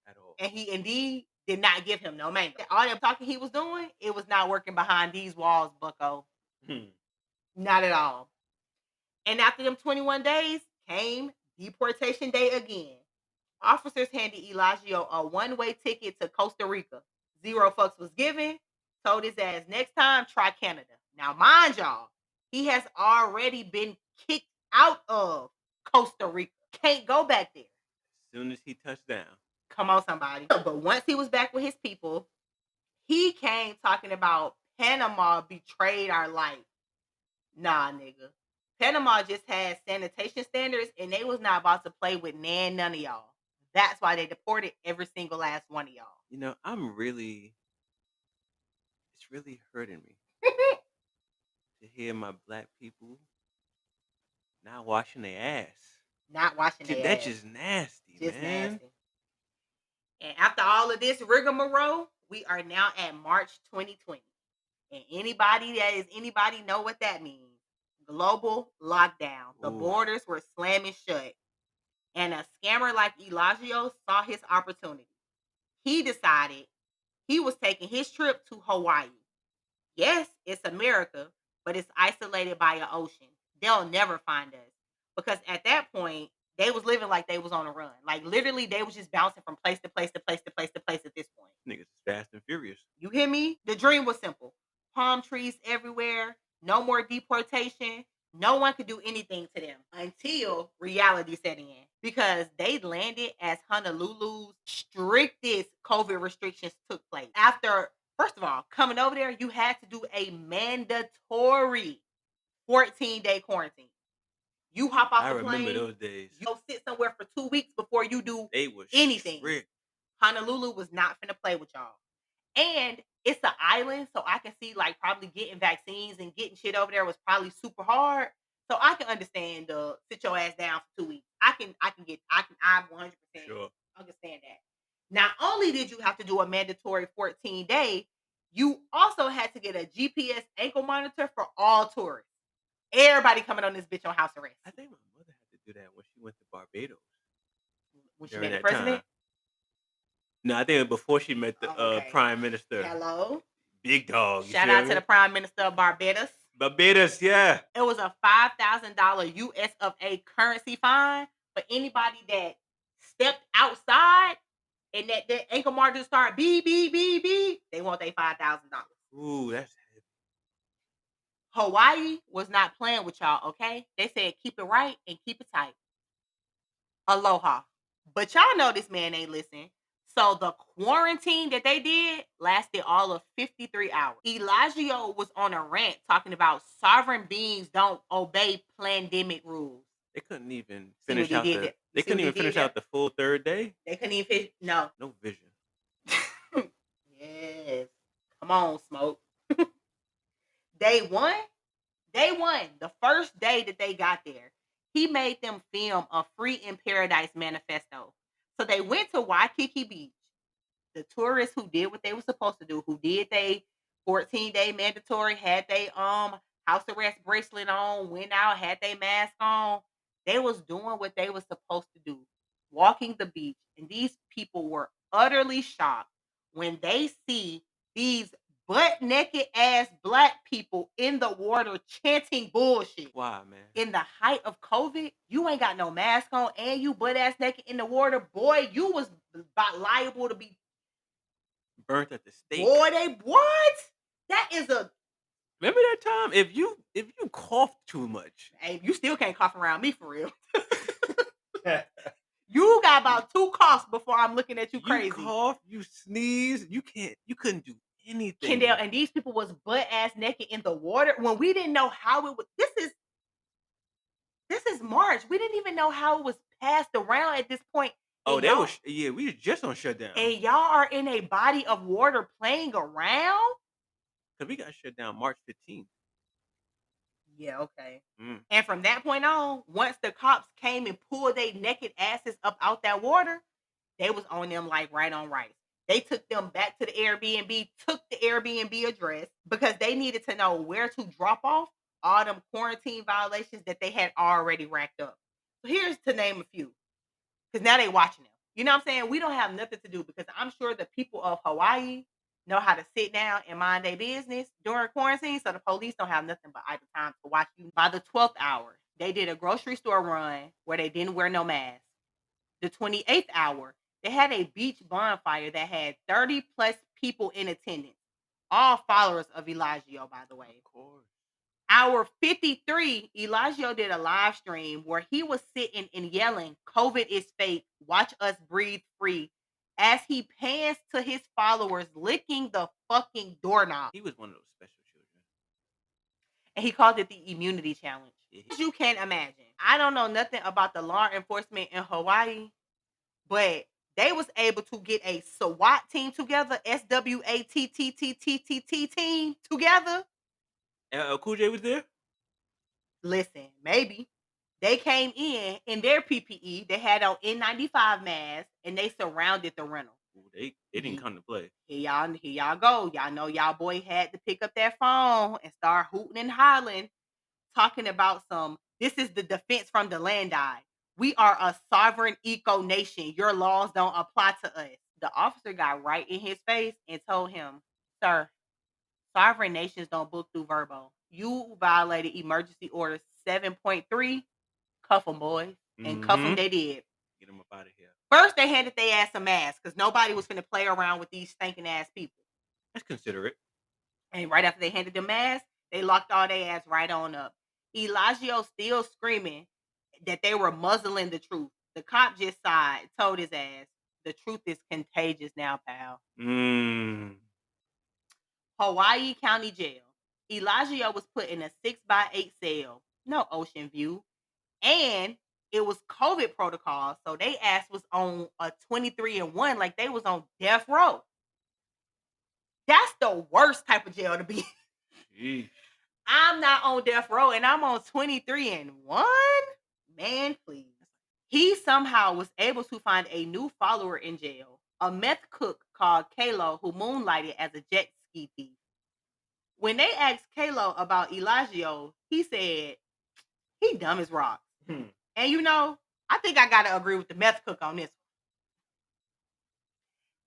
At all. And he indeed did not give him no mango. All that talking he was doing, it was not working behind these walls, bucko. Not at all. And after them 21 days came deportation day again. Officers handed Eligio a one-way ticket to Costa Rica. 0 fucks was given. Told his ass next time, try Canada. Now, mind y'all, he has already been kicked out of Costa Rica. Can't go back there. As soon as he touched down. Come on, somebody. But once he was back with his people, he came talking about Panama betrayed our life. Nah, nigga. Panama just had sanitation standards, and they was not about to play with none of y'all. That's why they deported every single last one of y'all. You know, it's really hurting me to hear my black people not washing their ass. Not washing their ass. That's just nasty, just man. Nasty. And after all of this rigmarole, we are now at March 2020. And anybody know what that means. Global lockdown. The borders were slamming shut. And a scammer like Eligio saw his opportunity. He decided he was taking his trip to Hawaii. Yes, it's America, but it's isolated by an ocean. They'll never find us. Because at that point, they was living like they was on a run. Like literally, they was just bouncing from place to place to place to place to place at this point. Niggas is fast and furious. You hear me? The dream was simple. Palm trees everywhere. No more deportation. No one could do anything to them until reality set in. Because they landed as Honolulu's strictest COVID restrictions took place. After, first of all, coming over there, you had to do a mandatory 14-day quarantine. You hop off the plane. I remember those days. You go sit somewhere for 2 weeks before you do anything. Strict. Honolulu was not finna play with y'all. And it's an island, so I can see like probably getting vaccines and getting shit over there was probably super hard. So I can understand the sit your ass down for 2 weeks. I 100% understand that. Not only did you have to do a mandatory 14-day, you also had to get a GPS ankle monitor for all tourists. Everybody coming on this bitch on house arrest. I think my mother had to do that when she went to Barbados. When she met the president? Time. No, I think before she met the prime minister. Hello. Big dog. Shout out to the prime minister of Barbados. Barbados, yeah. It was a $5,000 US of A currency fine for anybody that stepped outside and that ankle monitor started beep, beep, beep, beep. They want their $5,000. Ooh, that's heavy. Hawaii was not playing with y'all, okay? They said keep it right and keep it tight. Aloha. But y'all know this man ain't listening. So the quarantine that they did lasted all of 53 hours. Eligio was on a rant talking about sovereign beings don't obey pandemic rules. They couldn't even finish out the full third day. They couldn't even finish. No vision. Yes. Come on, Smoke. Day one. The first day that they got there, he made them film a Free in Paradise manifesto. So they went to Waikiki Beach. The tourists who did what they were supposed to do, who did they 14-day mandatory, had they house arrest bracelet on, went out, had they mask on. They was doing what they were supposed to do, walking the beach. And these people were utterly shocked when they see these butt naked ass black people in the water chanting bullshit. Why, man? In the height of COVID, you ain't got no mask on and you butt ass naked in the water. Boy, you was about liable to be burnt at the stake. Boy, they what? That is a. Remember that time? If you cough too much, hey, you still can't cough around me for real. You got about 2 coughs before I'm looking at you crazy. You cough, you sneeze, you couldn't do anything. Kendall, and these people was butt ass naked in the water when we didn't know how it was. This is March. We didn't even know how it was passed around at this point. Oh, we were just on shutdown. And y'all are in a body of water playing around? Because we got shut down March 15th. Yeah, okay. And from that point on, once the cops came and pulled their naked asses up out that water, they was on them like right on rice. They took them back to the Airbnb, took the Airbnb address because they needed to know where to drop off all them quarantine violations that they had already racked up. So here's to name a few, because now they watching them. You know what I'm saying? We don't have nothing to do because I'm sure the people of Hawaii know how to sit down and mind their business during quarantine, so the police don't have nothing but idle time to watch you. By the 12th hour, they did a grocery store run where they didn't wear no mask. The 28th hour, they had a beach bonfire that had 30 plus people in attendance, all followers of Eligio, by the way. Of course. Hour 53, Eligio did a live stream where he was sitting and yelling, "COVID is fake, watch us breathe free," as he pans to his followers, licking the fucking doorknob. He was one of those special children. And he called it the immunity challenge. Yeah. As you can imagine. I don't know nothing about the law enforcement in Hawaii, but they was able to get a SWAT team together, SWATTTTTT team together. Cool J was there? Listen, maybe. They came in their PPE. They had on N95 masks, and they surrounded the rental. Ooh, they didn't come to play. Here y'all go. Y'all know y'all boy had to pick up that phone and start hooting and hollering, talking about this is the defense from the land eye. We are a sovereign eco nation. Your laws don't apply to us. The officer got right in his face and told him, "Sir, sovereign nations don't book through Verbo. You violated emergency order 7.3. Cuff them, boys." And cuff them they did. Get them up out of here. First, they handed their ass a mask because nobody was going to play around with these stinking ass people. That's considerate. And right after they handed the mask, they locked all their ass right on up. Eligio still screaming that they were muzzling the truth. The cop just sighed, told his ass, "The truth is contagious now, pal." Hawaii County Jail. Eligio was put in a 6x8 cell, no ocean view, and it was COVID protocol, so they ass was on a 23-1, like they was on death row. That's the worst type of jail to be in. I'm not on death row, and I'm on 23-1. Man, please. He somehow was able to find a new follower in jail, a meth cook called Kalo, who moonlighted as a jet ski thief. When they asked Kalo about Eligio, he said, "He dumb as rocks." And you know, I think I gotta agree with the meth cook on this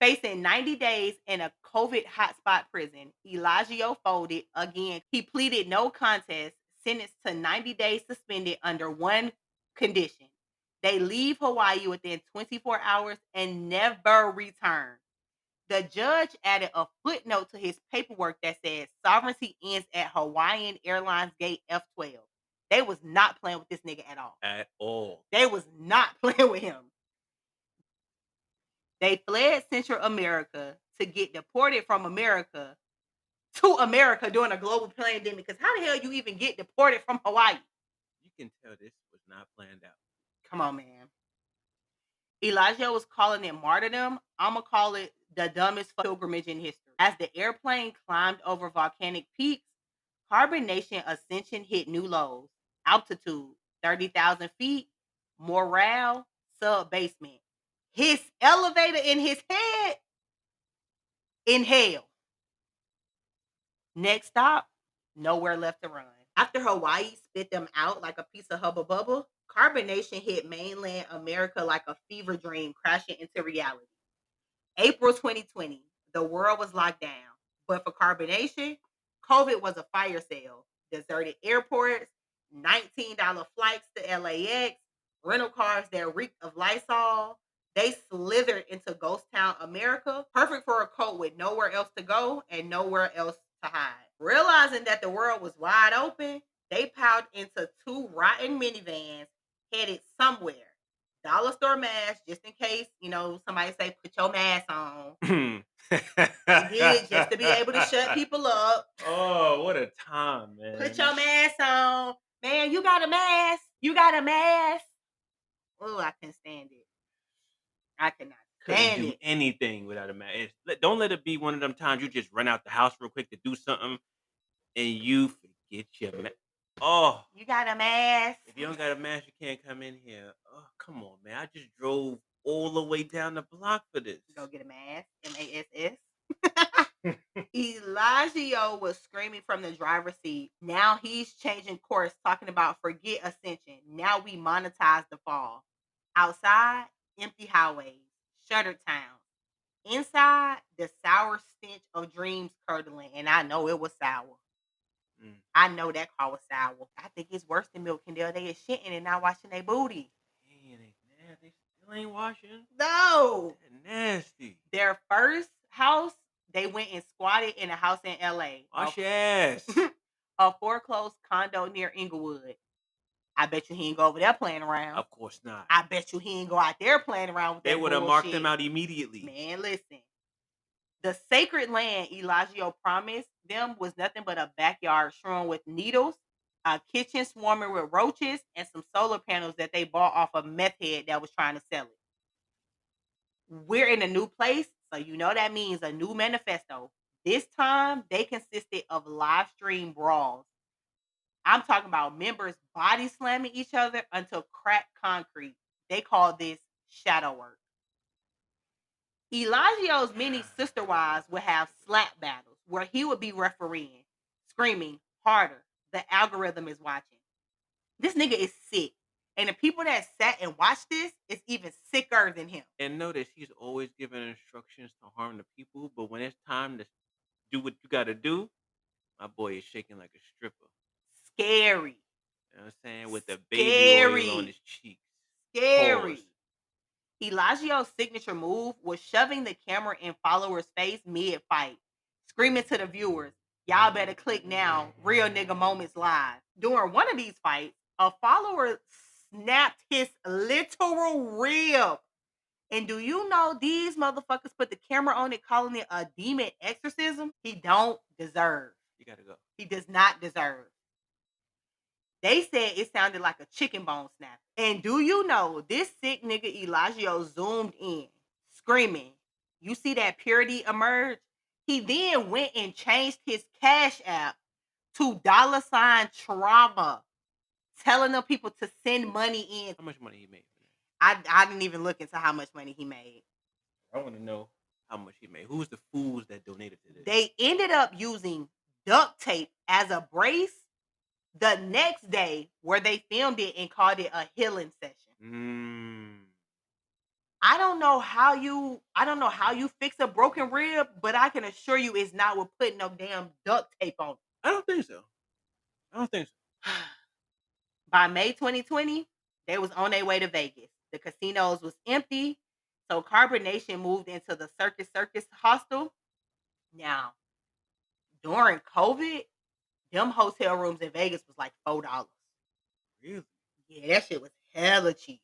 one. Facing 90 days in a COVID hotspot prison, Eligio folded again. He pleaded no contest, sentenced to 90 days suspended under one condition: they leave Hawaii within 24 hours and never return. The judge added a footnote to his paperwork that said sovereignty ends at Hawaiian Airlines Gate F12. They was not playing with this nigga at all. At all. They was not playing with him. They fled Central America to get deported from America to America during a global pandemic. Because how the hell you even get deported from Hawaii? You can tell this was not planned out. Come on, man. Eligio was calling it martyrdom. I'm going to call it the dumbest pilgrimage in history. As the airplane climbed over volcanic peaks, carbonation ascension hit new lows. Altitude, 30,000 feet. Morale, sub-basement. His elevator in his head, in hell. Next stop, nowhere left to run. After Hawaii spit them out like a piece of Hubba Bubba, carbonation hit mainland America like a fever dream, crashing into reality. April 2020, the world was locked down. But for carbonation, COVID was a fire sale. Deserted airports, $19 flights to LAX, rental cars that reeked of Lysol. They slithered into ghost town America, perfect for a cult with nowhere else to go and nowhere else to hide. Realizing that the world was wide open, they piled into two rotten minivans headed somewhere. Dollar store mask, just in case, somebody say, "Put your mask on." Did just to be able to shut people up. Oh, what a time, man. Put your mask on. Man, you got a mask. You got a mask. Oh, I couldn't stand it. I cannot Couldn't do anything without a mask. Don't let it be one of them times you just run out the house real quick to do something and you forget your mask. Oh. You got a mask? If you don't got a mask, you can't come in here. Oh, come on, man. I just drove all the way down the block for this. Go get a mask. MASS. Eligio was screaming from the driver's seat. Now he's changing course, talking about forget ascension. Now we monetize the fall. Outside, empty highways, shuttered towns. Inside, the sour stench of dreams curdling, and I know it was sour. Mm. I know that car was sour. I think it's worse than milk and they is shitting and not washing their booty. Man, they still ain't washing. No. That nasty. Their first house, they went and squatted in a house in LA. Wash your ass. A foreclosed condo near Inglewood. I bet you he ain't go over there playing around. Of course not. I bet you he ain't go out there playing around with They that would have bullshit. marked them out immediately. Man, listen. The sacred land Eligio promised them was nothing but a backyard strewn with needles, a kitchen swarming with roaches, and some solar panels that they bought off a meth head that was trying to sell it. We're in a new place, so you know that means a new manifesto. This time, they consisted of live stream brawls. I'm talking about members body slamming each other until cracked concrete. They call this shadow work. Eligio's many sister wives would have slap battles where he would be refereeing, screaming harder. The algorithm is watching. This nigga is sick. And the people that sat and watched this is even sicker than him. And notice he's always giving instructions to harm the people, but when it's time to do what you got to do, my boy is shaking like a stripper. Scary. You know what I'm saying? With the baby oil on his cheeks. Scary. Pause. Eligio's signature move was shoving the camera in followers' face mid-fight, screaming to the viewers, y'all better click now, Real Nigga Moments Live. During one of these fights, a follower snapped his literal rib. And do you know these motherfuckers put the camera on it, calling it a demon exorcism? He don't deserve. You gotta go. He does not deserve. They said it sounded like a chicken bone snap. And do you know this sick nigga Eligio zoomed in, screaming, you see that purity emerge? He then went and changed his cash app to $trauma, telling them people to send money in. How much money he made for that? I didn't even look into how much money he made. I want to know how much he made. Who's the fools that donated to this? They ended up using duct tape as a brace the next day where they filmed it and called it a healing session. I don't know how you fix a broken rib, but I can assure you it's not with putting no damn duct tape on it. I don't think so. By May 2020, they was on their way to Vegas. The casinos was empty, so Carbonation moved into the Circus hostel. Now, during COVID, them hotel rooms in Vegas was like $4. Really? Yeah, that shit was hella cheap.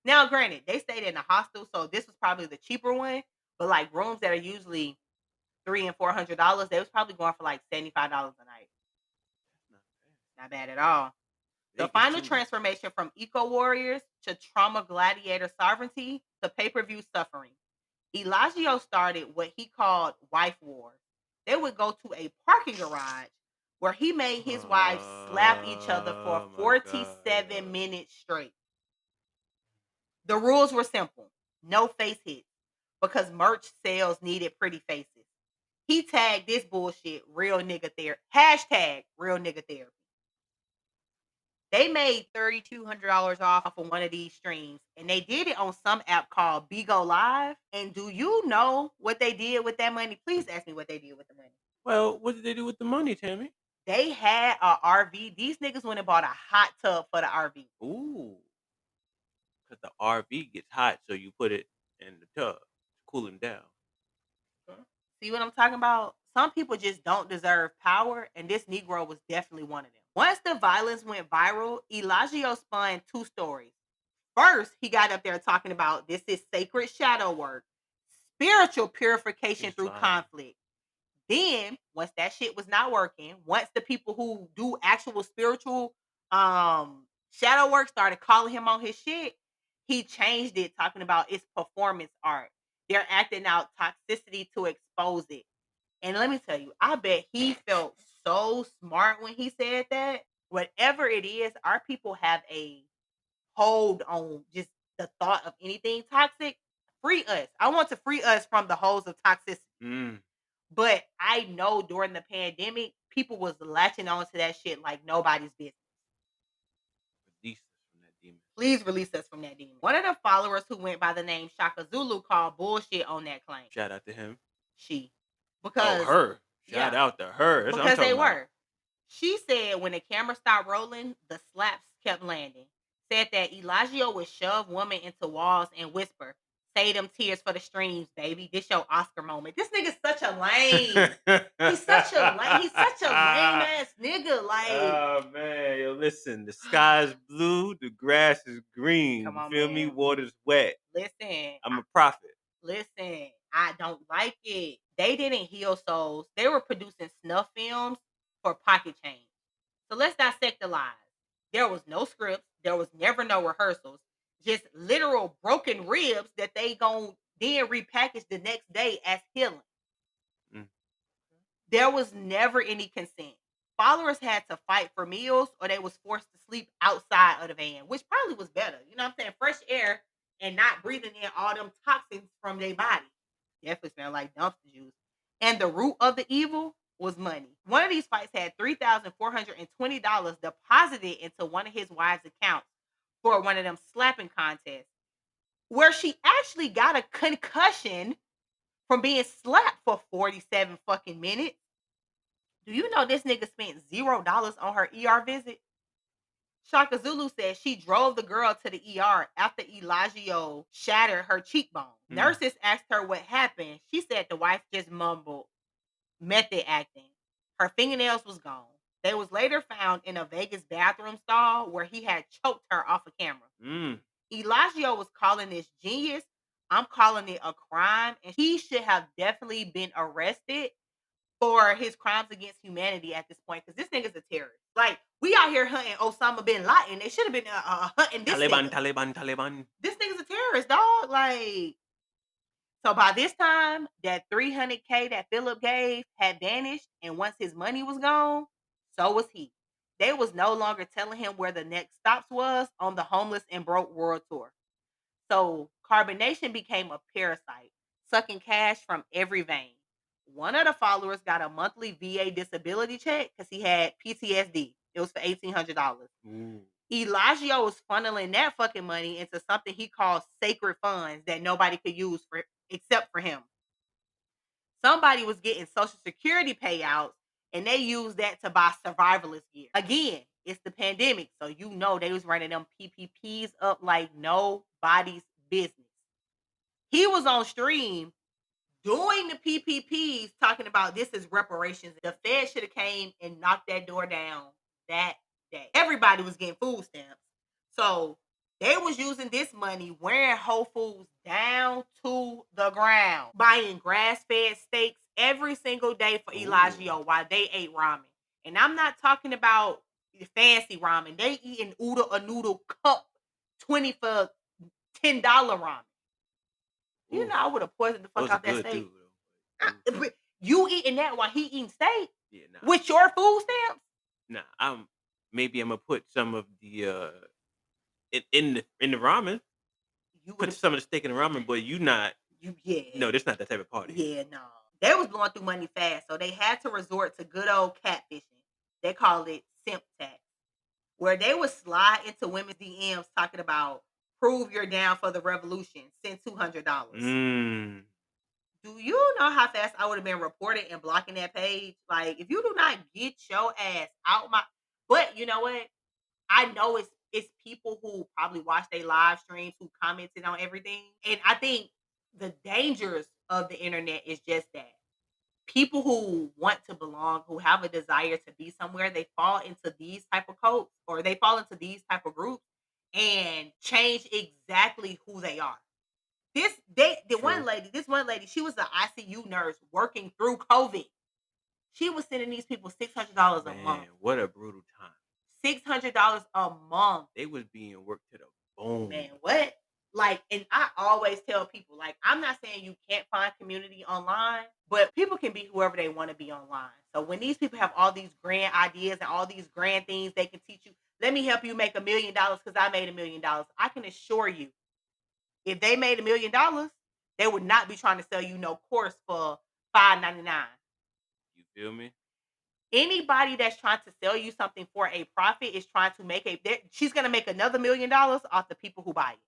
Now, granted, they stayed in a hostel, so this was probably the cheaper one. But like rooms that are usually $300 and $400, they was probably going for like $75 a night. Not bad at all. The final transformation from eco warriors to trauma gladiator sovereignty to pay-per-view suffering. Eligio started what he called wife wars. They would go to a parking garage where he made his wives slap each other for 47 minutes straight. The rules were simple. No face hits because merch sales needed pretty faces. He tagged this bullshit real nigga therapy. Hashtag real nigga therapy. They made $3,200 off of one of these streams, and they did it on some app called Bigo Live. And do you know what they did with that money? Please ask me what they did with the money. Well, what did they do with the money, Tammy? They had a RV. These niggas went and bought a hot tub for the RV. Ooh. Because the RV gets hot, so you put it in the tub, cooling down. See what I'm talking about? Some people just don't deserve power, and this Negro was definitely one of them. Once the violence went viral, Eligio spun two stories. First, he got up there talking about this is sacred shadow work, spiritual purification through conflict. Then, once that shit was not working, once the people who do actual spiritual shadow work started calling him on his shit, he changed it, talking about it's performance art. They're acting out toxicity to expose it. And let me tell you, I bet he felt so smart when he said that. Whatever it is, our people have a hold on just the thought of anything toxic. free us. I want to free us from the holes of toxicity. Mm. But I know during the pandemic, people was latching on to that shit like nobody's business. Release us from that demon. Please release us from that demon. One of the followers who went by the name Shaka Zulu called bullshit on that claim. Shout out to him. She. Oh, Because her. Shout out to her. That's what I'm because they talking about. were. She said when the camera stopped rolling, the slaps kept landing. Said that Eligio would shove women into walls and whisper, "Say them tears for the streams, baby. This your Oscar moment." This nigga's such a lame. He's such a lame ass nigga. Like, oh man, yo, listen, the sky's blue, the grass is green. Come on, Feel me? man. Water's wet. Listen, I'm a prophet. listen, I don't like it. They didn't heal souls. They were producing snuff films for pocket change. So let's dissect the lies. There was no scripts. There was never no rehearsals. Just literal broken ribs that they gon' then repackage the next day as healing. Mm. There was never any consent. Followers had to fight for meals or they was forced to sleep outside of the van, which probably was better. You know what I'm saying? Fresh air and not breathing in all them toxins from their body. Definitely smell like dumpster juice. And the root of the evil was money. One of these fights had $3,420 deposited into one of his wives' accounts for one of them slapping contests, where she actually got a concussion from being slapped for 47 fucking minutes. Do you know this nigga spent $0 on her ER visit? Shaka Zulu said she drove the girl to the ER after Eligio shattered her cheekbone. Nurses asked her what happened. She said the wife just mumbled method acting. Her fingernails was gone. They was later found in a Vegas bathroom stall where he had choked her off of camera. Eligio was calling this genius. I'm calling it a crime, and he should have definitely been arrested for his crimes against humanity at this point, because this nigga's a terrorist. Like, we out here hunting Osama bin Laden. They should have been hunting this Taliban, nigga. Taliban. This nigga's a terrorist, dog. Like, so by this time, that $300K that Philip gave had vanished, and once his money was gone, so was he. They was no longer telling him where the next stops was on the homeless and broke world tour. So carbonation became a parasite, sucking cash from every vein. One of the followers got a monthly VA disability check because he had PTSD. It was for $1,800. Eligio was funneling that fucking money into something he called sacred funds that nobody could use for except for him. Somebody was getting social security payouts and they used that to buy survivalist gear. Again, it's the pandemic, so you know they was running them PPPs up like nobody's business. He was on stream doing the PPPs talking about this is reparations. The Fed should have came and knocked that door down that day. Everybody was getting food stamps. So they was using this money, wearing Whole Foods down to the ground, buying grass-fed steaks every single day for Eligio while they ate ramen. And I'm not talking about the fancy ramen. They eating a noodle cup 20 for $10 ramen. You know, I would have poisoned the fuck out that steak. Too, you eating that while he eating steak? Yeah, nah. With your food stamps? Nah, I'm gonna put some of the in the ramen. You put some of the steak in the ramen, but you not. No, that's not that type of party. Yeah, no. They was blowing through money fast, so they had to resort to good old catfishing. They call it simp tax, where they would slide into women's DMs talking about prove you're down for the revolution, send $200. Do you know how fast I would have been reported and blocking that page? Like, if you do not get your ass out my, but you know what? I know it's people who probably watch their live streams who commented on everything, and I think the dangers of the internet is just that people who want to belong, who have a desire to be somewhere, they fall into these type of cults or they fall into these type of groups and change exactly who they are. This one lady, she was an ICU nurse working through COVID. She was sending these people $600 a month. What a brutal time. $600 a month. They was being worked to the bone. Man, what? Like, and I always tell people, like, I'm not saying you can't find community online, but people can be whoever they want to be online. So when these people have all these grand ideas and all these grand things they can teach you, let me help you make $1 million because I made $1 million. I can assure you, if they made $1 million, They would not be trying to sell you no course for $5.99. You feel me? Anybody that's trying to sell you something for a profit is trying to make she's gonna make another $1,000,000 off the people who buy it.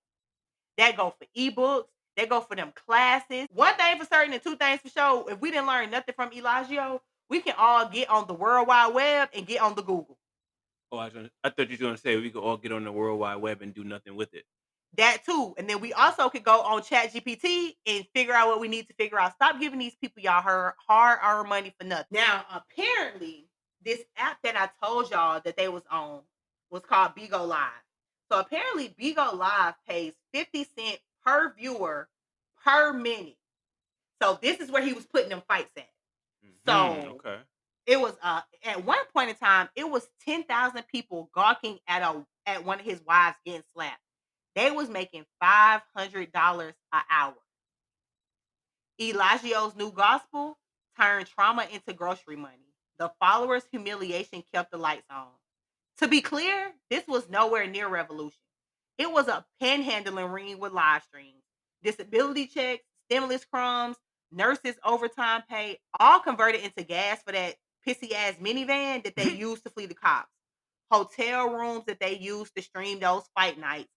That go for ebooks, they go for them classes. One thing for certain and two things for sure, if we didn't learn nothing from Eligio, we can all get on the World Wide Web and get on the Google. Oh, I thought you were gonna say we could all get on the World Wide Web and do nothing with it. That too. And then we also could go on ChatGPT and figure out what we need to figure out. Stop giving these people y'all hard-earned money for nothing. Now, apparently, this app that I told y'all that they was on was called Bigo Live. So apparently, Bigo Live pays 50 cents per viewer per minute. So this is where he was putting them fights at. So Okay. it was at one point in time, it was 10,000 people gawking at one of his wives getting slapped. They was making $500 an hour. Eligio's new gospel turned trauma into grocery money. The followers' humiliation kept the lights on. To be clear, this was nowhere near revolution. It was a panhandling ring with live streams, disability checks, stimulus crumbs, nurses' overtime pay, all converted into gas for that pissy ass minivan that they used to flee the cops, hotel rooms that they used to stream those fight nights,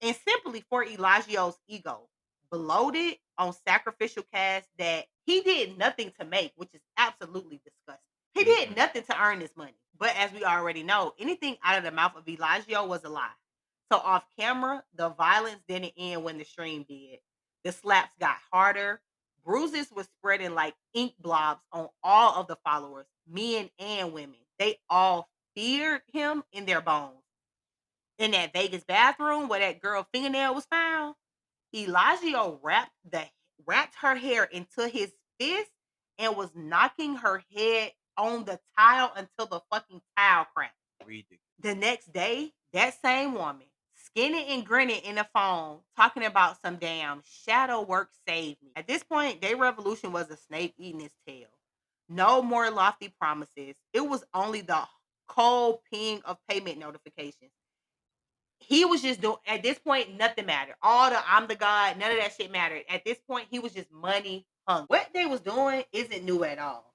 and simply for Eligio's ego, bloated on sacrificial cash that he did nothing to make, which is absolutely disgusting. He did nothing to earn this money. But as we already know, anything out of the mouth of Eligio was a lie. So off camera, the violence didn't end when the stream did. The slaps got harder. Bruises were spreading like ink blobs on all of the followers, men and women. They all feared him in their bones. In that Vegas bathroom where that girl fingernail was found, Eligio wrapped her hair into his fist and was knocking her head on the tile until the fucking tile cracked. The next day, that same woman, skinning and grinning in the phone, talking about some damn shadow work saved me. At this point, their revolution was a snake eating its tail. No more lofty promises. It was only the cold ping of payment notifications. He was just doing at this point, nothing mattered. All the I'm the God, none of that shit mattered. At this point, he was just money hungry. What they was doing isn't new at all.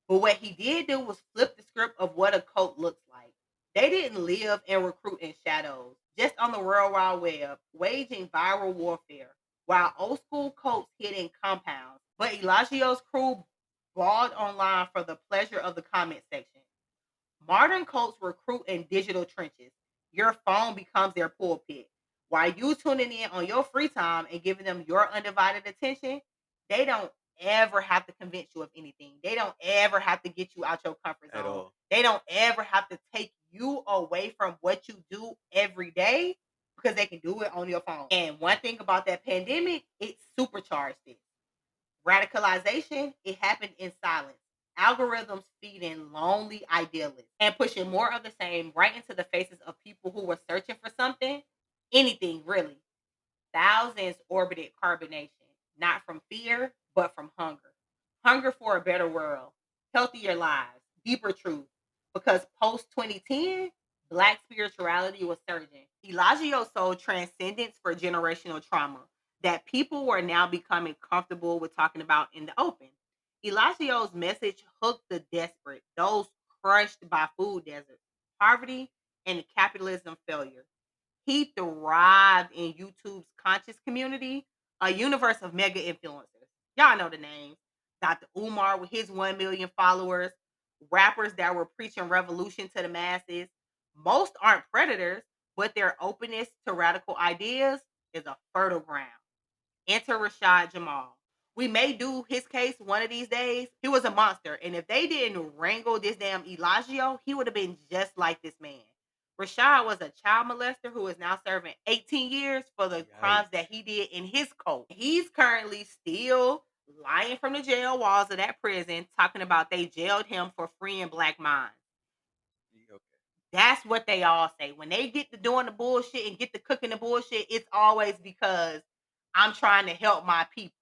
But what he did do was flip the script of what a cult looks like. They didn't live and recruit in shadows, just on the World Wide Web, waging viral warfare, while old school cults hid in compounds. But Eligio's crew brawled online for the pleasure of the comment section. Modern cults recruit in digital trenches. Your phone becomes their pulpit. While you tuning in on your free time and giving them your undivided attention, they don't ever have to convince you of anything. They don't ever have to get you out your comfort At zone. all. They don't ever have to take you away from what you do every day because they can do it on your phone. And one thing about that pandemic, it supercharged it. Radicalization, it happened in silence. Algorithms feeding lonely idealists and pushing more of the same right into the faces of people who were searching for something, anything really. Thousands orbited carbonation, not from fear, but from hunger. Hunger for a better world, healthier lives, deeper truth. Because post 2010, Black spirituality was surging. Eligio sold transcendence for generational trauma that people were now becoming comfortable with talking about in the open. Eligio's message hooked the desperate, those crushed by food deserts, poverty, and capitalism failure. He thrived in YouTube's conscious community, a universe of mega influencers. Y'all know the names. Dr. Umar with his 1 million followers, rappers that were preaching revolution to the masses. Most aren't predators, but their openness to radical ideas is a fertile ground. Enter Rashad Jamal. We may do his case one of these days. He was a monster. And if they didn't wrangle this damn Eligio, he would have been just like this man. Rashad was a child molester who is now serving 18 years for the crimes that he did in his cult. He's currently still lying from the jail walls of that prison, talking about they jailed him for freeing black minds. Okay. That's what they all say. When they get to doing the bullshit and get to cooking the bullshit, it's always because I'm trying to help my people.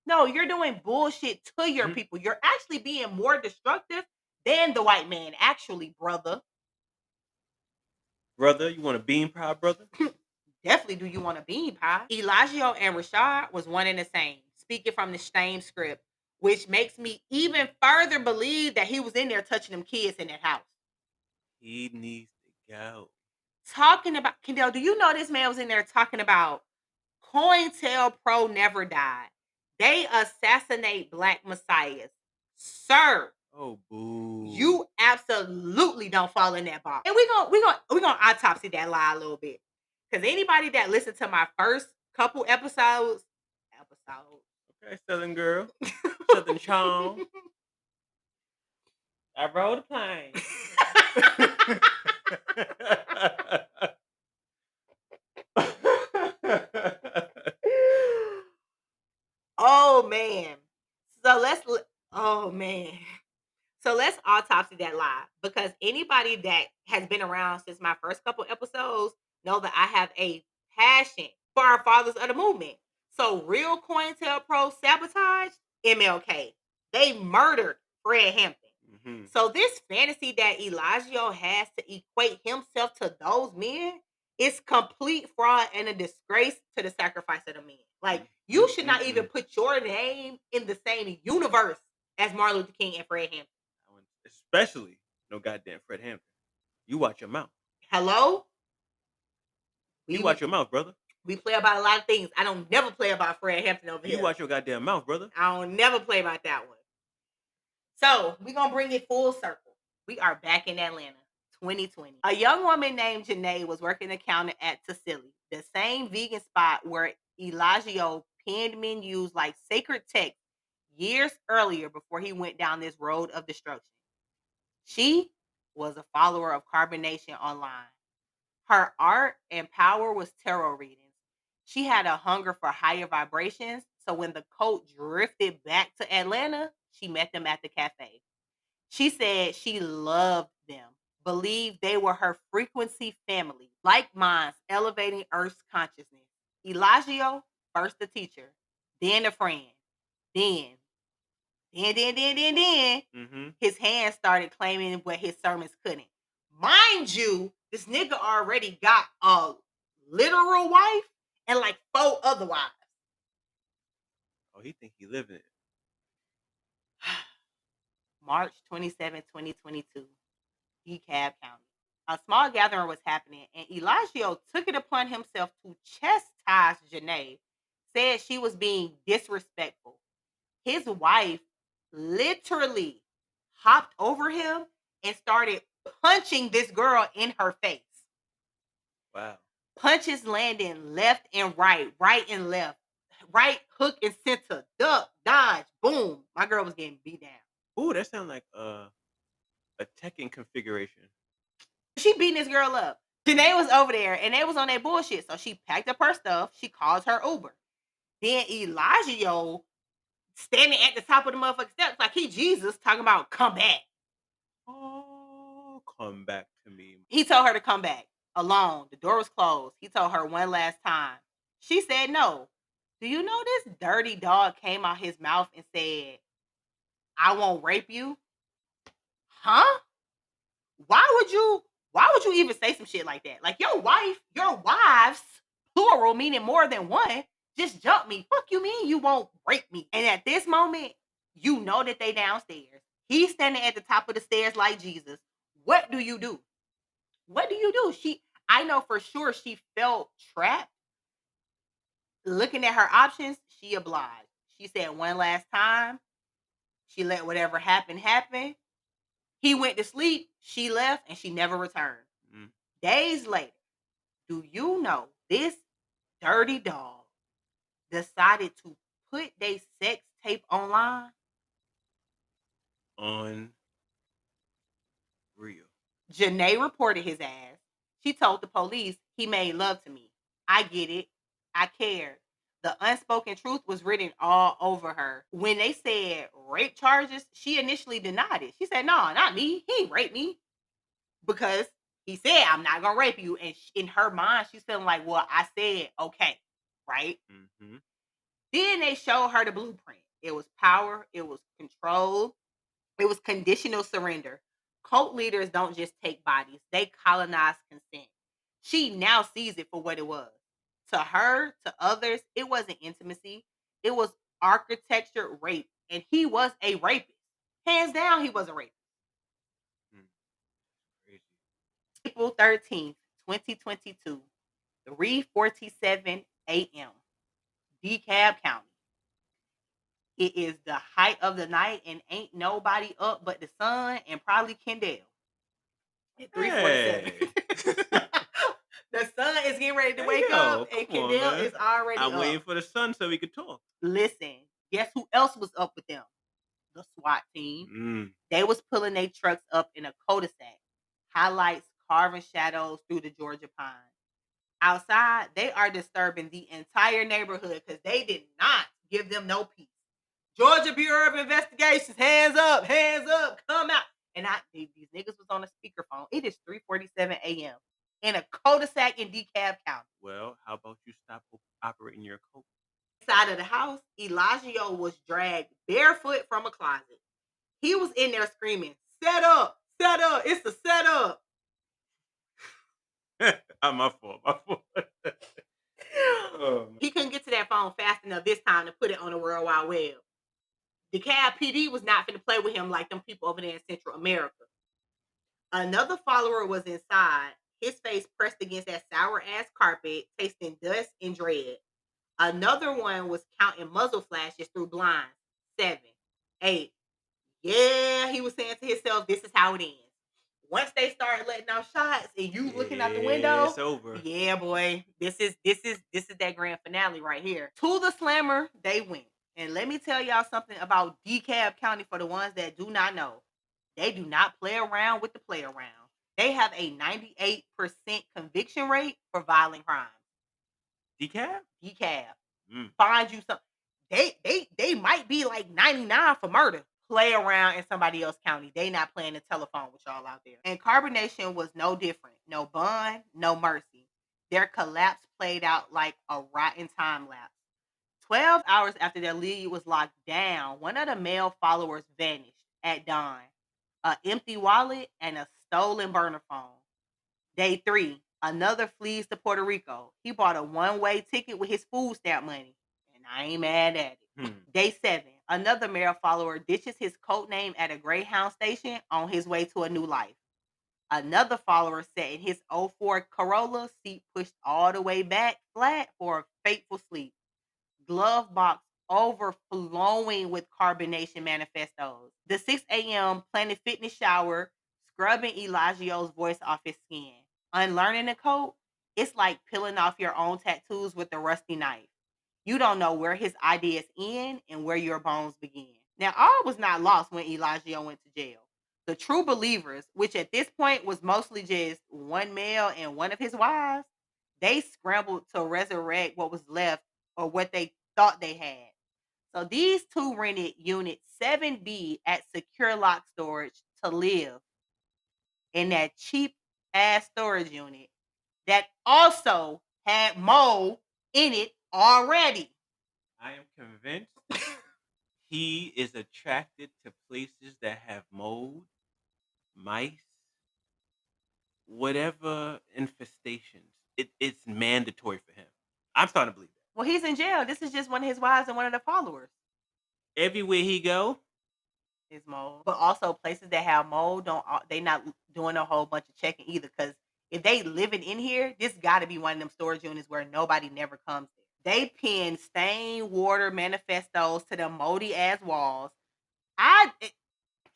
No, you're doing bullshit to your people. You're actually being more destructive than the white man, actually, brother. Brother, you want a bean pie, brother? Definitely do you want a bean pie. Eligio and Rashad was one and the same. speaking from the same script, which makes me even further believe that he was in there touching them kids in that house. He needs to go. Talking about Kendall, do you know this man was in there talking about COINTELPRO never died. They assassinate black messiahs. Sir, Oh, boo. you absolutely don't fall in that box. And we're gonna autopsy that lie a little bit. Because anybody that listened to my first couple episodes, Okay, Southern girl. Southern charm. I rode a plane. Oh man. So let's oh man. So let's autopsy that lie because anybody that has been around since my first couple episodes know that I have a passion for our fathers of the movement. So real COINTELPRO sabotaged MLK. They murdered Fred Hampton. Mm-hmm. So this fantasy that Eligio has to equate himself to those men is complete fraud and a disgrace to the sacrifice of the men. Like you should not even put your name in the same universe as Martin Luther King and Fred Hampton. Especially no goddamn Fred Hampton. You watch your mouth. Hello? You watch your mouth, brother. We play about a lot of things. I don't never play about Fred Hampton over here. You watch your goddamn mouth, brother. I don't never play about that one. So we're gonna bring it full circle. We are back in Atlanta, 2020. A young woman named Janae was working the counter at Tassili, the same vegan spot where Eligio penned menus like sacred text years earlier before he went down this road of destruction. She was a follower of carbonation online. Her art and power was tarot readings. She had a hunger for higher vibrations, so when the cult drifted back to Atlanta, she met them at the cafe. She said she loved them, believed they were her frequency family, like minds elevating Earth's consciousness. Eligio, first the teacher, then a friend, then his hands started claiming what his sermons couldn't. Mind you, this nigga already got a literal wife and like 4 other wives. Oh, he think he living it. March 27, 2022, DeKalb County. A small gathering was happening, and Eligio took it upon himself to chastise Janae, said she was being disrespectful. His wife literally hopped over him and started punching this girl in her face. Wow. Punches landing left and right and left, right hook and center, duck, dodge, boom. My girl was getting beat down. Ooh, that sounds like a Tekken configuration. She beating this girl up. Janae was over there and they was on that bullshit. So she packed up her stuff. She calls her Uber. Then Eligio standing at the top of the motherfucking steps like he Jesus talking about come back. Oh, come back to me. He told her to come back alone. The door was closed. He told her one last time. She said no. Do you know this dirty dog came out his mouth and said, I won't rape you? Huh? Why would you even say some shit like that? Like your wives, plural, meaning more than one, just jumped me. Fuck you mean you won't rape me? And at this moment, you know that they downstairs. He's standing at the top of the stairs like Jesus. What do you do? What do you do? I know for sure she felt trapped. Looking at her options, she obliged. She said one last time. She let whatever happen happen. He went to sleep. She left and she never returned. Mm. Days later, do you know this dirty dog decided to put their sex tape online? Unreal. Janae reported his ass. She told the police he made love to me. I get it. I cared. The unspoken truth was written all over her. When they said rape charges, she initially denied it. She said, no, not me. He ain't raped me. Because he said, I'm not going to rape you. And in her mind, she's feeling like, well, I said, okay. Right? Mm-hmm. Then they showed her the blueprint. It was power. It was control. It was conditional surrender. Cult leaders don't just take bodies. They colonize consent. She now sees it for what it was. To her, to others, it wasn't intimacy. It was architecture rape. And he was a rapist. Hands down, he was a rapist. Crazy. April 13th, 2022, 3:47 a.m. DeKalb County. It is the height of the night and ain't nobody up but the sun and probably Kendall. At 3:47. Hey. The sun is getting ready to Hey, wake yo, up and come on, Kendall man. is already I'm up. waiting for the sun so we could talk. Listen, guess who else was up with them? The SWAT team. They was pulling their trucks up in a cul-de-sac. Highlights carving shadows through the Georgia pine. Outside, they are disturbing the entire neighborhood because they did not give them no peace. Georgia Bureau of Investigations, hands up, come out. And these niggas was on a speakerphone. It is 3:47 a.m. in a cul-de-sac in DeKalb County. Well, how about you stop operating your coat? Side of the house, Eligio was dragged barefoot from a closet. He was in there screaming, set up, it's a setup. My fault. He couldn't get to that phone fast enough this time to put it on the World Wide Web. DeKalb PD was not finna play with him like them people over there in Central America. Another follower was inside, his face pressed against that sour-ass carpet, tasting dust and dread. Another one was counting muzzle flashes through blinds. 7, 8. Yeah, he was saying to himself, this is how it ends. Once they started letting out shots and you looking out the window, it's over. Yeah, boy. This is that grand finale right here. To the slammer, they went. And let me tell y'all something about DeKalb County for the ones that do not know. They do not play around with the play around. They have a 98% conviction rate for violent crimes. DeKalb? DeKalb. Find you some. They might be like 99 for murder. Play around in somebody else's county. They not playing the telephone with y'all out there. And Carbonation was no different. No bond, no mercy. Their collapse played out like a rotten time lapse. 12 hours after their lead was locked down, one of the male followers vanished at dawn. An empty wallet and a stolen burner phone. Day 3, another flees to Puerto Rico. He bought a one-way ticket with his food stamp money. And I ain't mad at it. Day 7, another male follower ditches his code name at a Greyhound station on his way to a new life. Another follower sat in his '04 Corolla, seat pushed all the way back flat for a fateful sleep. Glove box overflowing with carbonation manifestos. The 6 a.m. Planet Fitness shower, scrubbing Eligio's voice off his skin. Unlearning the code, it's like peeling off your own tattoos with a rusty knife. You don't know where his ideas end and where your bones begin. Now, all was not lost when Eligio went to jail. The true believers, which at this point was mostly just one male and one of his wives, they scrambled to resurrect what was left or what they thought they had. So these two rented Unit 7B at Secure Lock Storage to live in that cheap ass storage unit that also had mold in it already. I am convinced he is attracted to places that have mold, mice, whatever infestations. It's mandatory for him. I'm starting to believe that. Well, he's in jail. This is just one of his wives and one of the followers. Everywhere he go, is mold. But also places that have mold they not doing a whole bunch of checking either. Because if they living in here, this got to be one of them storage units where nobody never comes there. They pin stained water manifestos to the moldy ass walls.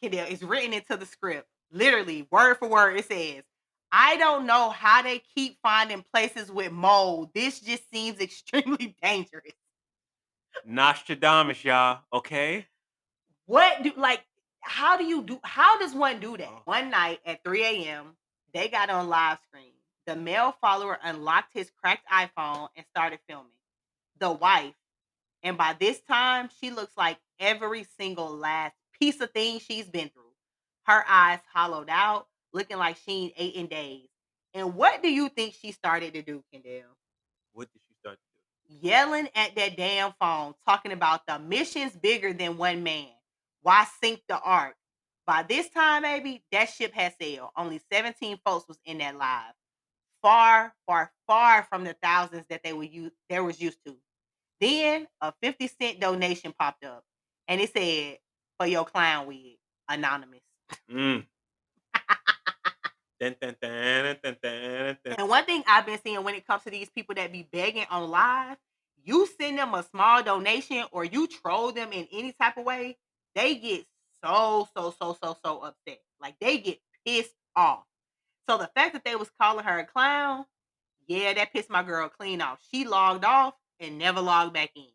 It's written into the script, literally word for word. It says, "I don't know how they keep finding places with mold. This just seems extremely dangerous." Nostradamus, y'all. Okay. How does one do that? One night at 3 a.m., they got on live screen. The male follower unlocked his cracked iPhone and started filming. The wife, and by this time, she looks like every single last piece of thing she's been through. Her eyes hollowed out, looking like she ain't ate in days. And what do you think she started to do, Kendall? What did she start to do? Yelling at that damn phone, talking about the mission's bigger than one man. Why sink the ark? By this time, baby, that ship had sailed. Only 17 folks was in that live. Far, far, far from the thousands that they was used to. Then a 50-cent donation popped up and it said, for your clown wig, anonymous. Mm. Dun, dun, dun, dun, dun, dun. And one thing I've been seeing when it comes to these people that be begging on live, you send them a small donation or you troll them in any type of way, they get so upset. Like they get pissed off. So the fact that they was calling her a clown, yeah, that pissed my girl clean off. She logged off and never logged back in.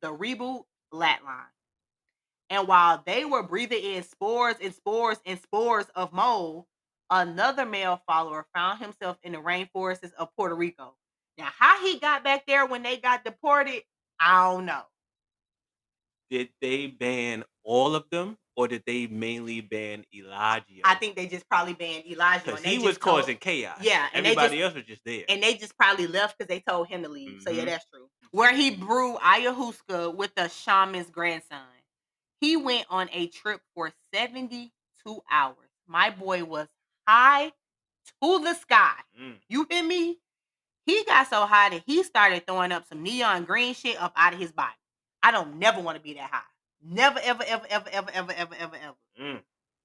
The reboot flatline. And while they were breathing in spores and spores and spores of mold, another male follower found himself in the rainforests of Puerto Rico. Now, how he got back there when they got deported, I don't know. Did they ban all of them, or did they mainly ban Eligio? I think they just probably banned Elijah. Because he was causing chaos. Yeah, and everybody else was just there. And they just probably left because they told him to leave. So yeah, that's true. Where he brew ayahuasca with the shaman's grandson. He went on a trip for 72 hours. My boy was high to the sky. You hear me? He got so high that he started throwing up some neon green shit up out of his body. I don't never want to be that high. Never, ever, ever, ever, ever, ever, ever, ever, ever.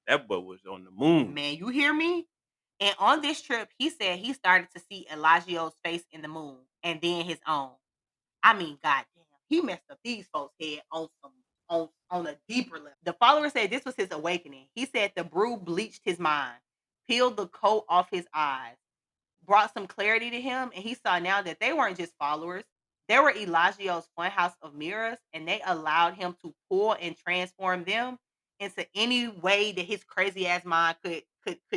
That boy was on the moon. Man, you hear me? And on this trip, he said he started to see Eligio's face in the moon and then his own. I mean, goddamn, he messed up these folks' head on a deeper level. The follower said this was his awakening. He said the brew bleached his mind, peeled the coat off his eyes, brought some clarity to him, and he saw now that they weren't just followers. They were Eligio's funhouse of mirrors, and they allowed him to pull and transform them into any way that his crazy ass mind could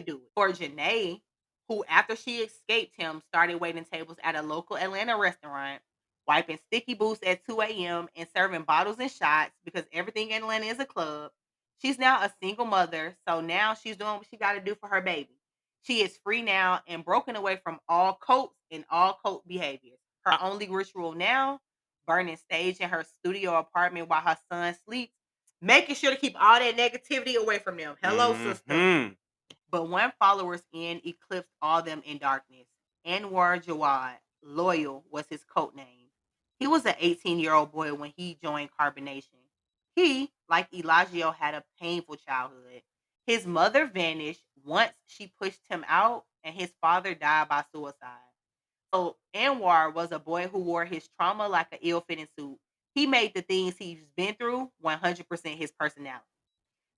do it. For Janae, who after she escaped him, started waiting tables at a local Atlanta restaurant, wiping sticky boots at 2 a.m. and serving bottles and shots because everything in Atlanta is a club. She's now a single mother, so now she's doing what she got to do for her baby. She is free now and broken away from all cults and all cult behaviors. Her only ritual now, burning stage in her studio apartment while her son sleeps, making sure to keep all that negativity away from them. Hello, sister. But one follower's end eclipsed all them in darkness. Anwar Jawad, Loyal was his code name. He was an 18-year-old boy when he joined Carbonation. He, like Eligio, had a painful childhood. His mother vanished once she pushed him out, and his father died by suicide. So Anwar was a boy who wore his trauma like an ill-fitting suit. He made the things he's been through 100% his personality.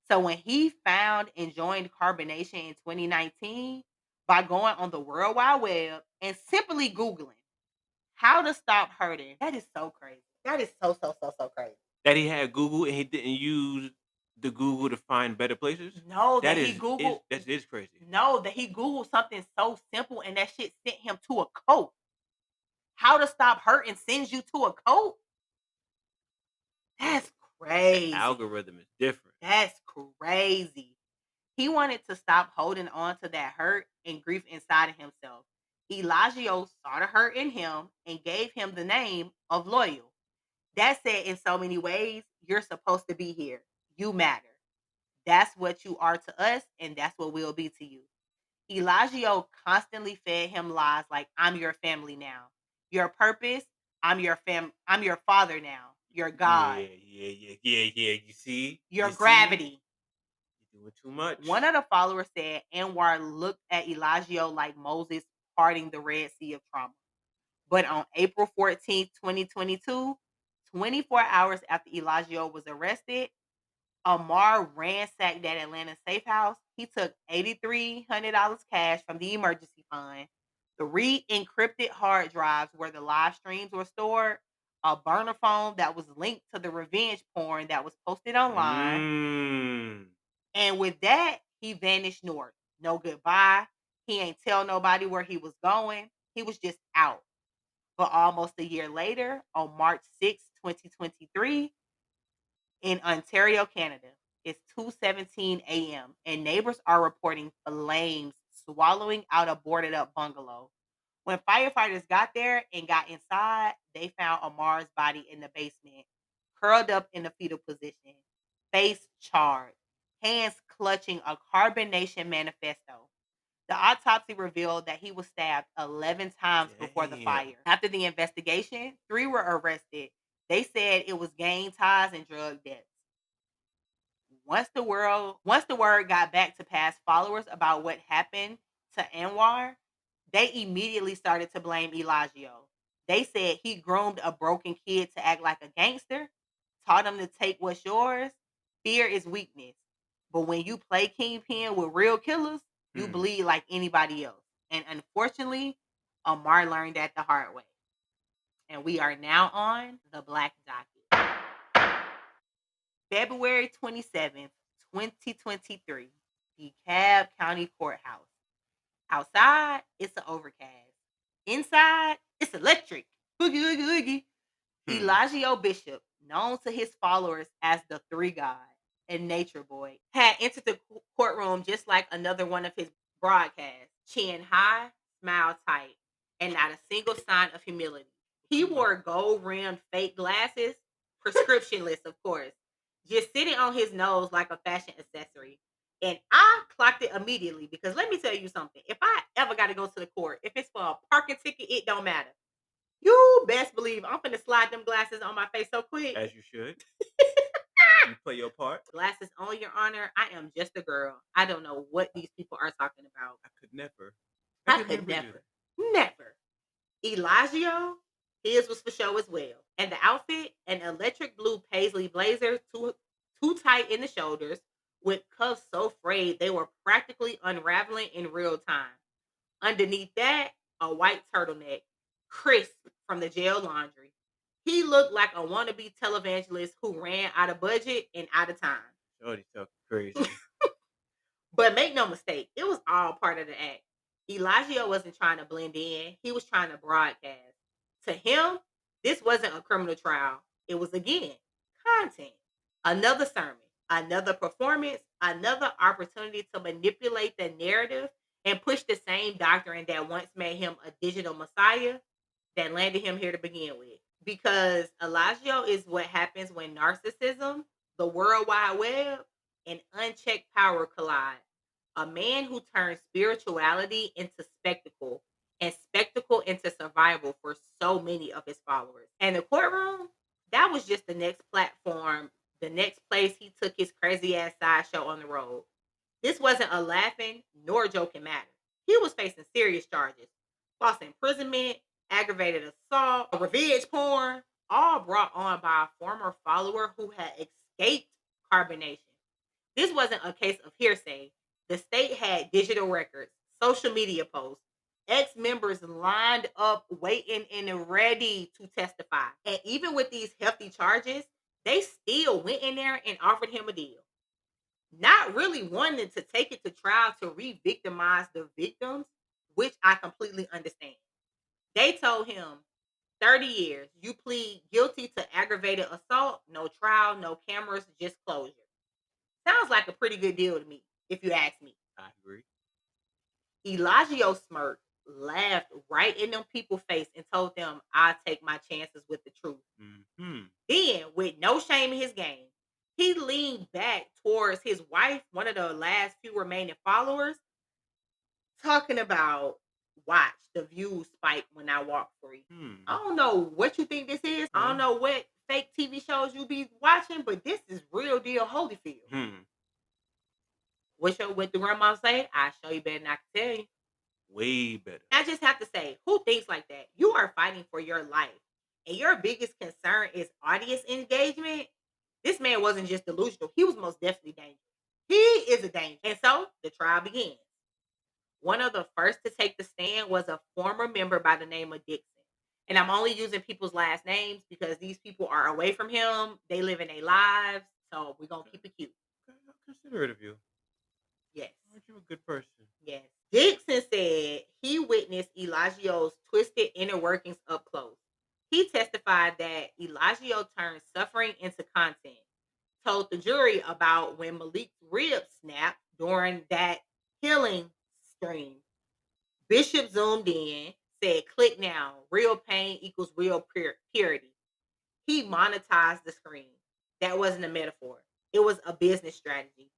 So when he found and joined Carbonation in 2019 by going on the World Wide Web and simply Googling how to stop hurting, that is so crazy. That is so crazy. That he had Google and he didn't use the Google to find better places? No, that he Googled. That is crazy. No, that he Googled something so simple and that shit sent him to a cult. How to stop hurting sends you to a cult? That's crazy. The algorithm is different. That's crazy. He wanted to stop holding on to that hurt and grief inside of himself. Eligio saw the hurt in him and gave him the name of Loyal. That said, in so many ways, you're supposed to be here. You matter. That's what you are to us, and that's what we'll be to you. Eligio constantly fed him lies like, I'm your family now. Your purpose, I'm your father now. Your God. Yeah. You see? Your gravity. You're doing too much. One of the followers said Anwar looked at Eligio like Moses parting the Red Sea of trauma. But on April 14th, 2022, 24 hours after Eligio was arrested, Amar ransacked that Atlanta safe house. He took $8,300 cash from the emergency fund, 3 encrypted hard drives where the live streams were stored, a burner phone that was linked to the revenge porn that was posted online. And with that, he vanished north. No goodbye. He ain't tell nobody where he was going. He was just out. But almost a year later, on March 6, 2023, in Ontario, Canada, it's 2:17 a.m. and neighbors are reporting flames swallowing out a boarded up bungalow. When firefighters got there and got inside, they found Amar's body in the basement, curled up in a fetal position, face charred, hands clutching a Carbonation manifesto. The autopsy revealed that he was stabbed 11 times before the fire. After the investigation, 3 were arrested They said it was gang ties and drug debts. Once the word got back to past followers about what happened to Anwar, they immediately started to blame Eligio. They said he groomed a broken kid to act like a gangster, taught him to take what's yours. Fear is weakness. But when you play kingpin with real killers, you Hmm. bleed like anybody else. And unfortunately, Amar learned that the hard way. And we are now on the Black Docket. February 27th, 2023, DeKalb County Courthouse. Outside, it's an overcast. Inside, it's electric. Boogie, oogie, oogie. Eligio Bishop, known to his followers as the Three God and Nature Boy, had entered the courtroom just like another one of his broadcasts, chin high, smile tight, and not a single sign of humility. He wore gold rimmed fake glasses, prescriptionless, of course, just sitting on his nose like a fashion accessory. And I clocked it immediately because let me tell you something. If I ever got to go to the court, if it's for a parking ticket, it don't matter. You best believe I'm finna slide them glasses on my face so quick. As you should. You play your part. Glasses on, Your Honor. I am just a girl. I don't know what these people are talking about. I could never. I could never. Eligio, his was for show as well. And the outfit, an electric blue paisley blazer, too tight in the shoulders, with cuffs so frayed they were practically unraveling in real time. Underneath that, a white turtleneck, crisp from the jail laundry. He looked like a wannabe televangelist who ran out of budget and out of time. Shorty talking crazy. But make no mistake, it was all part of the act. Eligio wasn't trying to blend in, he was trying to broadcast. To him, this wasn't a criminal trial. It was, again, content. Another sermon, another performance, another opportunity to manipulate the narrative and push the same doctrine that once made him a digital messiah that landed him here to begin with. Because Eligio is what happens when narcissism, the World Wide Web, and unchecked power collide. A man who turns spirituality into spectacle and spectacle into survival for so many of his followers. And the courtroom, that was just the next platform, the next place he took his crazy ass sideshow on the road. This wasn't a laughing nor joking matter. He was facing serious charges: false imprisonment, aggravated assault, revenge porn, all brought on by a former follower who had escaped carbonation. This wasn't a case of hearsay. The state had digital records, social media posts, ex members lined up, waiting and ready to testify. And even with these hefty charges, they still went in there and offered him a deal. Not really wanting to take it to trial to re victimize the victims, which I completely understand. They told him 30 years, you plead guilty to aggravated assault, no trial, no cameras, just closure. Sounds like a pretty good deal to me, if you ask me. I agree. Eligio smirked, laughed right in them people's face, and told them, I'll take my chances with the truth. Mm-hmm. Then, with no shame in his game, he leaned back towards his wife, one of the last few remaining followers, talking about, watch the views spike when I walk free. I don't know what you think this is. I don't know what fake TV shows you be watching, but this is real deal Holyfield. What the grandma say? I show you better than I can tell you. Way better. I just have to say, who thinks like that? You are fighting for your life, and your biggest concern is audience engagement. This man wasn't just delusional; he was most definitely dangerous. He is a danger, and so the trial begins. One of the first to take the stand was a former member by the name of Dixon. And I'm only using people's last names because these people are away from him. They live in their lives, so we're gonna keep it cute. Okay, how considerate of you. Yes. Aren't you a good person? Yes. Dixon said he witnessed Eligio's twisted inner workings up close. He testified that Eligio turned suffering into content, told the jury about when Malik's ribs snapped during that healing stream. Bishop zoomed in, said, click now, real pain equals real purity. He monetized the screen. That wasn't a metaphor, it was a business strategy.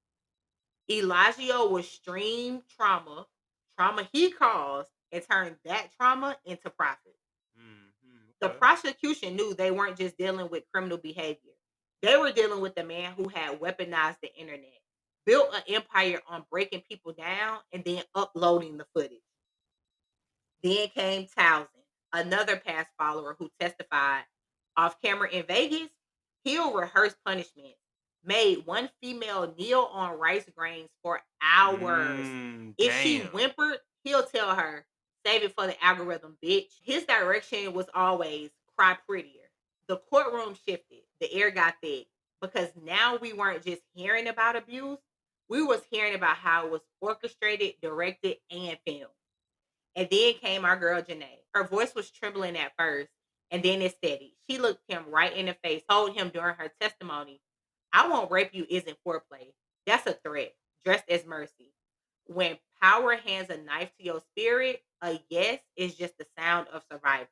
Eligio was stream trauma he caused, and turned that trauma into profit. The prosecution knew they weren't just dealing with criminal behavior. They were dealing with a man who had weaponized the internet, built an empire on breaking people down and then uploading the footage. Then came Townsend, another past follower who testified off camera in Vegas. He'll rehearse punishment, made one female kneel on rice grains for hours. If she Damn. whimpered, he'll tell her, save it for the algorithm, bitch. His direction was always cry prettier. The courtroom shifted, the air got thick, because now we weren't just hearing about abuse, we was hearing about how it was orchestrated, directed, and filmed. And then came our girl Janae. Her voice was trembling at first, and then it steadied. She looked him right in the face, told him during her testimony, I won't rape you isn't foreplay. That's a threat, dressed as mercy. When power hands a knife to your spirit, a yes is just the sound of survival.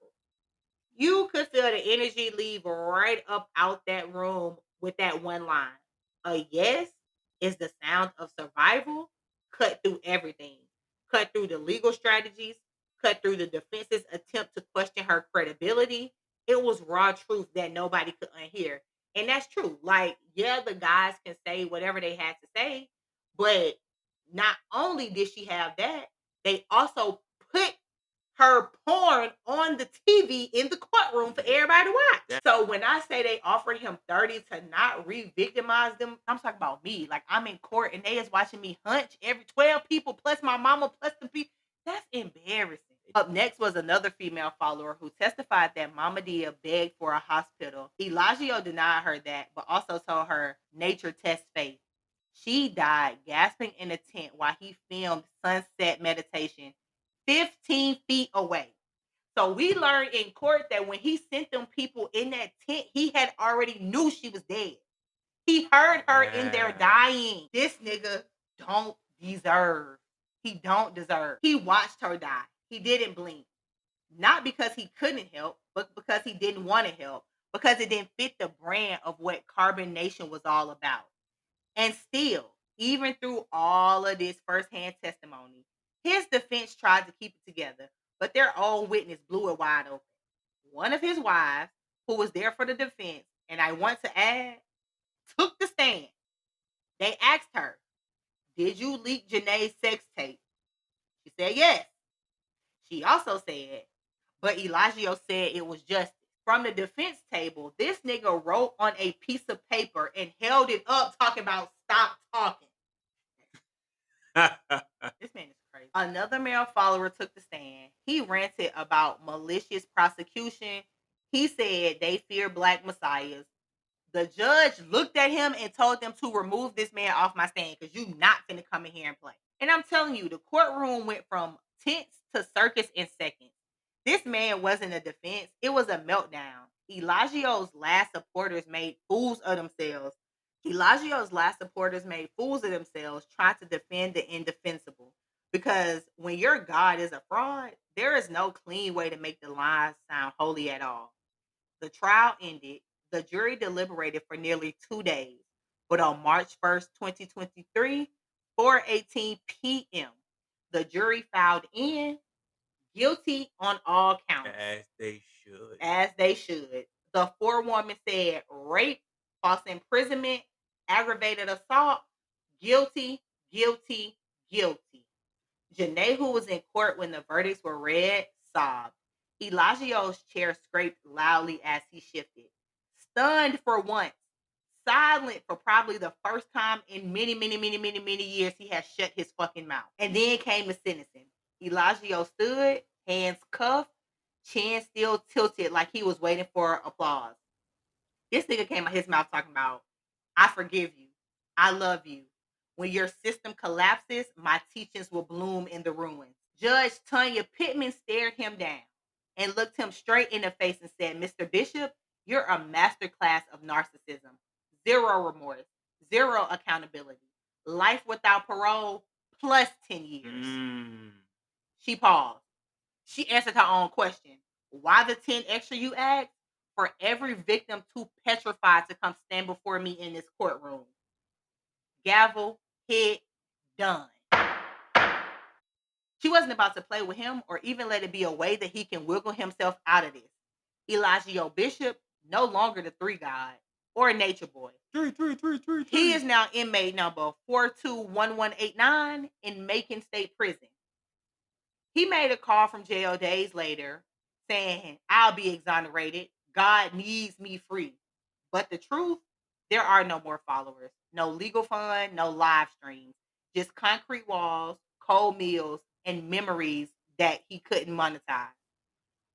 You could feel the energy leave right up out that room with that one line. A yes is the sound of survival, cut through everything. Cut through the legal strategies, cut through the defense's attempt to question her credibility. It was raw truth that nobody could unhear. And that's true. Like, yeah, the guys can say whatever they had to say, but not only did she have that, they also put her porn on the TV in the courtroom for everybody to watch. Yeah. So when I say they offered him 30 to not re-victimize them, I'm talking about me. Like, I'm in court and they is watching me hunch every 12 people plus my mama plus the people. That's embarrassing. Up next was another female follower who testified that Mama Dia begged for a hospital. Eligio denied her that, but also told her nature tests faith. She died gasping in a tent while he filmed sunset meditation 15 feet away. So we learned in court that when he sent them people in that tent, he had already knew she was dead. He heard her in there dying. This nigga don't deserve. He don't deserve. He watched her die. He didn't blink. Not because he couldn't help, but because he didn't want to help. Because it didn't fit the brand of what Carbon Nation was all about. And still, even through all of this firsthand testimony, his defense tried to keep it together, but their own witness blew it wide open. One of his wives, who was there for the defense, and I want to add, took the stand. They asked her, did you leak Janae's sex tape? She said yes. She also said, but Eligio said it was justice. From the defense table, this nigga wrote on a piece of paper and held it up talking about stop talking. This man is crazy. Another male follower took the stand. He ranted about malicious prosecution. He said they fear black messiahs. The judge looked at him and told them to remove this man off my stand because you not finna come in here and play. And I'm telling you, the courtroom went from tense to circus in seconds. This man wasn't a defense. It was a meltdown. Eligio's last supporters made fools of themselves. Trying to defend the indefensible. Because when your God is a fraud, there is no clean way to make the lies sound holy at all. The trial ended. The jury deliberated for nearly 2 days. But on March 1st, 2023, 4:18 p.m., the jury filed in guilty on all counts. As they should. As they should. The forewoman said rape, false imprisonment, aggravated assault, guilty, guilty, guilty. Janae, who was in court when the verdicts were read, sobbed. Eligio's chair scraped loudly as he shifted. Stunned for once, silent for probably the first time in many, many, many, many, many years, he has shut his fucking mouth. And then came the sentencing. Eligio stood, hands cuffed, chin still tilted like he was waiting for applause. This nigga came out his mouth talking about, I forgive you. I love you. When your system collapses, my teachings will bloom in the ruins. Judge Tanya Pittman stared him down and looked him straight in the face and said, Mr. Bishop, you're a masterclass of narcissism. Zero remorse, zero accountability. Life without parole plus 10 years. She paused. She answered her own question. Why the 10 extra you asked? For every victim too petrified to come stand before me in this courtroom. Gavel, hit, done. She wasn't about to play with him or even let it be a way that he can wiggle himself out of this. Eligio Bishop, no longer the three god or nature boy. Three. He is now inmate number 421189 in Macon State Prison. He made a call from jail days later saying, I'll be exonerated. God needs me free. But the truth, there are no more followers, no legal fund, no live streams, just concrete walls, cold meals, and memories that he couldn't monetize.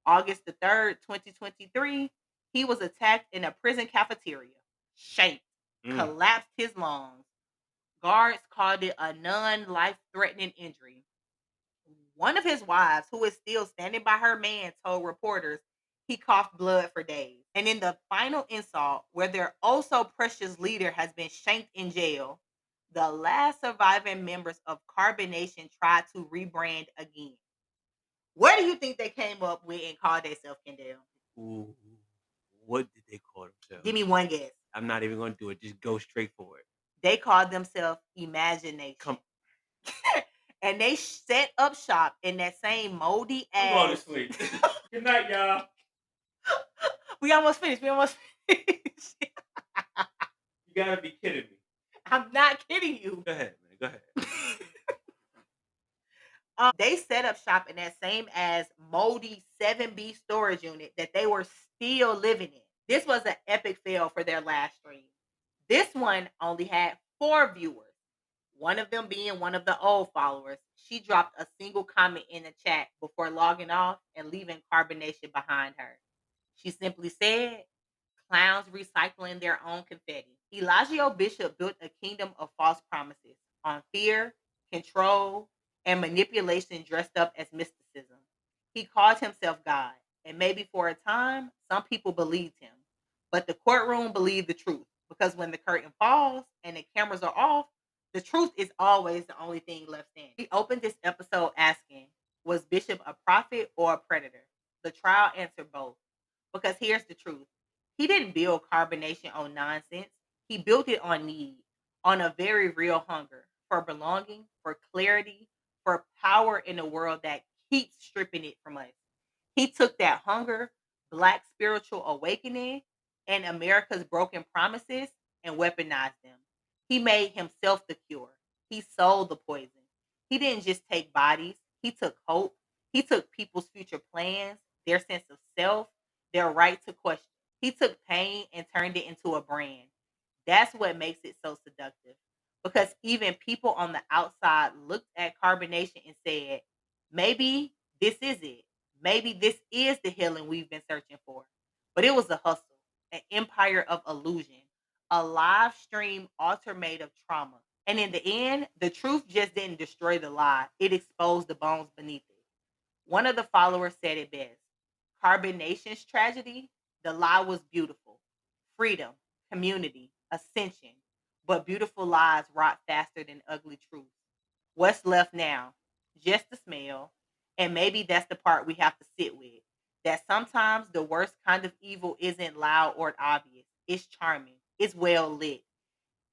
August the 3rd, 2023, he was attacked in a prison cafeteria, shanked, collapsed his lungs. Guards called it a non life threatening injury. One of his wives, who is still standing by her man, told reporters he coughed blood for days. And in the final insult, where their oh so precious leader has been shanked in jail, the last surviving members of Carbonation tried to rebrand again. What do you think they came up with and called themselves, Kendall? Ooh, what did they call themselves? Give me one guess. I'm not even going to do it. Just go straight for it. They called themselves Imagination. And they set up shop in that same moldy ass. I'm going to sleep. Good night, y'all. We almost finished. You gotta be kidding me. I'm not kidding you. Go ahead, man. Go ahead. They set up shop in that same as moldy 7B storage unit that they were still living in. This was an epic fail for their last stream. This one only had 4 viewers. One of them being one of the old followers. She dropped a single comment in the chat before logging off and leaving Carbonation behind her. She simply said, clowns recycling their own confetti. Eligio Bishop built a kingdom of false promises on fear, control, and manipulation dressed up as mysticism. He called himself God, and maybe for a time, some people believed him. But the courtroom believed the truth, because when the curtain falls and the cameras are off, the truth is always the only thing left standing. We opened this episode asking, was Bishop a prophet or a predator? The trial answered both. Because here's the truth. He didn't build Carbonation on nonsense. He built it on need, on a very real hunger for belonging, for clarity, for power in a world that keeps stripping it from us. He took that hunger, Black spiritual awakening, and America's broken promises and weaponized them. He made himself the cure. He sold the poison. He didn't just take bodies. He took hope. He took people's future plans, their sense of self, their right to question. He took pain and turned it into a brand. That's what makes it so seductive. Because even people on the outside looked at Carbonation and said, maybe this is it. Maybe this is the healing we've been searching for. But it was a hustle, an empire of illusion, a live stream altar made of trauma. And in the end, the truth just didn't destroy the lie. It exposed the bones beneath it. One of the followers said it best. Carbonation's tragedy, the lie was beautiful. Freedom, community, ascension. But beautiful lies rot faster than ugly truth. What's left now? Just the smell. And maybe that's the part we have to sit with. That sometimes the worst kind of evil isn't loud or obvious. It's charming. It's well lit.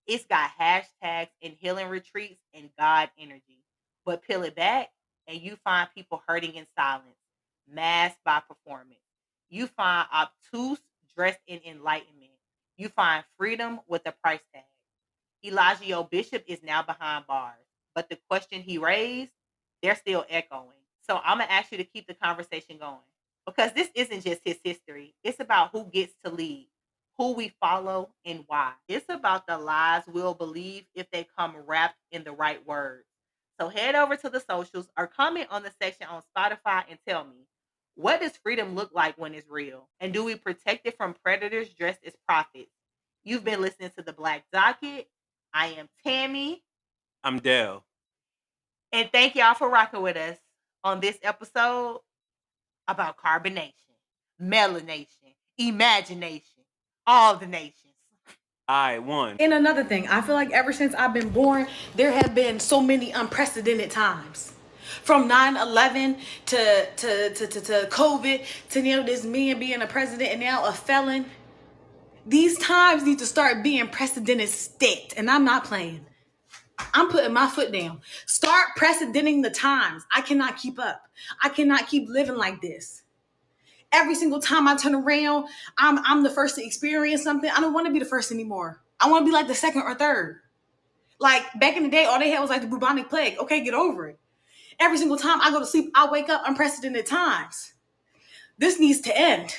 It's got hashtags and healing retreats and God energy. But peel it back and you find people hurting in silence, masked by performance. You find obtuse dressed in enlightenment. You find freedom with a price tag. Eligio Bishop is now behind bars, but the question he raised, they're still echoing. So I'm going to ask you to keep the conversation going because this isn't just his history. It's about who gets to lead, who we follow, and why. It's about the lies we'll believe if they come wrapped in the right words. So head over to the socials or comment on the section on Spotify and tell me, what does freedom look like when it's real? And do we protect it from predators dressed as prophets? You've been listening to the Black Docket. I am Tammy. I'm Dale. And thank y'all for rocking with us on this episode about carbonation, melanation, imagination, all the nations. I won. And another thing, I feel like ever since I've been born, there have been so many unprecedented times. From 9/11 to COVID to now this man being a president and now a felon. These times need to start being precedented state. And I'm not playing. I'm putting my foot down. Start precedenting the times. I cannot keep up. I cannot keep living like this. every single time I turn around, I'm the first to experience something. I don't want to be the first anymore. I want to be like the second or third. Like back in the day, all they had was like the bubonic plague. Okay, get over it. Every single time I go to sleep, I wake up unprecedented times. This needs to end.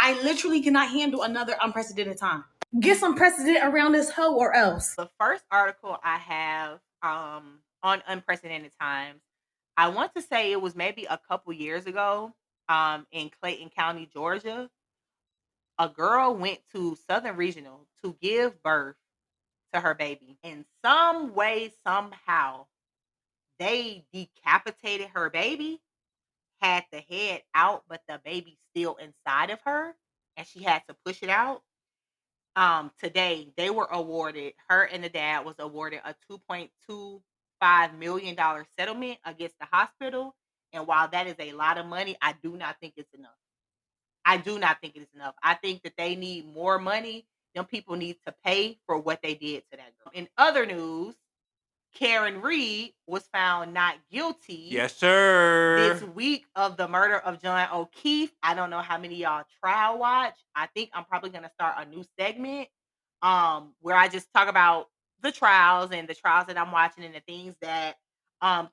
I literally cannot handle another unprecedented time. Get some precedent around this hoe or else. The first article I have on unprecedented times, I want to say it was maybe a couple years ago in Clayton County, Georgia. A girl went to Southern Regional to give birth to her baby. In some way, somehow, they decapitated her baby, had the head out, but the baby still inside of her, and she had to push it out. Today they were awarded, her and the dad was awarded a $2.25 million settlement against the hospital. And while that is a lot of money, I do not think it's enough. I do not think it is enough. I think that they need more money. Them people need to pay for what they did to that girl. In other news, Karen Reed was found not guilty Yes, this sir. week of the murder of John O'Keefe. I don't know how many of y'all trial watch. I think I'm probably gonna start a new segment where I just talk about the trials and the trials that I'm watching and the things that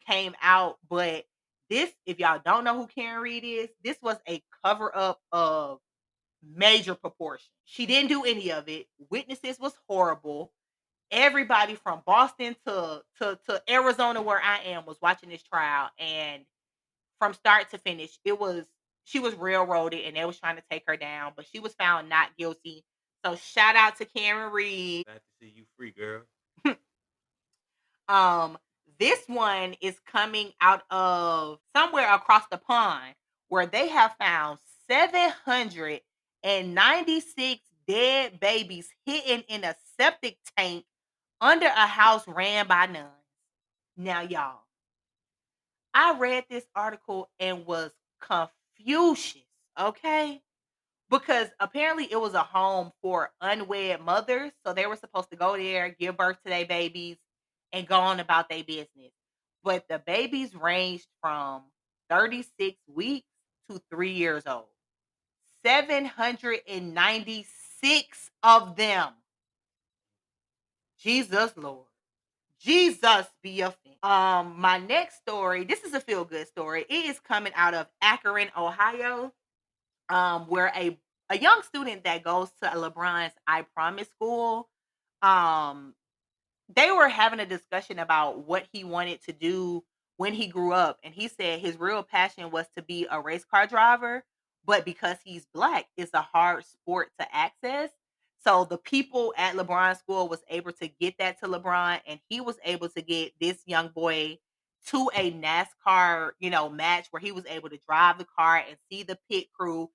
came out. But this, if y'all don't know who Karen Reed is, this was a cover up of major proportion. She didn't do any of it. Witnesses was horrible. Everybody from Boston to Arizona, where I am, was watching this trial, and from start to finish, it was she was railroaded, and they was trying to take her down, but she was found not guilty. So shout out to Karen Reed. Glad to see you free, girl. Um, this one is coming out of somewhere across the pond where they have found 796 dead babies hidden in a septic tank under a house ran by nuns. Now, y'all, I read this article and was confused, okay? Because apparently it was a home for unwed mothers. So they were supposed to go there, give birth to their babies, and go on about their business. But the babies ranged from 36 weeks to 3 years old. 796 of them. Jesus Lord. Jesus be a fan. My next story, this is a feel good story. It is coming out of Akron, Ohio, where a young student that goes to LeBron's I Promise school, um, they were having a discussion about what he wanted to do when he grew up. And he said his real passion was to be a race car driver, but because he's black, it's a hard sport to access. So the people at LeBron's school was able to get that to LeBron, and he was able to get this young boy to a NASCAR, match where he was able to drive the car and see the pit crew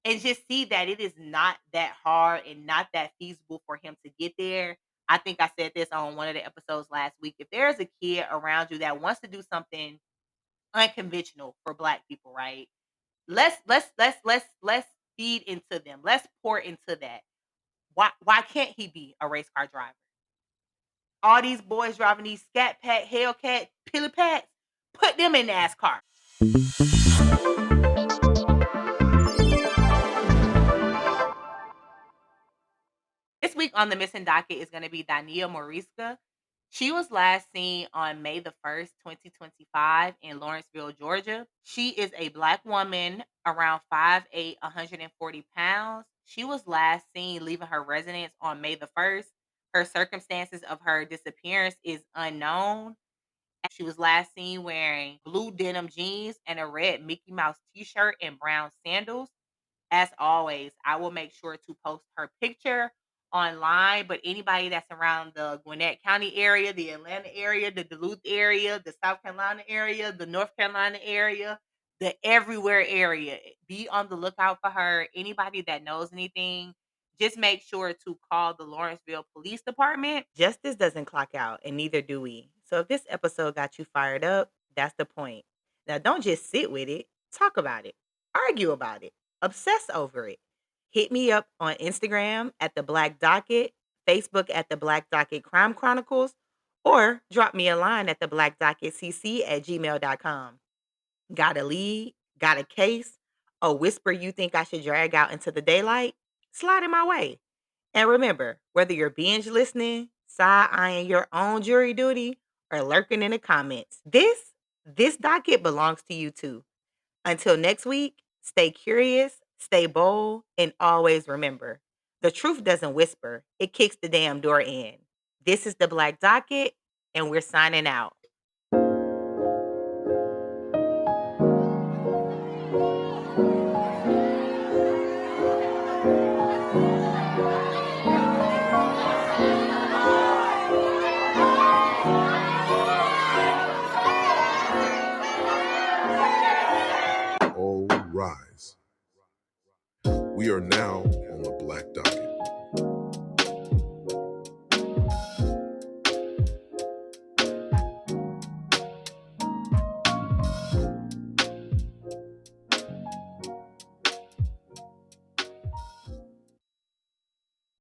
and just see that it is not that hard and not that feasible for him to get there. I think I said this on one of the episodes last week. If there's a kid around you that wants to do something unconventional for black people, right? Let's feed into them. Let's pour into that. Why can't he be a race car driver? All these boys driving these Scat Pack, Hellcat, Pilly Packs, put them in NASCAR. This week on the missing docket is going to be Dania Moriska. She was last seen on May the 1st, 2025 in Lawrenceville, Georgia. She is a black woman around 5'8", 140 pounds. She was last seen leaving her residence on May the 1st. Her circumstances of her disappearance is unknown. She was last seen wearing blue denim jeans and a red Mickey Mouse t-shirt and brown sandals. As always, I will make sure to post her picture online. But anybody that's around the Gwinnett County area, the Atlanta area, the Duluth area, the South Carolina area, the North Carolina area, the everywhere area, be on the lookout for her. Anybody that knows anything, just make sure to call the Lawrenceville Police Department. Justice doesn't clock out, and neither do we. So if this episode got you fired up, that's the point. Now, don't just sit with it, talk about it, argue about it, obsess over it. Hit me up on Instagram at the Black Docket, Facebook at the Black Docket Crime Chronicles, or drop me a line at the Black Docket CC at gmail.com. Got a lead? Got a case? A whisper you think I should drag out into the daylight? Slide in my way. And remember, whether you're binge listening, side eyeing your own jury duty, or lurking in the comments, this docket belongs to you too. Until next week, stay curious, stay bold, and always remember the truth doesn't whisper, it kicks the damn door in. This is the Black Docket, and we're signing out. All rise. We are now